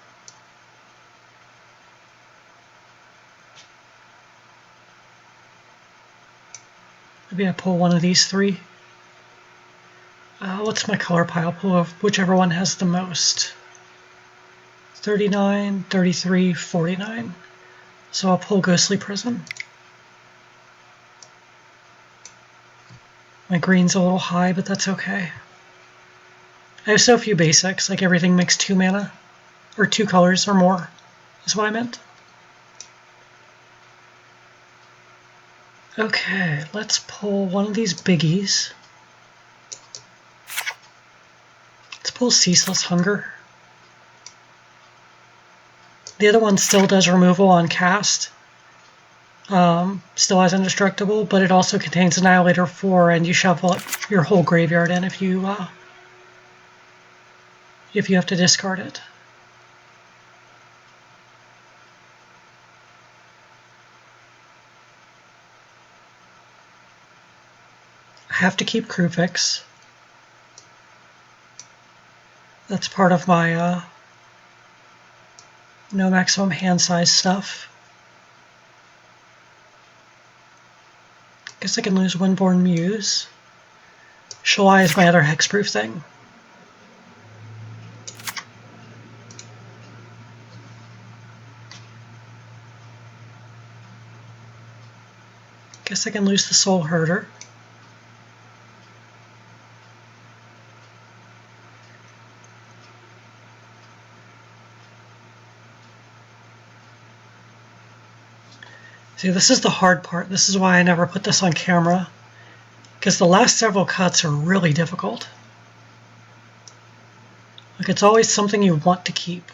Maybe I pull one of these 3. What's my color pile? Pull of whichever one has the most. 39, 33, 49. So I'll pull Ghostly Prison. My green's a little high, but that's okay. I have so few basics, like everything makes 2 mana. Or 2 colors or more, is what I meant. Okay, let's pull one of these biggies. Let's pull Ceaseless Hunger. The other one still does removal on cast. Still has indestructible, but it also contains Annihilator 4, and you shovel your whole graveyard in if you have to discard it. I have to keep Krufix. That's part of my no maximum hand size stuff. Guess I can lose Windborn Muse. Chulane is my other hexproof thing. Guess I can lose the Soul Herder. See, this is the hard part. This is why I never put this on camera, because the last several cuts are really difficult. Like, it's always something you want to keep.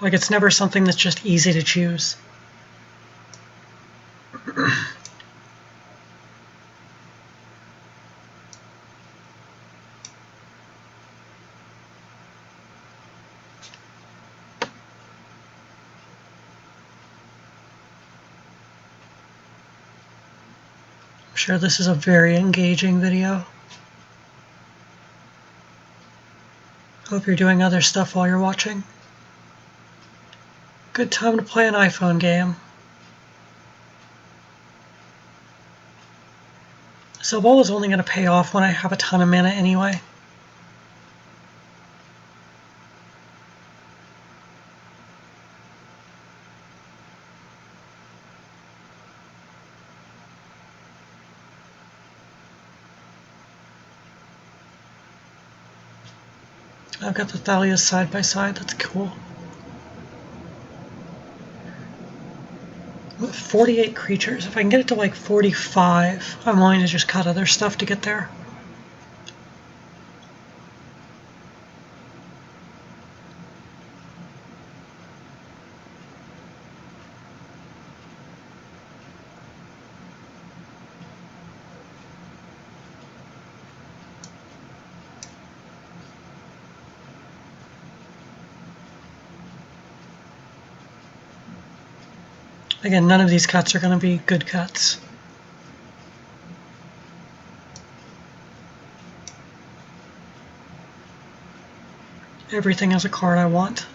Like, it's never something that's just easy to choose. I'm sure this is a very engaging video. Hope you're doing other stuff while you're watching. Good time to play an iPhone game. Sobol is only going to pay off when I have a ton of mana anyway. I've got the Thalias side by side, that's cool. 48 creatures. If I can get it to like 45, I'm willing to just cut other stuff to get there. Again, none of these cuts are going to be good cuts. Everything has a card I want.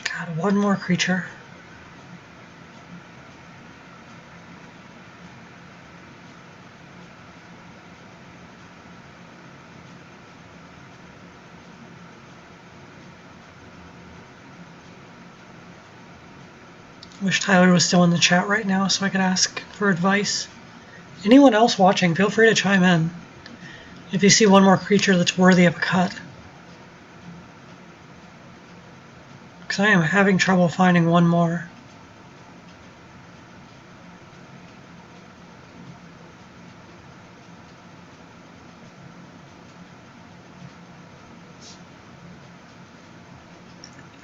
God, one more creature. Wish Tyler was still in the chat right now so I could ask for advice. Anyone else watching, feel free to chime in if you see one more creature that's worthy of a cut. Because I am having trouble finding one more.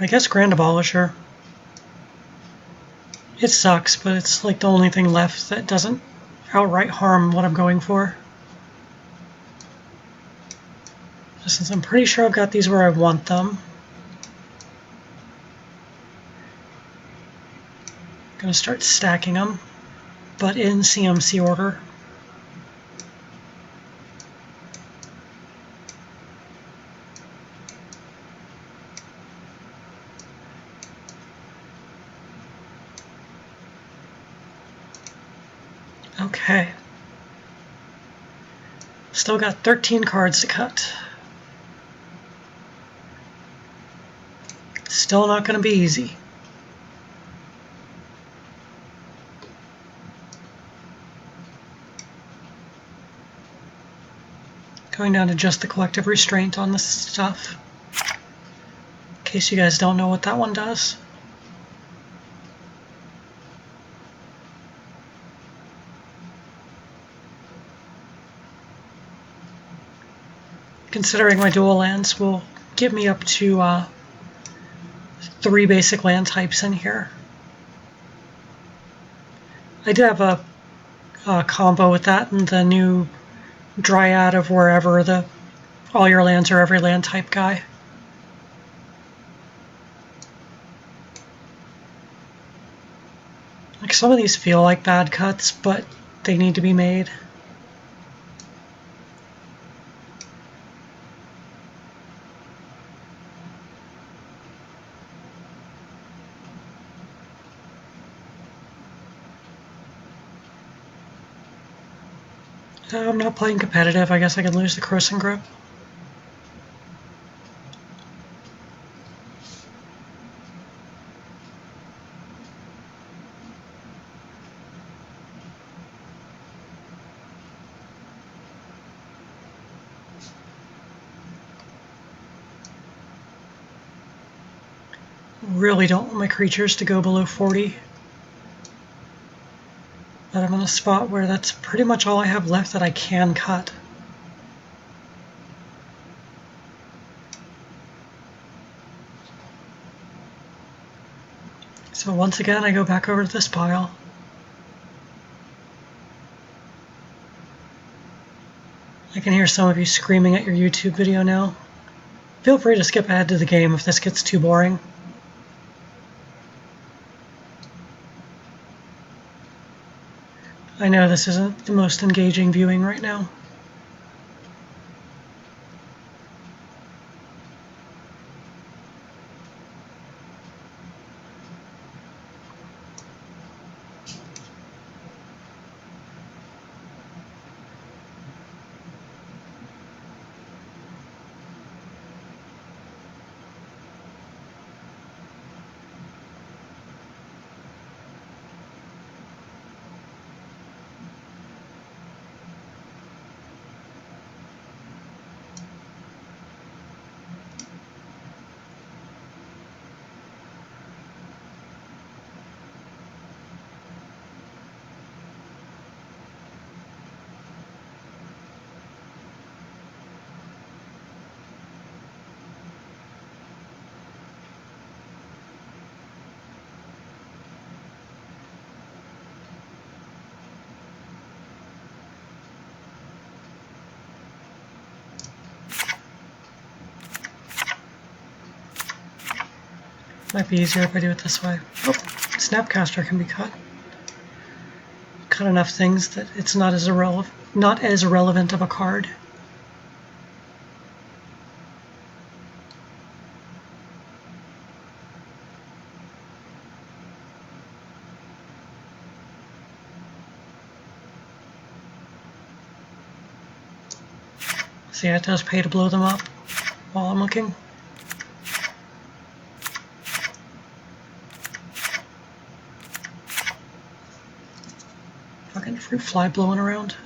I guess Grand Abolisher. It sucks, but it's like the only thing left that doesn't outright harm what I'm going for. Since I'm pretty sure I've got these where I want them. I'm going to start stacking them, but in CMC order. Okay. Still got 13 cards to cut. Still not going to be easy. Going down to just the collective restraint on this stuff. In case you guys don't know what that one does. considering my dual lands will get me up to 3 basic land types in here. I did have a combo with that and the new Dryad of wherever, the all your lands are every land type guy. Like, some of these feel like bad cuts, but they need to be made. I'm not playing competitive. I guess I can lose the Crossing Grip. Really don't want my creatures to go below 40. But I'm in a spot where that's pretty much all I have left that I can cut. So once again, I go back over to this pile. I can hear some of you screaming at your YouTube video now. Feel free to skip ahead to the game if this gets too boring. I know this isn't the most engaging viewing right now. Might be easier if I do it this way. Oh, Snapcaster can be cut. Cut enough things that it's not as irrelevant of a card. See, it does pay to blow them up while I'm looking. Fucking fruit fly blowing around.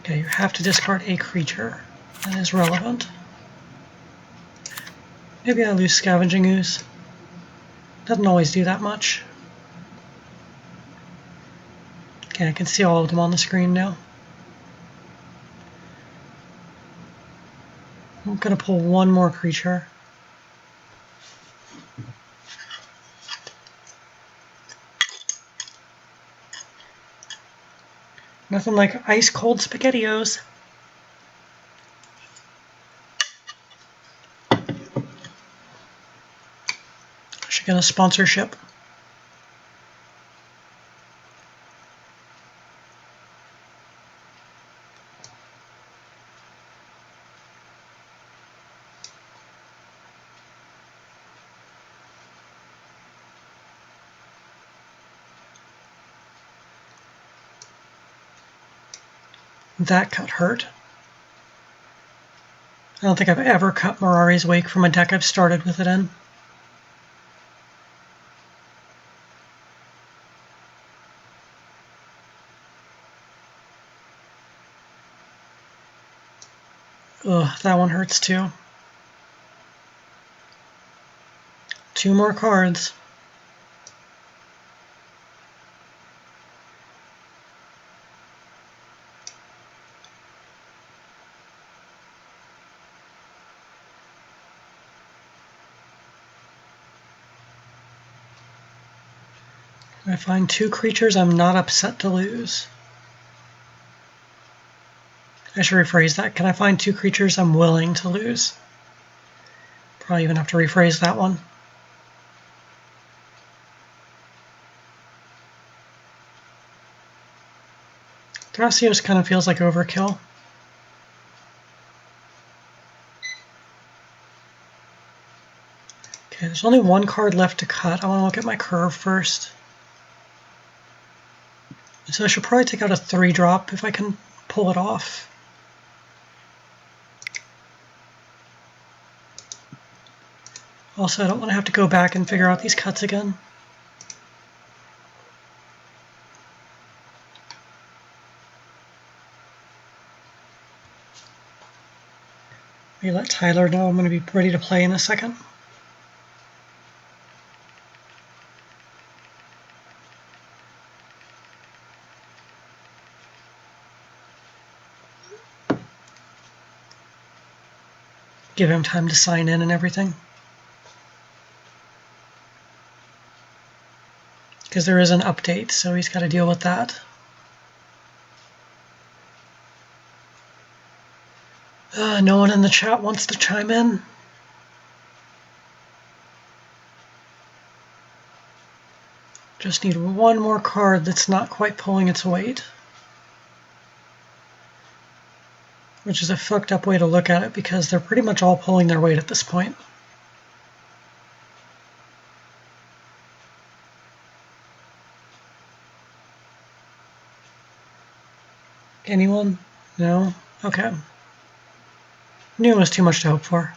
Okay, you have to discard a creature that is relevant. Maybe I lose Scavenging Ooze. Doesn't always do that much. Okay, I can see all of them on the screen now. I'm gonna pull one more creature. Nothing like ice cold SpaghettiOs. Should get a sponsorship. That cut hurt. I don't think I've ever cut Mirari's Wake from a deck I've started with it in. Ugh, that one hurts too. 2 more cards. If I find 2 creatures I'm not upset to lose. I should rephrase that. Can I find 2 creatures I'm willing to lose? Probably even have to rephrase that one. Thrasios kind of feels like overkill. Okay, there's only 1 card left to cut. I want to look at my curve first. So I should probably take out a 3-drop if I can pull it off. Also, I don't want to have to go back and figure out these cuts again. Maybe let Tyler know I'm going to be ready to play in a second. Give him time to sign in and everything. Because there is an update, so he's got to deal with that. No one in the chat wants to chime in. Just need 1 more card that's not quite pulling its weight. Which is a fucked up way to look at it because they're pretty much all pulling their weight at this point. Anyone? No? Okay. Knew it was too much to hope for.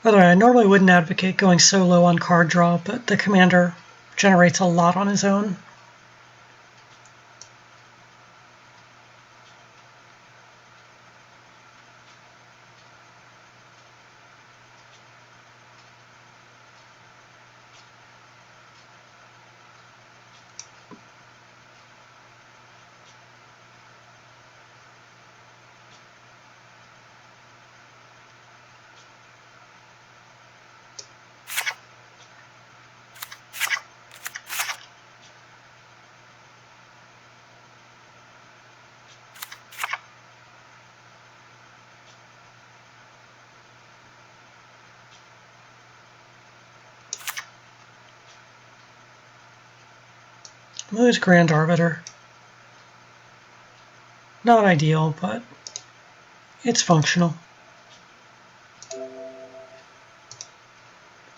By the way, I normally wouldn't advocate going so low on card draw, but the commander generates a lot on his own. Lose Grand Arbiter. Not ideal, but it's functional.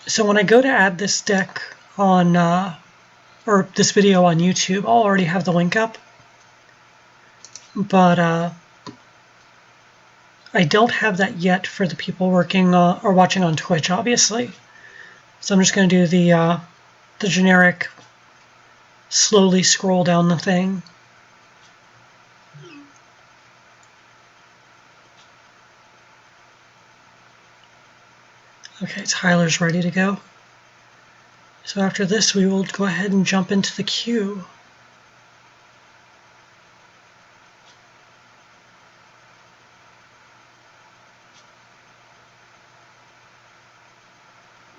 So when I go to add this deck on, or this video on YouTube, I'll already have the link up. But I don't have that yet for the people working or watching on Twitch, obviously. So I'm just going to do the generic slowly scroll down the thing. Okay, Tyler's ready to go. So after this, we will go ahead and jump into the queue.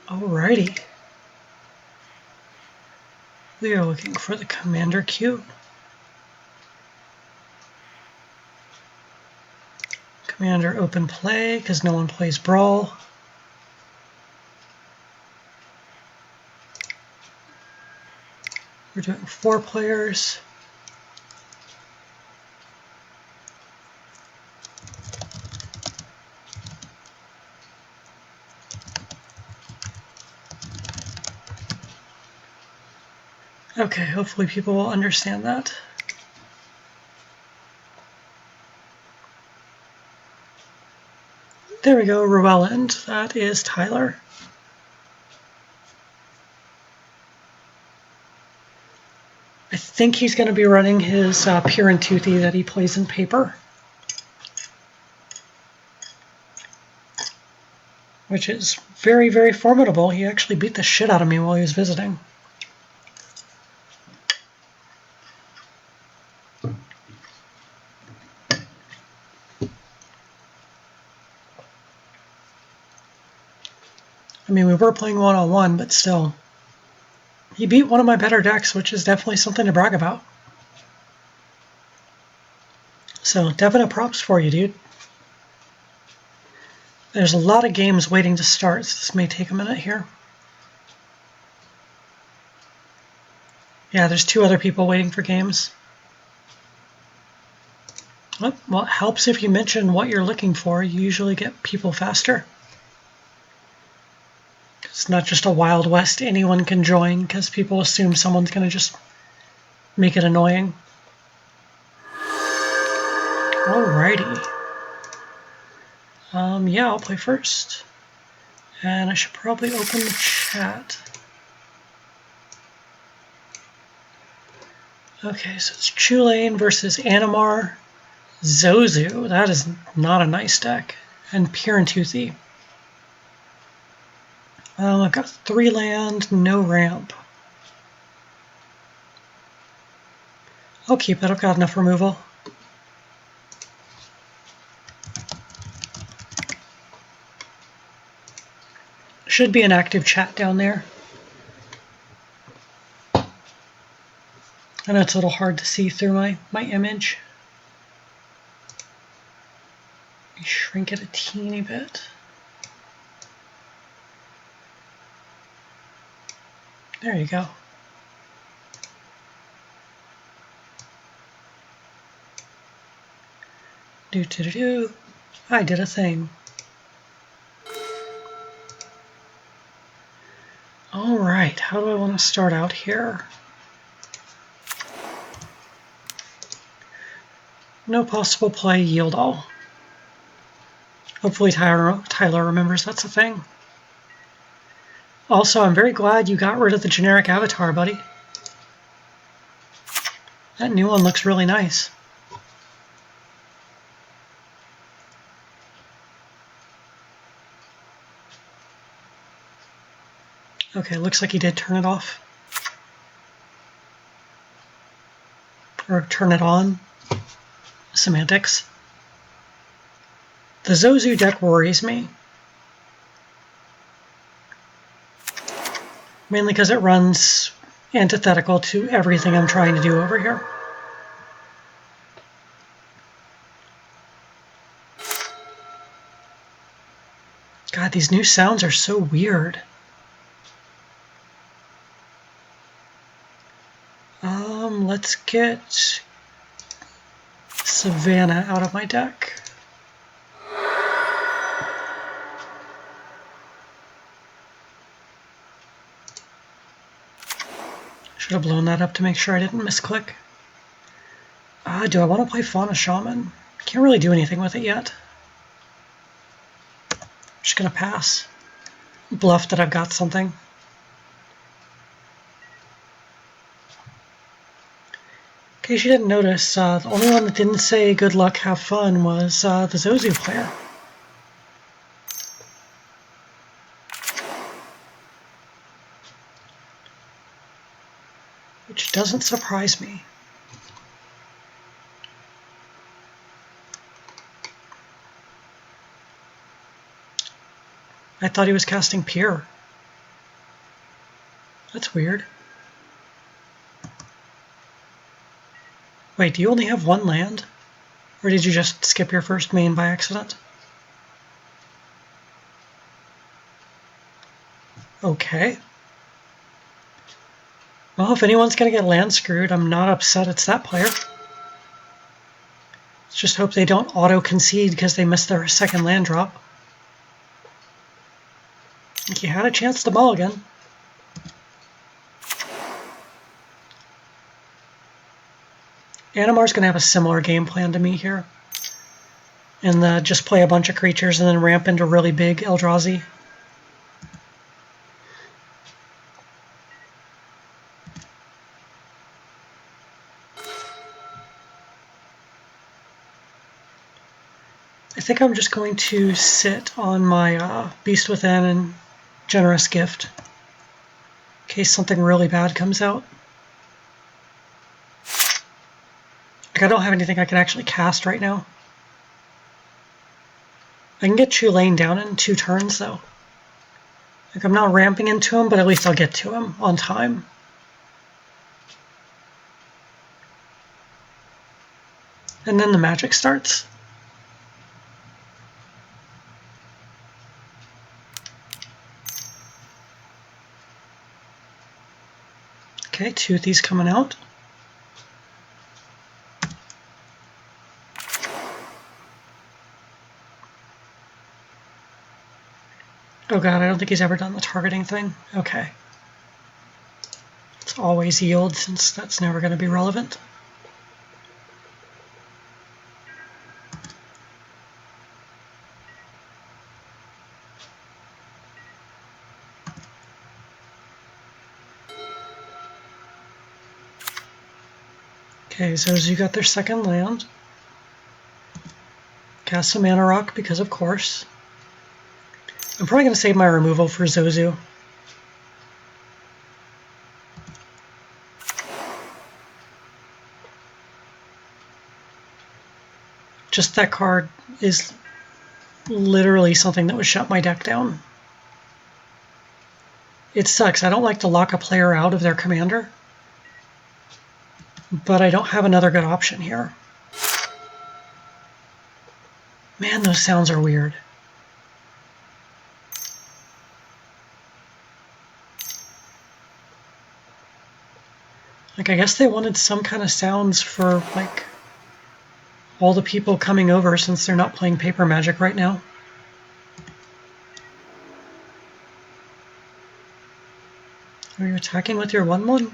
Alrighty. We are looking for the commander queue. Commander open play, because no one plays Brawl. We're doing 4 players. Okay, hopefully people will understand that. There we go, Rowelland. That is Tyler. think he's going to be running his Pure and Toothy that he plays in paper, which is very, very formidable. He actually beat the shit out of me while he was visiting. I mean, we were playing one-on-one, but still. He beat one of my better decks, which is definitely something to brag about. So, definite props for you, dude. There's a lot of games waiting to start, so this may take a minute here. Yeah, there's 2 other people waiting for games. Well, it helps if you mention what you're looking for. You usually get people faster. It's not just a Wild West anyone can join, because people assume someone's going to just make it annoying. Alrighty. Yeah, I'll play first. And I should probably open the chat. Okay, so it's Chulane versus Animar. Zozu, that is not a nice deck. And Pure and Toothy. I've got 3 land, no ramp. I'll keep it, I've got enough removal. Should be an active chat down there. I know it's a little hard to see through my image. Let me shrink it a teeny bit. There you go. Do. I did a thing. Alright, how do I want to start out here? No possible play, yield all. Hopefully Tyler remembers that's a thing. Also, I'm very glad you got rid of the generic avatar, buddy. That new one looks really nice. Okay, looks like he did turn it off. Or turn it on. Semantics. The Zozu deck worries me. Mainly because it runs antithetical to everything I'm trying to do over here. God, these new sounds are so weird. Let's get Savannah out of my deck. Should have blown that up to make sure I didn't misclick. Do I want to play Fauna Shaman? Can't really do anything with it yet. Just gonna pass. Bluff that I've got something. In case you didn't notice, the only one that didn't say good luck, have fun was the Zozu player. Which doesn't surprise me. I thought he was casting Pure. That's weird. Wait, do you only have 1 land? Or did you just skip your first main by accident? Okay. Well, if anyone's going to get land screwed, I'm not upset it's that player. Let's just hope they don't auto-concede because they missed their second land drop. I think you had a chance to mulligan. Animar's going to have a similar game plan to me here. And just play a bunch of creatures and then ramp into really big Eldrazi. think I'm just going to sit on my Beast Within and Generous Gift in case something really bad comes out. Like, I don't have anything I can actually cast right now. I can get Chulane down in 2 turns, though. Like, I'm not ramping into him, but at least I'll get to him on time. And then the magic starts. Okay, Toothy's coming out. Oh god, I don't think he's ever done the targeting thing. Okay. It's always yield, since that's never going to be relevant. Okay, Zozu got their second land. Cast some Mana Rock, because of course. I'm probably going to save my removal for Zozu. Just that card is literally something that would shut my deck down. It sucks. I don't like to lock a player out of their commander, but I don't have another good option here. Man, those sounds are weird. Like, I guess they wanted some kind of sounds for, like, all the people coming over since they're not playing Paper Magic right now. Are you attacking with your 1/1?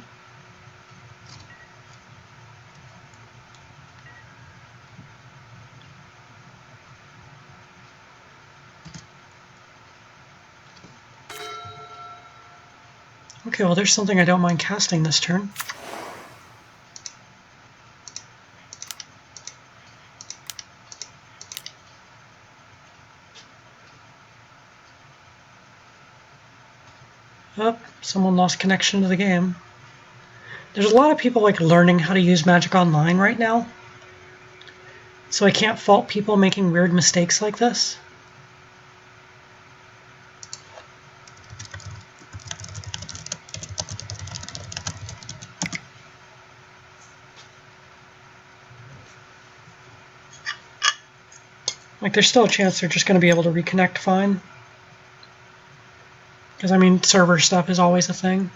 Okay, well, there's something I don't mind casting this turn. Oh, someone lost connection to the game. There's a lot of people like learning how to use Magic Online right now, so I can't fault people making weird mistakes like this. Like, there's still a chance they're just going to be able to reconnect fine. Because, I mean, server stuff is always a thing.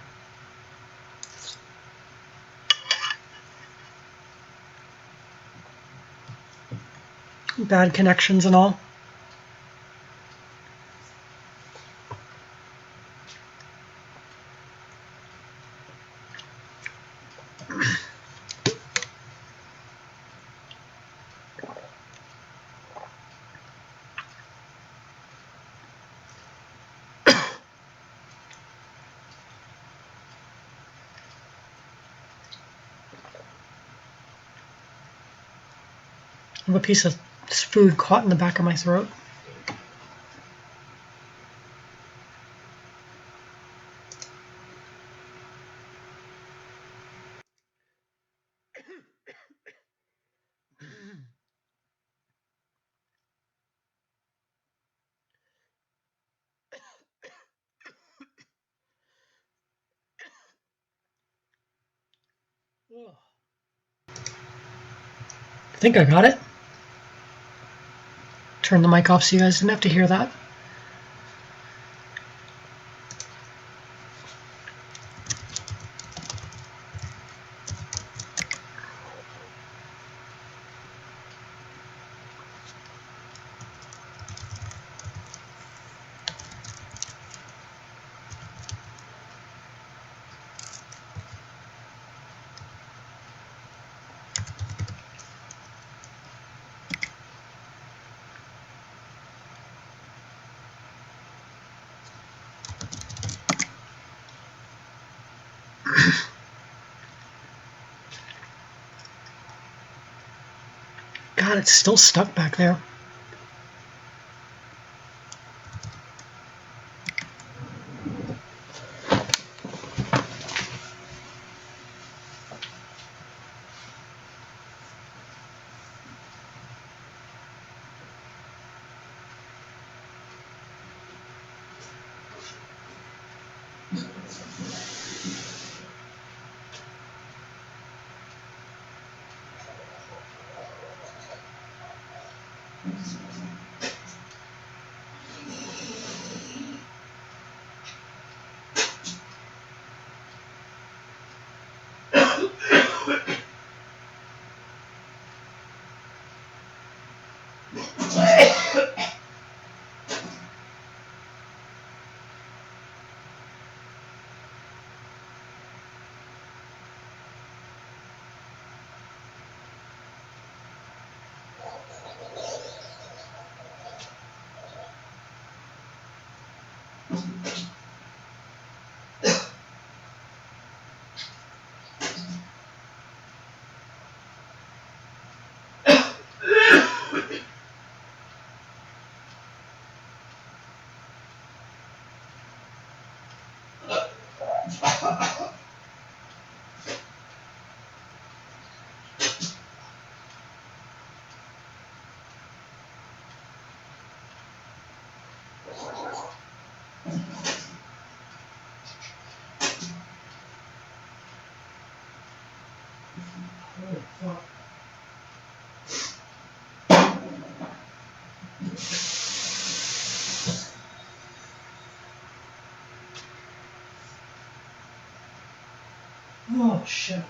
Bad connections and all. I have a piece of food caught in the back of my throat. I think I got it. Turn the mic off so you guys didn't have to hear that. God, it's still stuck back there. Oh shit.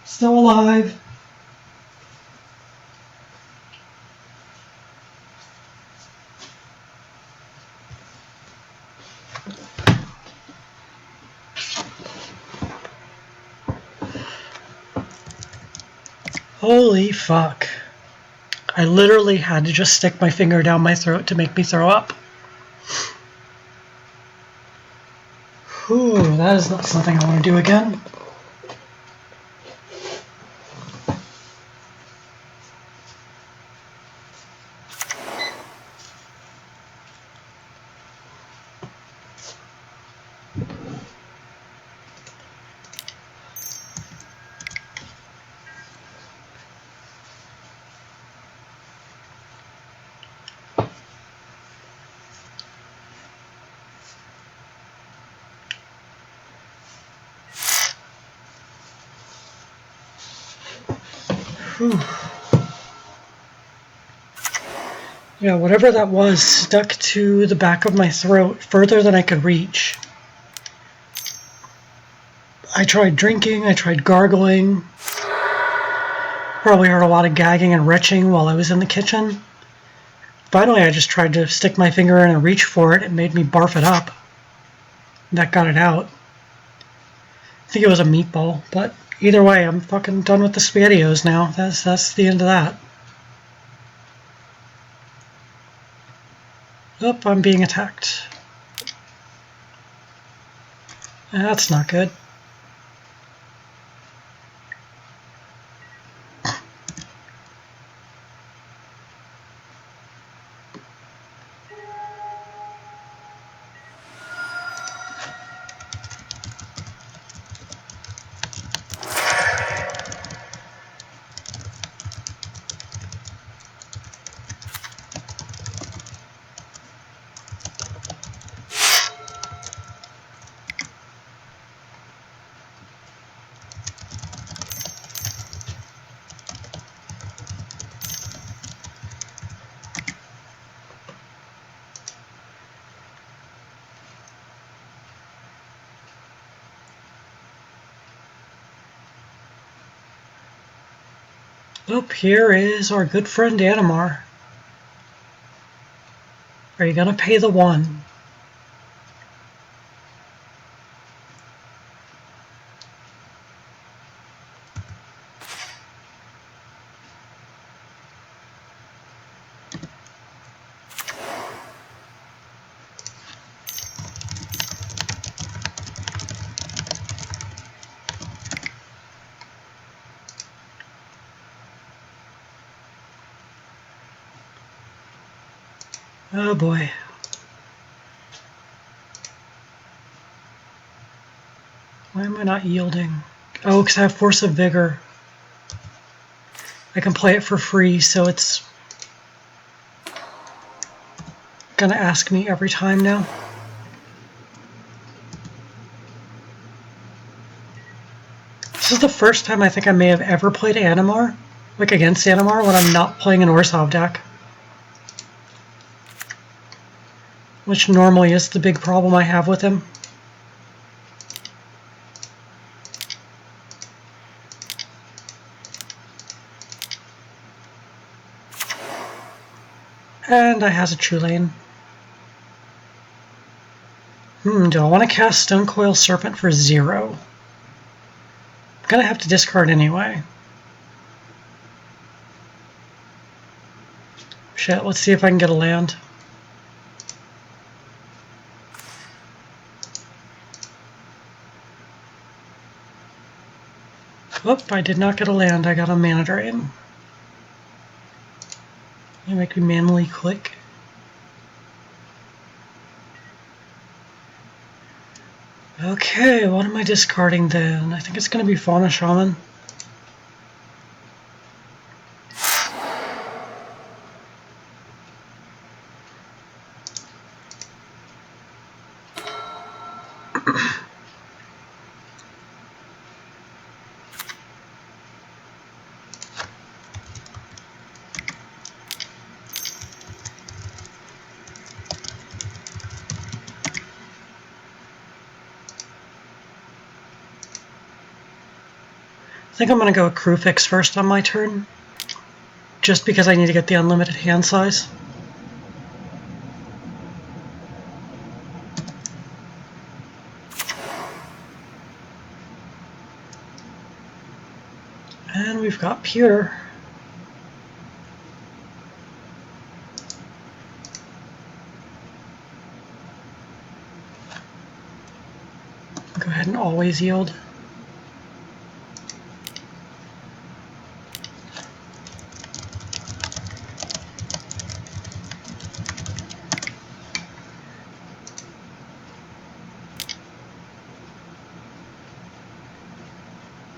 Still alive. Holy fuck. I literally had to just stick my finger down my throat to make me throw up. Whew, that is not something I want to do again. Whew. Yeah, whatever that was stuck to the back of my throat further than I could reach. I tried drinking, I tried gargling. Probably heard a lot of gagging and retching while I was in the kitchen. Finally, I just tried to stick my finger in and reach for it. It made me barf it up. That got it out. I think it was a meatball, but either way, I'm fucking done with the SpaghettiOs now. That's the end of that. Oh, I'm being attacked. That's not good. Oh, here is our good friend Animar. Are you gonna pay the one? Oh boy. Why am I not yielding? Oh, because I have Force of Vigor. I can play it for free, so it's gonna ask me every time now. This is the first time I think I may have ever played Animar, like against Animar, when I'm not playing an Orzhov deck. Which normally is the big problem I have with him. And I has a Chulane. Do I want to cast Stonecoil Serpent for 0? I'm gonna have to discard anyway. Shit, let's see if I can get a land. Whoop, I did not get a land, I got a mana drain. You make me manually click. Okay, what am I discarding then? I think it's going to be Fauna Shaman. I think I'm going to go with Crew Fix first on my turn, just because I need to get the unlimited hand size. And we've got Pure. Go ahead and always yield.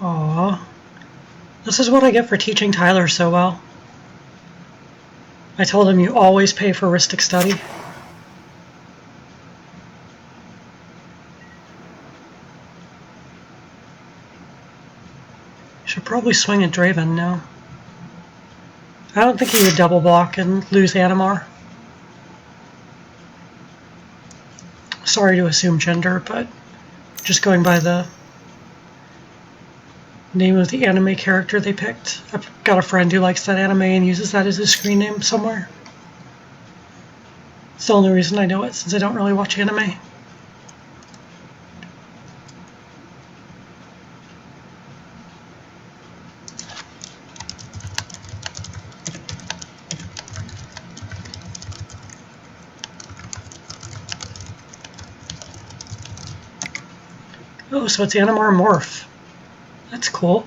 Aww. This is what I get for teaching Tyler so well. I told him you always pay for Ristic Study. Should probably swing at Draven now. I don't think he would double block and lose Animar. Sorry to assume gender, but just going by the name of the anime character they picked. I've got a friend who likes that anime and uses that as his screen name somewhere. It's the only reason I know it, since I don't really watch anime. Oh, so it's Animar Morph. That's cool.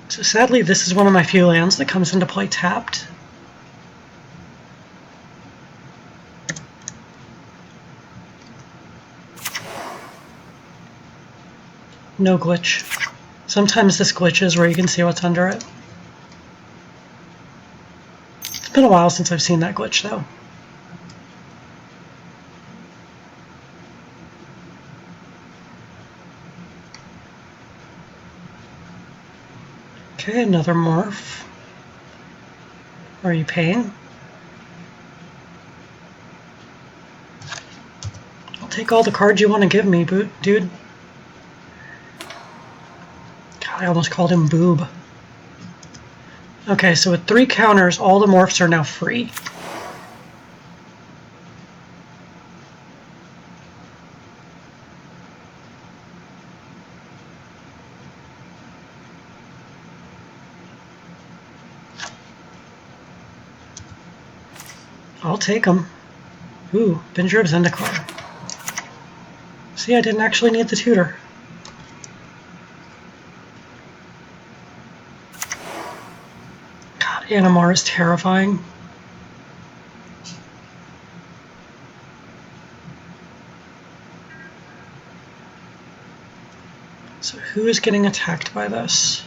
So sadly, this is one of my few lands that comes into play tapped. No glitch. Sometimes this glitches where you can see what's under it. It's been a while since I've seen that glitch, though. Okay, another morph. Are you paying? I'll take all the cards you want to give me, dude. God, I almost called him Boob. Okay, so with 3 counters, all the morphs are now free. I'll take them. Ooh, Binger of Zendikar. See, I didn't actually need the tutor. God, Animar is terrifying. So who is getting attacked by this?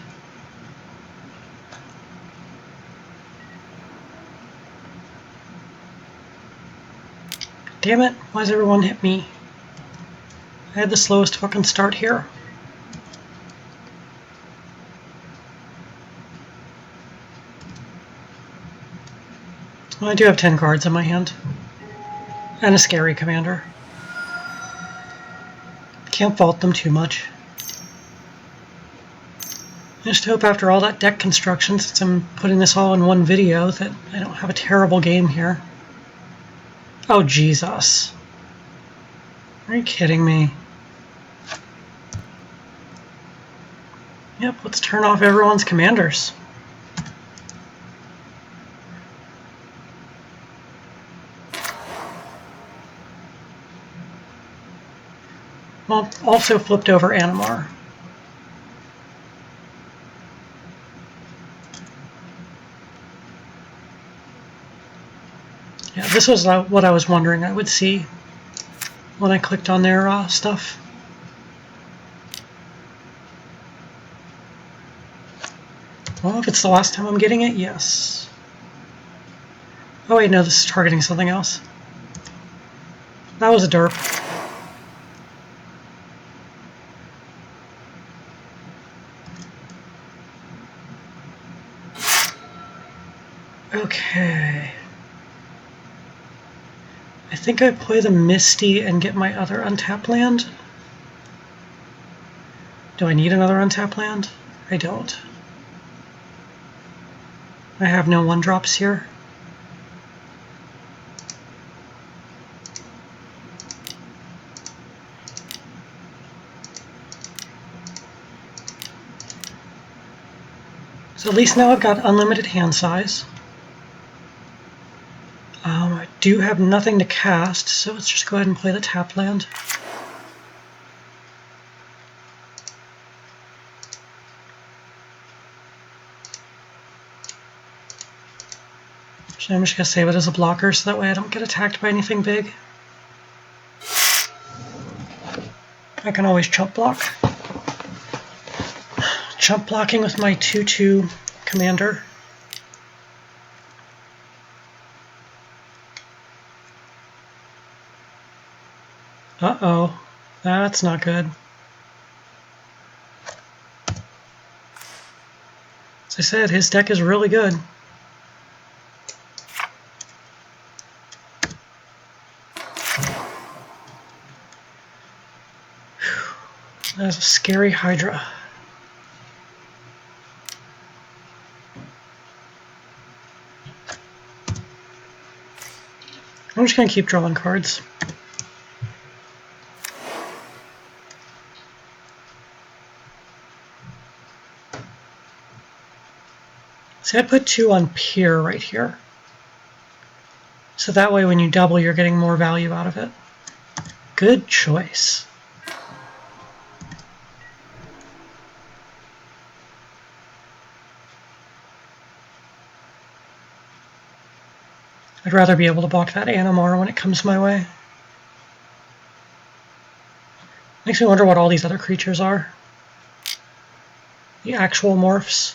Damn it, why does everyone hit me? I had the slowest fucking start here. Well, I do have 10 cards in my hand. And a scary commander. Can't fault them too much. I just hope after all that deck construction, since I'm putting this all in one video, that I don't have a terrible game here. Oh, Jesus. Are you kidding me? Yep, let's turn off everyone's commanders. Well, also flipped over Animar. Yeah, this was what I was wondering I would see when I clicked on their stuff. Well, if it's the last time I'm getting it, yes. Oh wait, no, this is targeting something else. That was a derp. Okay. I think I play the Misty and get my other untapped land. Do I need another untapped land? I don't. I have no 1-drops here. So at least now I've got unlimited hand size. I do have nothing to cast, so let's just go ahead and play the tap land. So I'm just going to save it as a blocker so that way I don't get attacked by anything big. I can always chump block. Chump blocking with my 2/2 commander. Uh-oh, that's not good. As I said, his deck is really good. That's a scary Hydra. I'm just going to keep drawing cards. See, I put 2 on Pier right here. So that way when you double, you're getting more value out of it. Good choice. I'd rather be able to block that Animar when it comes my way. Makes me wonder what all these other creatures are. The actual morphs.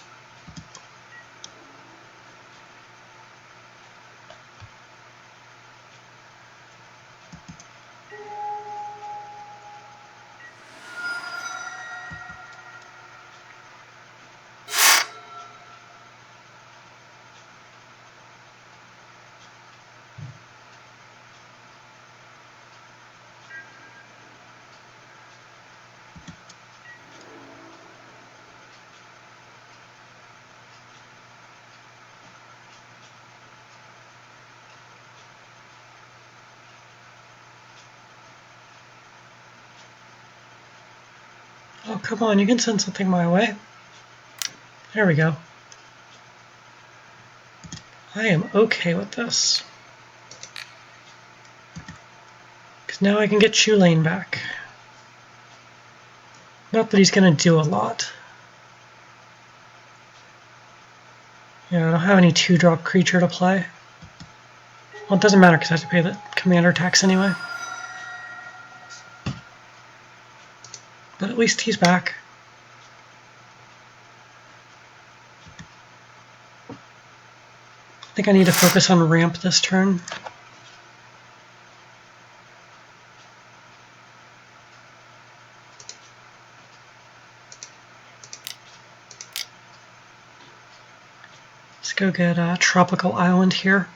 Oh, come on, you can send something my way. There we go. I am okay with this. Because now I can get Chulane back. Not that he's going to do a lot. Yeah, I don't have any 2-drop creature to play. Well, it doesn't matter because I have to pay the commander tax anyway. But at least he's back. I think I need to focus on ramp this turn. Let's go get a Tropical Island here.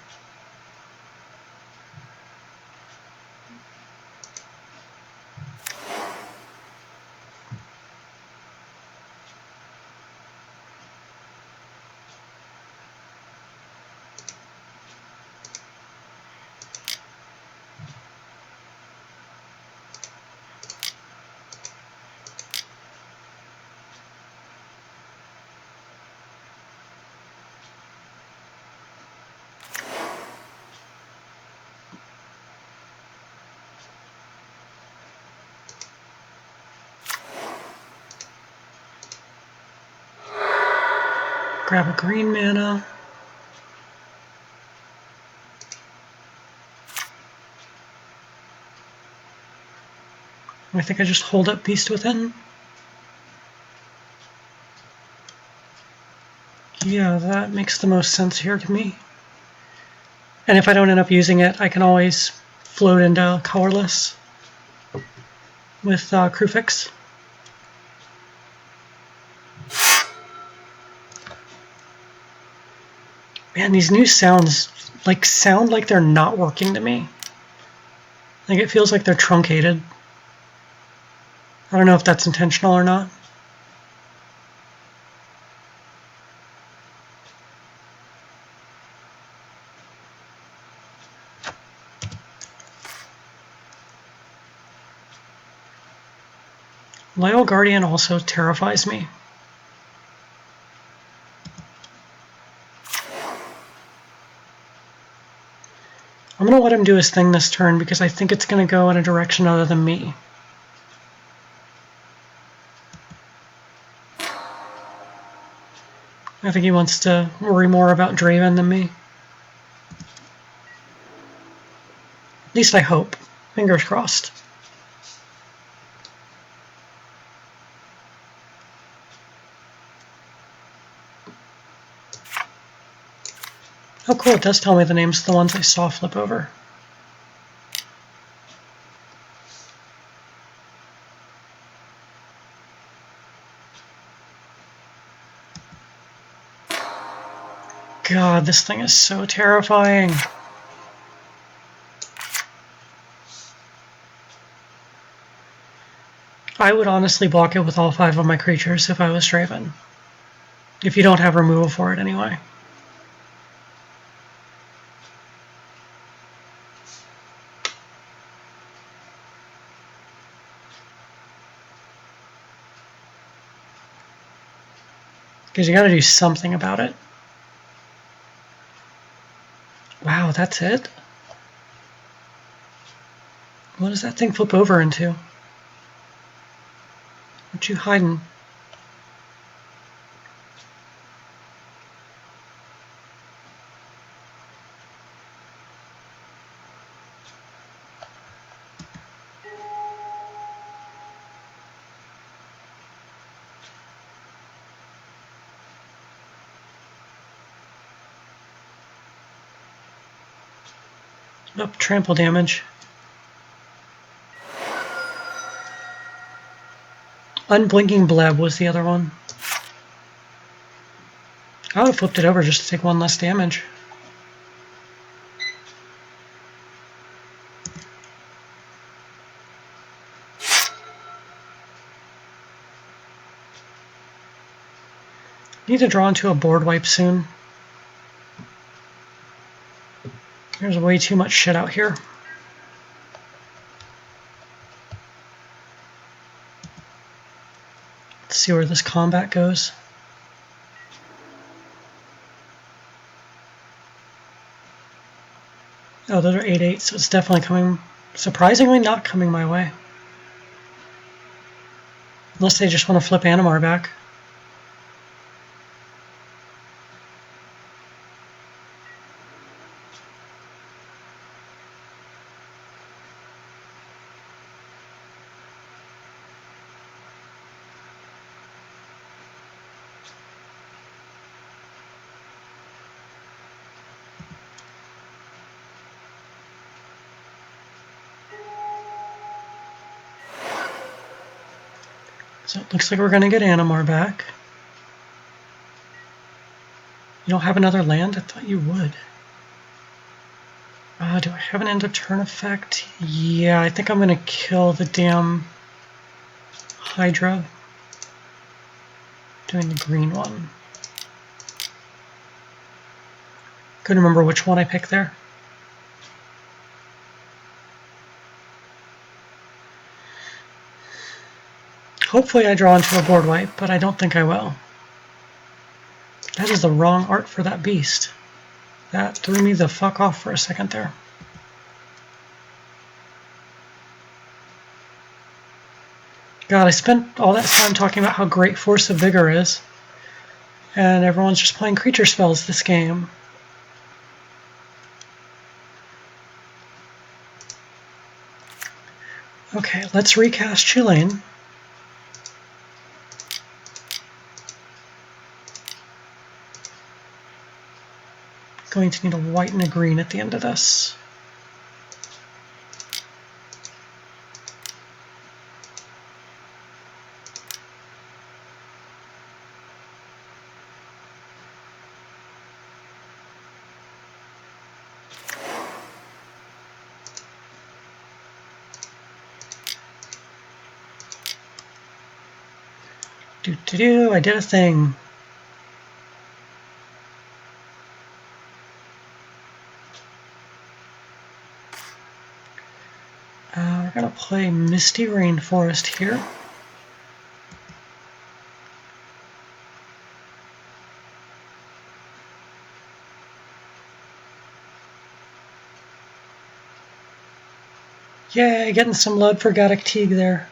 Grab a green mana. I think I just hold up Beast Within. Yeah, that makes the most sense here to me. And if I don't end up using it, I can always float into colorless with Crufix. Man, these new sounds sound like they're not working to me. Like it feels like they're truncated. I don't know if that's intentional or not. Loyal Guardian also terrifies me. I'm going to let him do his thing this turn because I think it's going to go in a direction other than me. I think he wants to worry more about Draven than me. At least I hope. Fingers crossed. Oh cool, it does tell me the names of the ones I saw flip over. God, this thing is so terrifying. I would honestly block it with all 5 of my creatures if I was Draven. If you don't have removal for it anyway. Because you gotta do something about it. Wow, that's it? What does that thing flip over into? What you hiding? Nope, trample damage. Unblinking Bleb was the other one. I would have flipped it over just to take 1 less damage. Need to draw into a board wipe soon. There's way too much shit out here. Let's see where this combat goes. Oh, those are 8/8, so it's definitely coming, surprisingly not coming my way. Unless they just want to flip Animar back. So it looks like we're going to get Animar back. You don't have another land? I thought you would. Do I have an end of turn effect? Yeah, I think I'm going to kill the damn Hydra. Doing the green one. Couldn't remember which one I picked there. Hopefully I draw into a board wipe, but I don't think I will. That is the wrong art for that beast. That threw me the fuck off for a second there. God, I spent all that time talking about how great Force of Vigor is. And everyone's just playing creature spells this game. Okay, let's recast Chulane. Going to need a white and a green at the end of this. I did a thing. We're going to play Misty Rainforest here. Yay, getting some love for Gaddock Teague there.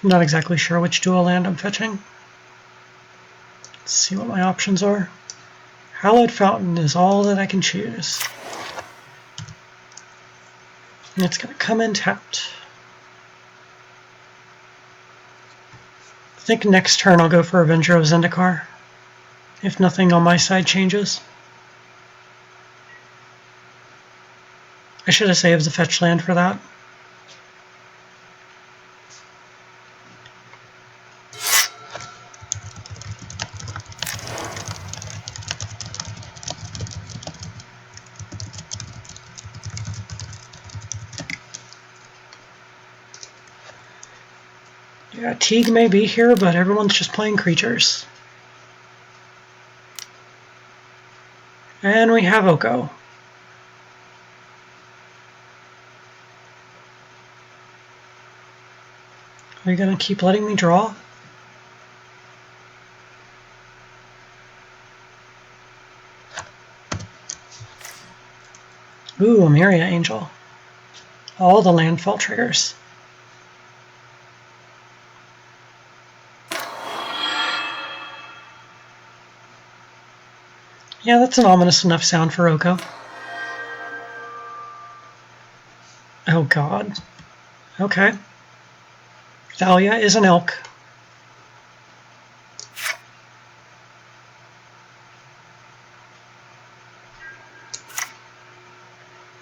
I'm not exactly sure which dual land I'm fetching. Let's see what my options are. Hallowed Fountain is all that I can choose. And it's going to come in tapped. I think next turn I'll go for Avenger of Zendikar, if nothing on my side changes. I should have saved the fetch land for that. Yeah, Teague may be here, but everyone's just playing creatures. And we have Oko. Are you going to keep letting me draw? Ooh, Amiria Angel. All the landfall triggers. Yeah, that's an ominous enough sound for Oko. Oh god. Okay. Thalia is an elk.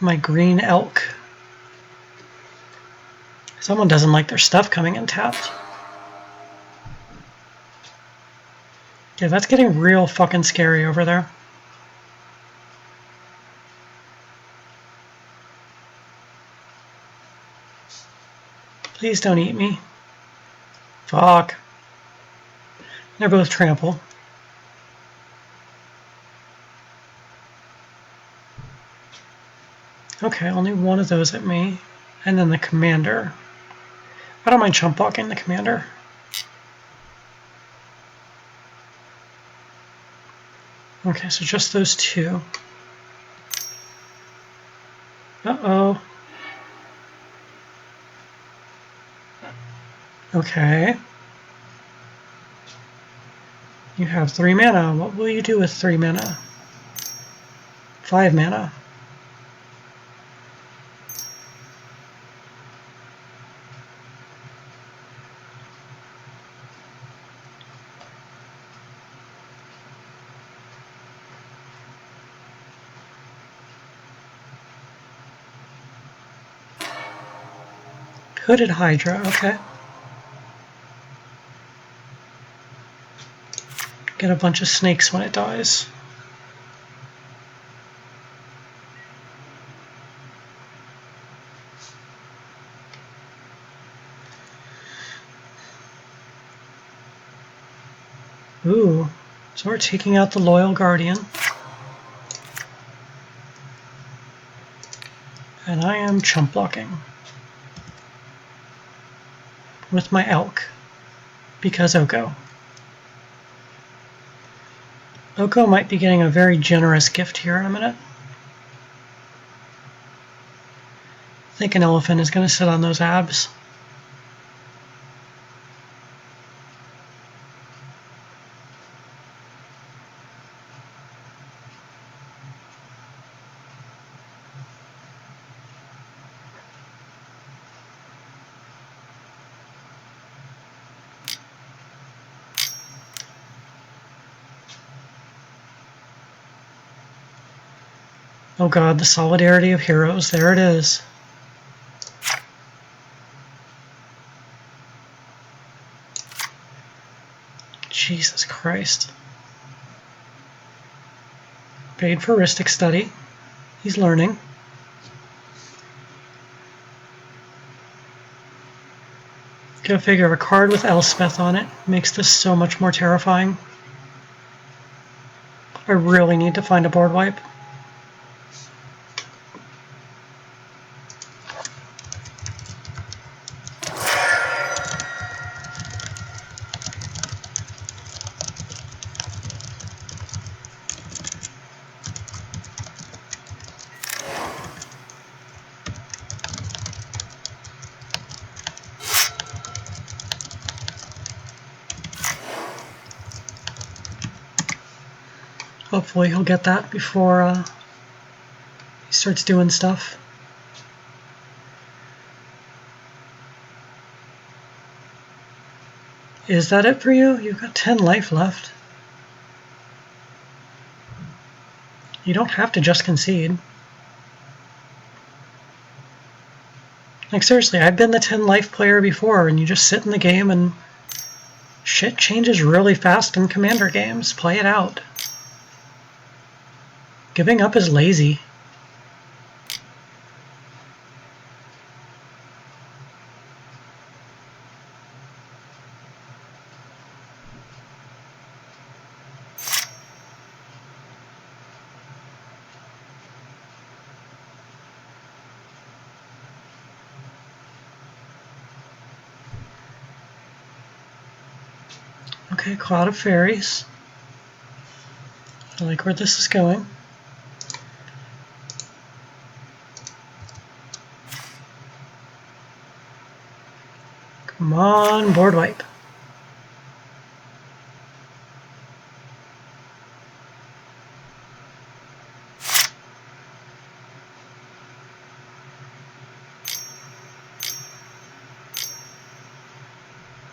My green elk. Someone doesn't like their stuff coming in tapped. Yeah, that's getting real fucking scary over there. Please don't eat me. Fuck. They're both trample. Okay, only one of those at me. And then the commander. I don't mind chump blocking the commander. Okay, so just those two. Uh-oh. Okay. You have 3 mana. What will you do with 3 mana? 5 mana. Hooded Hydra, okay. Get a bunch of snakes when it dies. Ooh, so we're taking out the Loyal Guardian. And I am chump blocking with my elk, because Oko. Oko might be getting a very generous gift here in a minute. I think an elephant is going to sit on those abs. Oh god, the solidarity of heroes. There it is. Jesus Christ. Paid for Ristic study. He's learning. Go figure, a card with Elspeth on it makes this so much more terrifying. I really need to find a board wipe. Hopefully he'll get that before he starts doing stuff. Is that it for you? You've got 10 life left. You don't have to just concede. Like seriously, I've been the 10 life player before, and you just sit in the game and shit changes really fast in Commander games. Play it out. Giving up is lazy. Okay, Cloud of Fairies. I like where this is going. Come on, board wipe.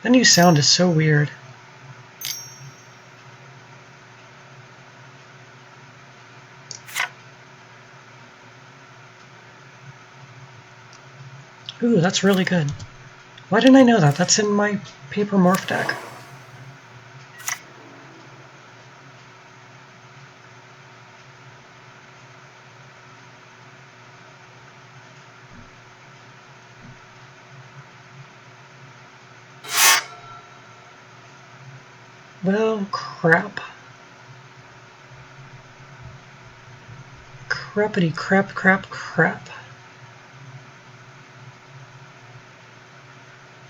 The new sound is so weird. Ooh, that's really good. Why didn't I know that? That's in my paper morph deck. Well, crap. Crappity crap crap crap.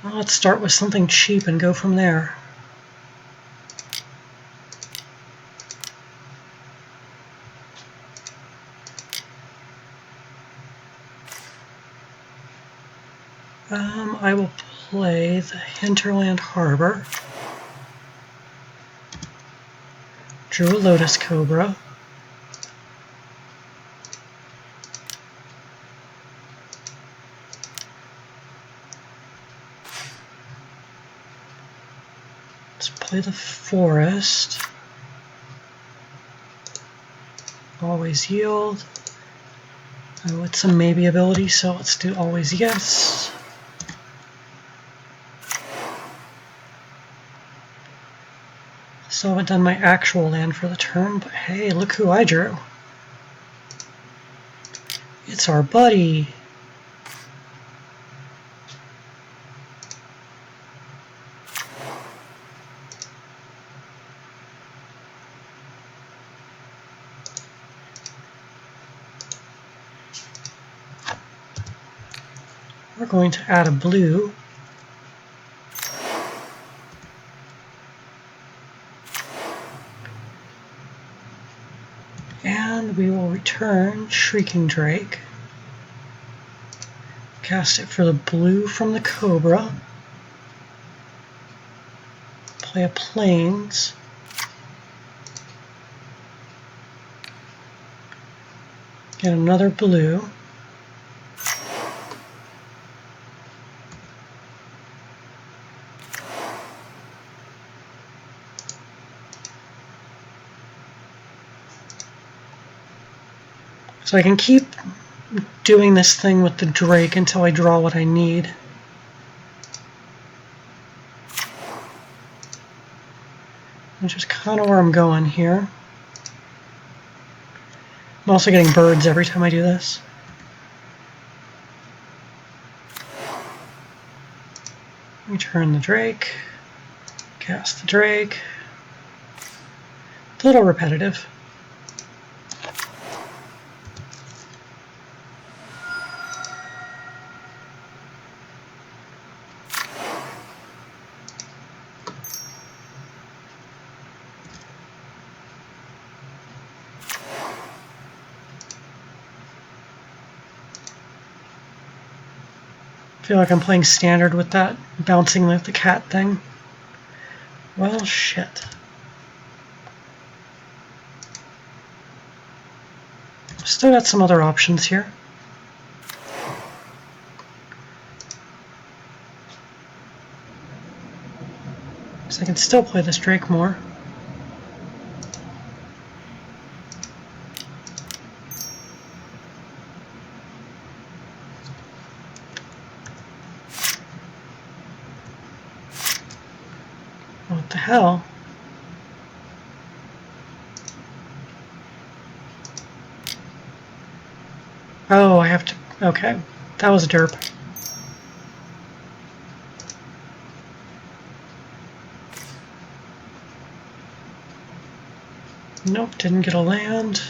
Well, let's start with something cheap and go from there. I will play the Hinterland Harbor. Drew a Lotus Cobra. Let's play the Forest. Always yield. Oh, it's a maybe ability, so let's do always yes. So I haven't done my actual land for the turn, but hey, look who I drew. It's our buddy. We're going to add a blue. And we will return Shrieking Drake. Cast it for the blue from the Cobra. Play a Plains. Get another blue. So I can keep doing this thing with the Drake until I draw what I need. Which is kind of where I'm going here. I'm also getting birds every time I do this. Return the Drake. Cast the Drake. It's a little repetitive. I feel like I'm playing standard with that, bouncing like the cat thing. Well, shit. Still got some other options here. So I can still play this Drake more. What the hell? Oh, I have to... Okay, that was a derp. Nope, didn't get a land.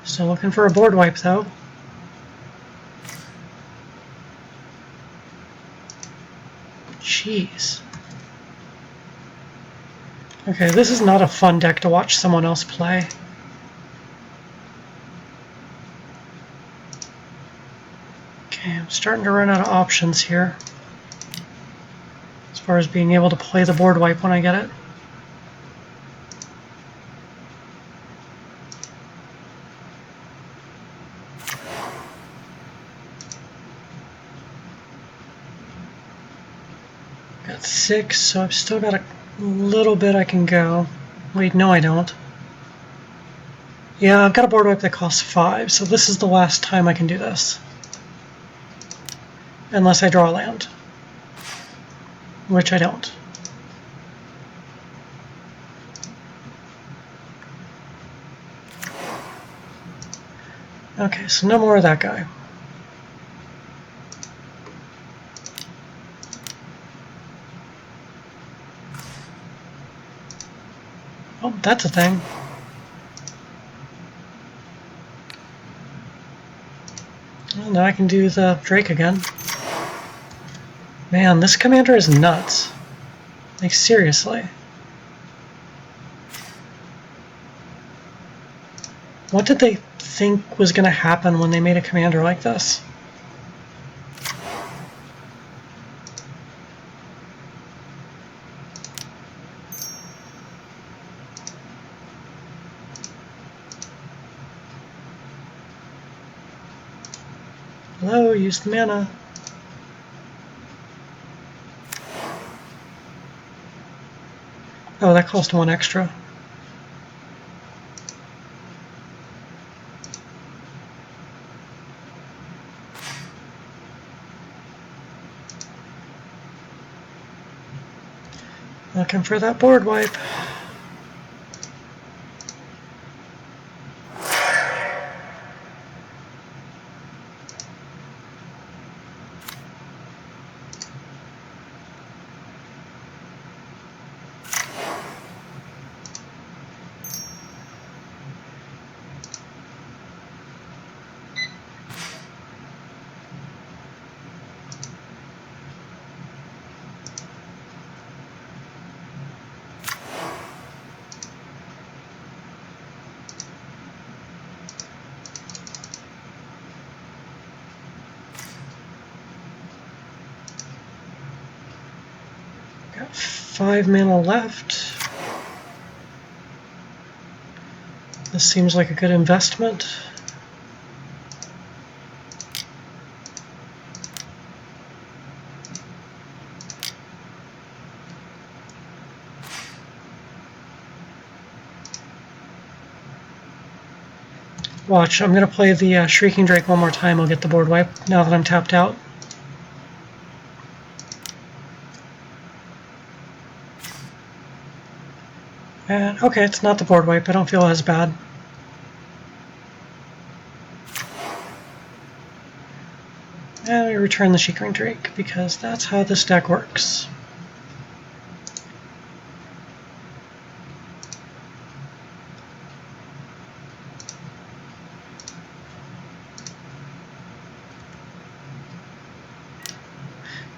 Still looking for a board wipe, though. Jeez. Okay, this is not a fun deck to watch someone else play. Okay, I'm starting to run out of options here. As far as being able to play the board wipe when I get it. Got 6, so I've still got a little bit I can go. Wait, no I don't. Yeah, I've got a board wipe that costs 5, so this is the last time I can do this. Unless I draw a land. Which I don't. Okay, so no more of that guy. Oh, that's a thing. Well, now I can do the Drake again. Man, this commander is nuts. Like, seriously. What did they think was going to happen when they made a commander like this? Hello, use the mana. Oh, that cost 1 extra. Looking for that board wipe. Got 5 mana left. This seems like a good investment. Watch, I'm going to play the Shrieking Drake one more time. I'll get the board wipe now that I'm tapped out. And, okay, it's not the board wipe. I don't feel as bad. And we return the Shrieking Drake, because that's how this deck works.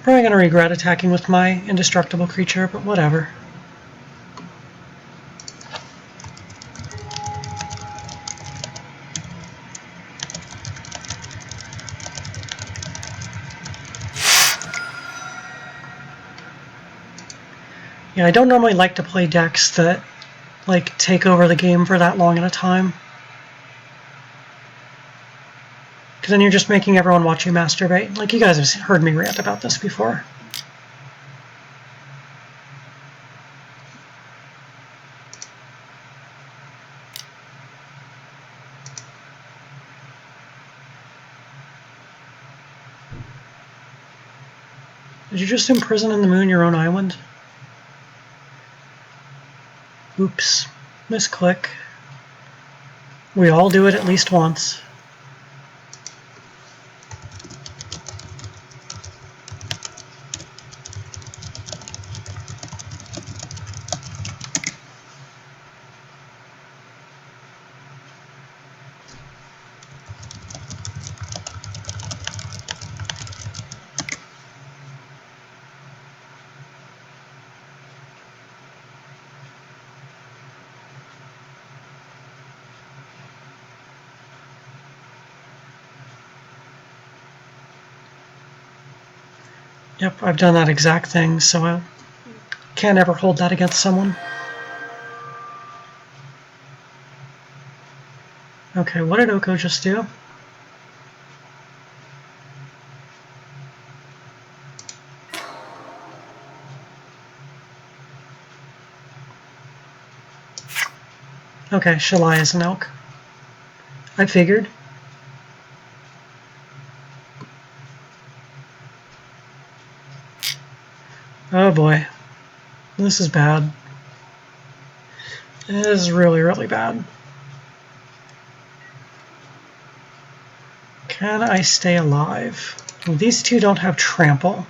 Probably going to regret attacking with my indestructible creature, but whatever. Yeah, I don't normally like to play decks that, like, take over the game for that long at a time. Because then you're just making everyone watch you masturbate. Like, you guys have heard me rant about this before. Did you just imprison in the moon your own island? Oops. Misclick. We all do it at least once. Yep, I've done that exact thing, so I can't ever hold that against someone. Okay, what did Oko just do? Okay, Shalai is an elk. I figured. Oh boy. This is bad. It is really, really bad. Can I stay alive? Well, these two don't have trample.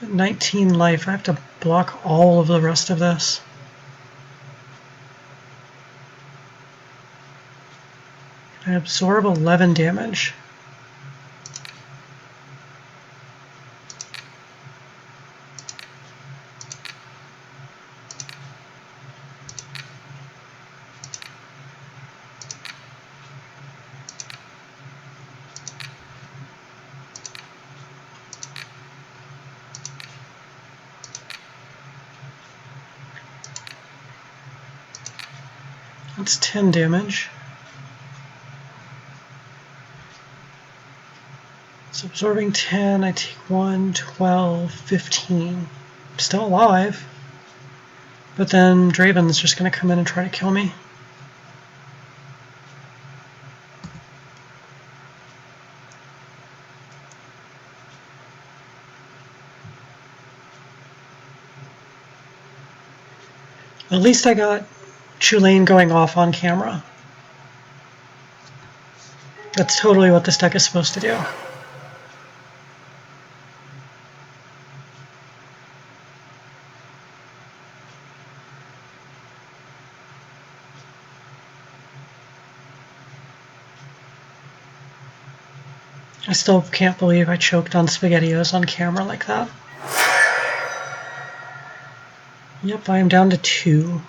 At 19 life, I have to block all of the rest of this. I absorb 11 damage. That's 10 damage. So absorbing 10, I take 1, 12, 15. I'm still alive. But then Draven's just going to come in and try to kill me. At least I got Chulane going off on camera. That's totally what this deck is supposed to do. I still can't believe I choked on SpaghettiOs on camera like that. Yep, I am down to 2.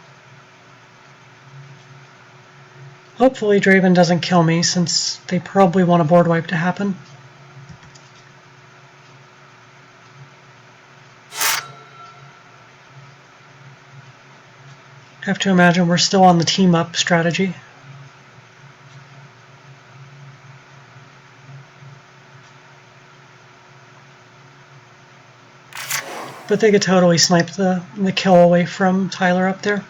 Hopefully Draven doesn't kill me, since they probably want a board wipe to happen. have to imagine we're still on the team up strategy. But they could totally snipe the kill away from Tyler up there.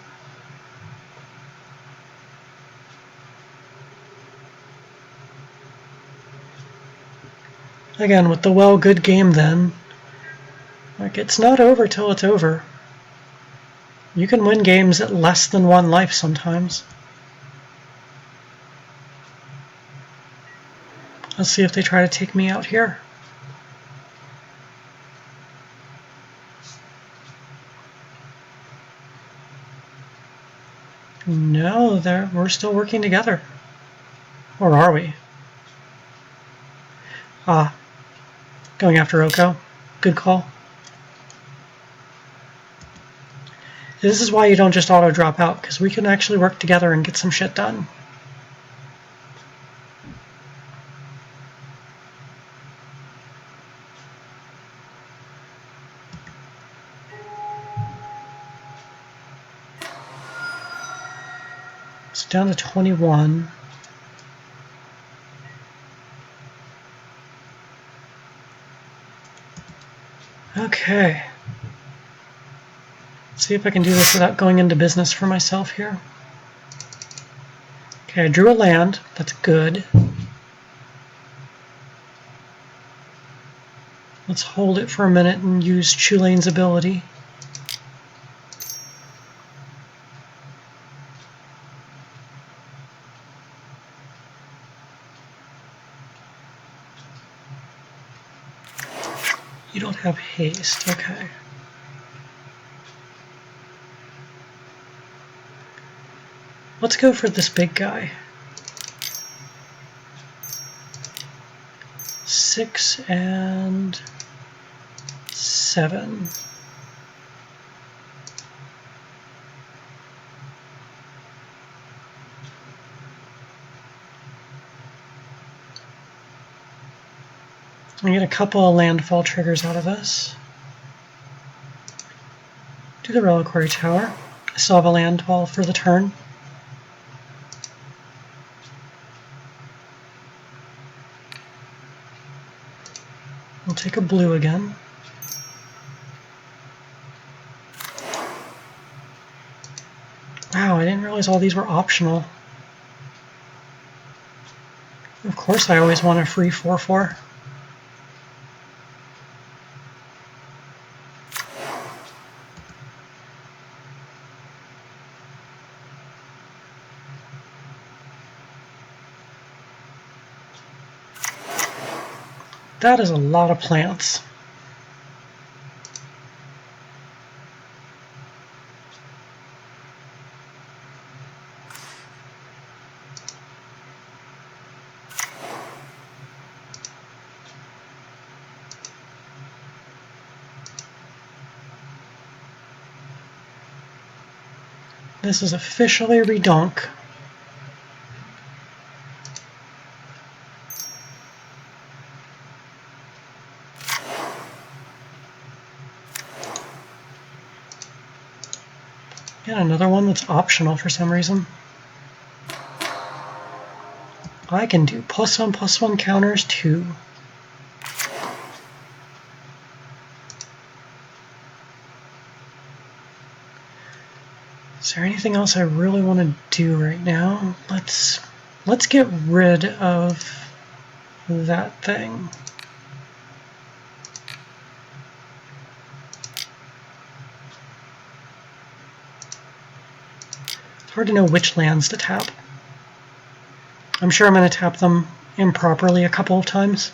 Again, with the well, good game then. Like, it's not over till it's over. You can win games at less than 1 life sometimes. Let's see if they try to take me out here. No, we're still working together. Or are we? Ah, going after Oko. Good call. This is why you don't just auto drop out, because we can actually work together and get some shit done. It's down to 21. Okay. Let's see if I can do this without going into business for myself here. Okay, I drew a land. That's good. Let's hold it for a minute and use Chulane's ability. You don't have haste, okay. Let's go for this big guy. 6 and 7. I get a couple of landfall triggers out of this. Do the reliquary tower. I still have a landfall for the turn. We'll take a blue again. Wow, I didn't realize all these were optional. Of course I always want a free 4/4. That is a lot of plants. This is officially redonk. And another one that's optional for some reason. I can do +1/+1 counters too. Is there anything else I really want to do right now? Let's get rid of that thing. It's hard to know which lands to tap. I'm sure I'm going to tap them improperly a couple of times.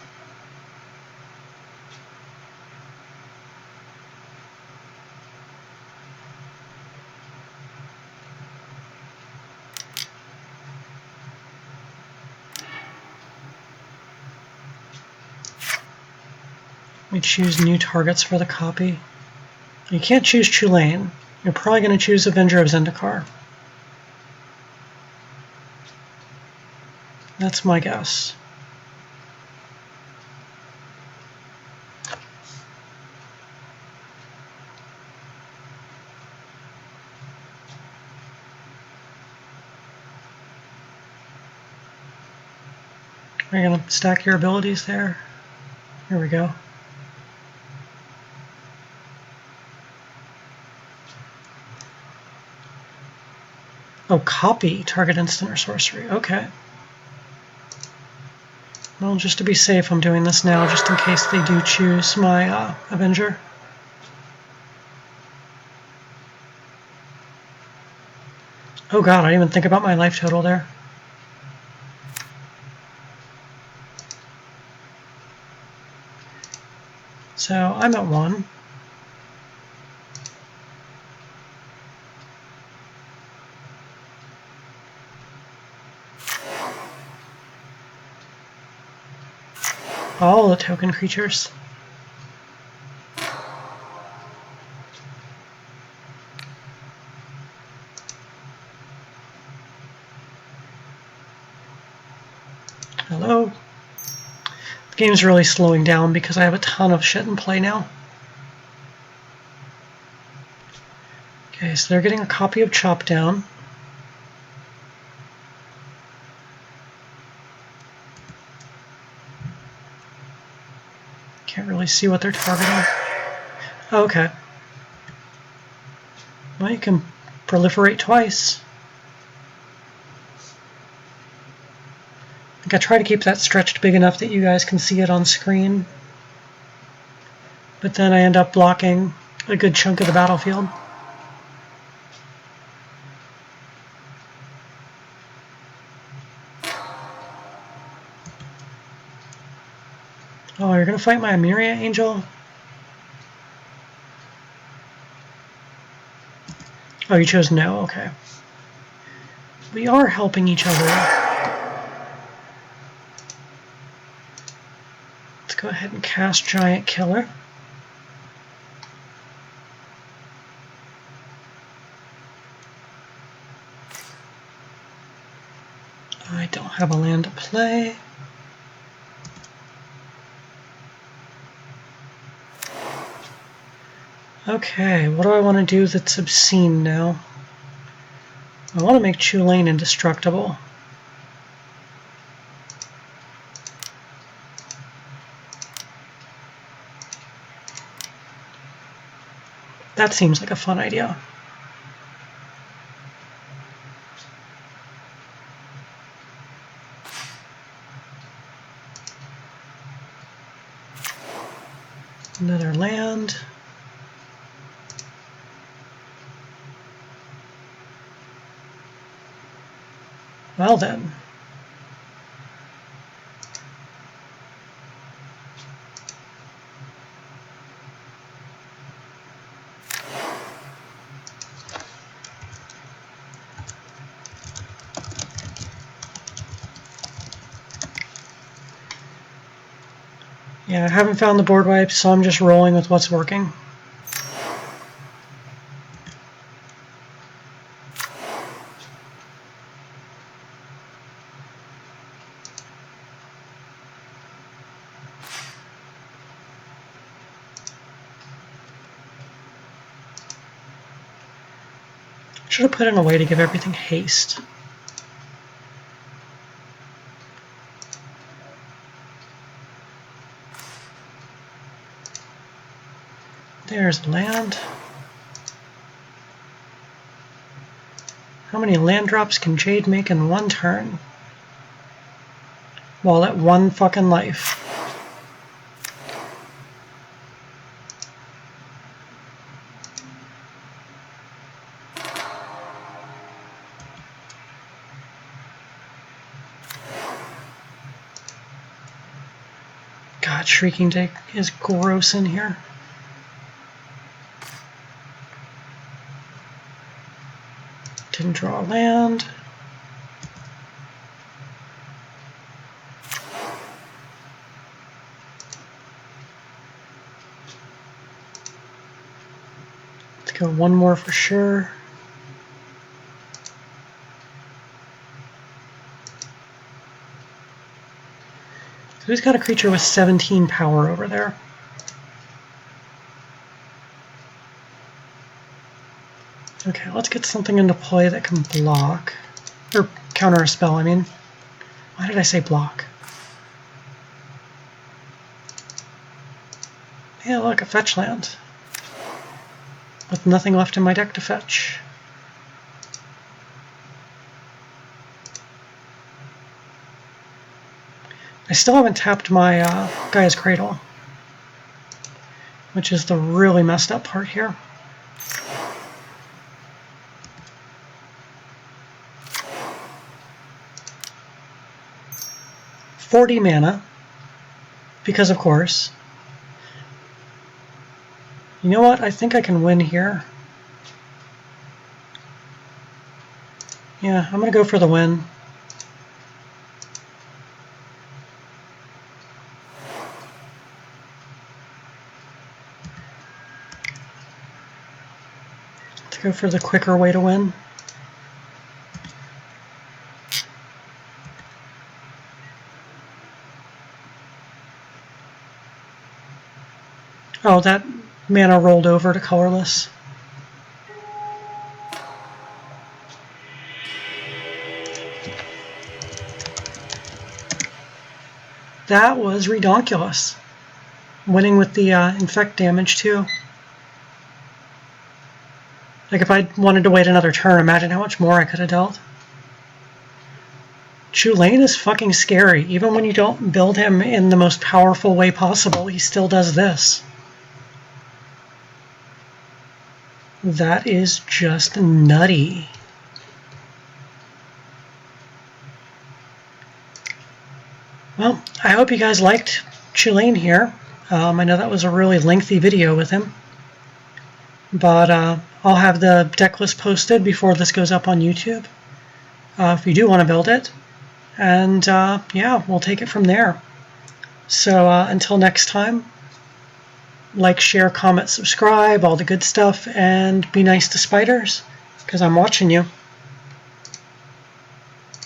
We choose new targets for the copy. You can't choose Chulane. You're probably going to choose Avenger of Zendikar. That's my guess. Are you going to stack your abilities there? Here we go. Oh, copy target instant or sorcery. Okay. Well, just to be safe, I'm doing this now, just in case they do choose my Avenger. Oh god, I didn't even think about my life total there. So, I'm at 1. All the token creatures. Hello? The game's really slowing down because I have a ton of shit in play now. Okay, so they're getting a copy of Chop Down. Can't really see what they're targeting. Okay. Well, you can proliferate twice. I think I try to keep that stretched big enough that you guys can see it on screen. But then I end up blocking a good chunk of the battlefield. Oh, you're going to fight my Amiria Angel? Oh, you chose no? Okay. We are helping each other. Let's go ahead and cast Giant Killer. I don't have a land to play. Okay, what do I want to do that's obscene now? I want to make Chulane indestructible. That seems like a fun idea. Another land. Well then. Yeah, I haven't found the board wipes, so I'm just rolling with what's working. Should have put in a way to give everything haste. There's land. How many land drops can Jade make in one turn? While at 1 fucking life. God, Shrieking Dick is gross in here. Didn't draw land. Let's go one more for sure. Who's got a creature with 17 power over there? Okay, let's get something into play that can block. Or counter a spell, I mean. Why did I say block? Yeah, look, a fetch land. With nothing left in my deck to fetch. I still haven't tapped my Gaia's Cradle, which is the really messed up part here. $40 mana, because of course. You know what? I think I can win here. Yeah, I'm going to go for the win. Let's go for the quicker way to win. Oh, that mana rolled over to colorless. That was redonkulous. Winning with the infect damage too. Like if I wanted to wait another turn, imagine how much more I could have dealt. Chulane is fucking scary. Even when you don't build him in the most powerful way possible, he still does this. That is just nutty. Well, I hope you guys liked Chulane here. I know that was a really lengthy video with him. But I'll have the deck list posted before this goes up on YouTube. If you do want to build it. And yeah, we'll take it from there. So until next time, like, share, comment, subscribe, all the good stuff, and be nice to spiders, because I'm watching you.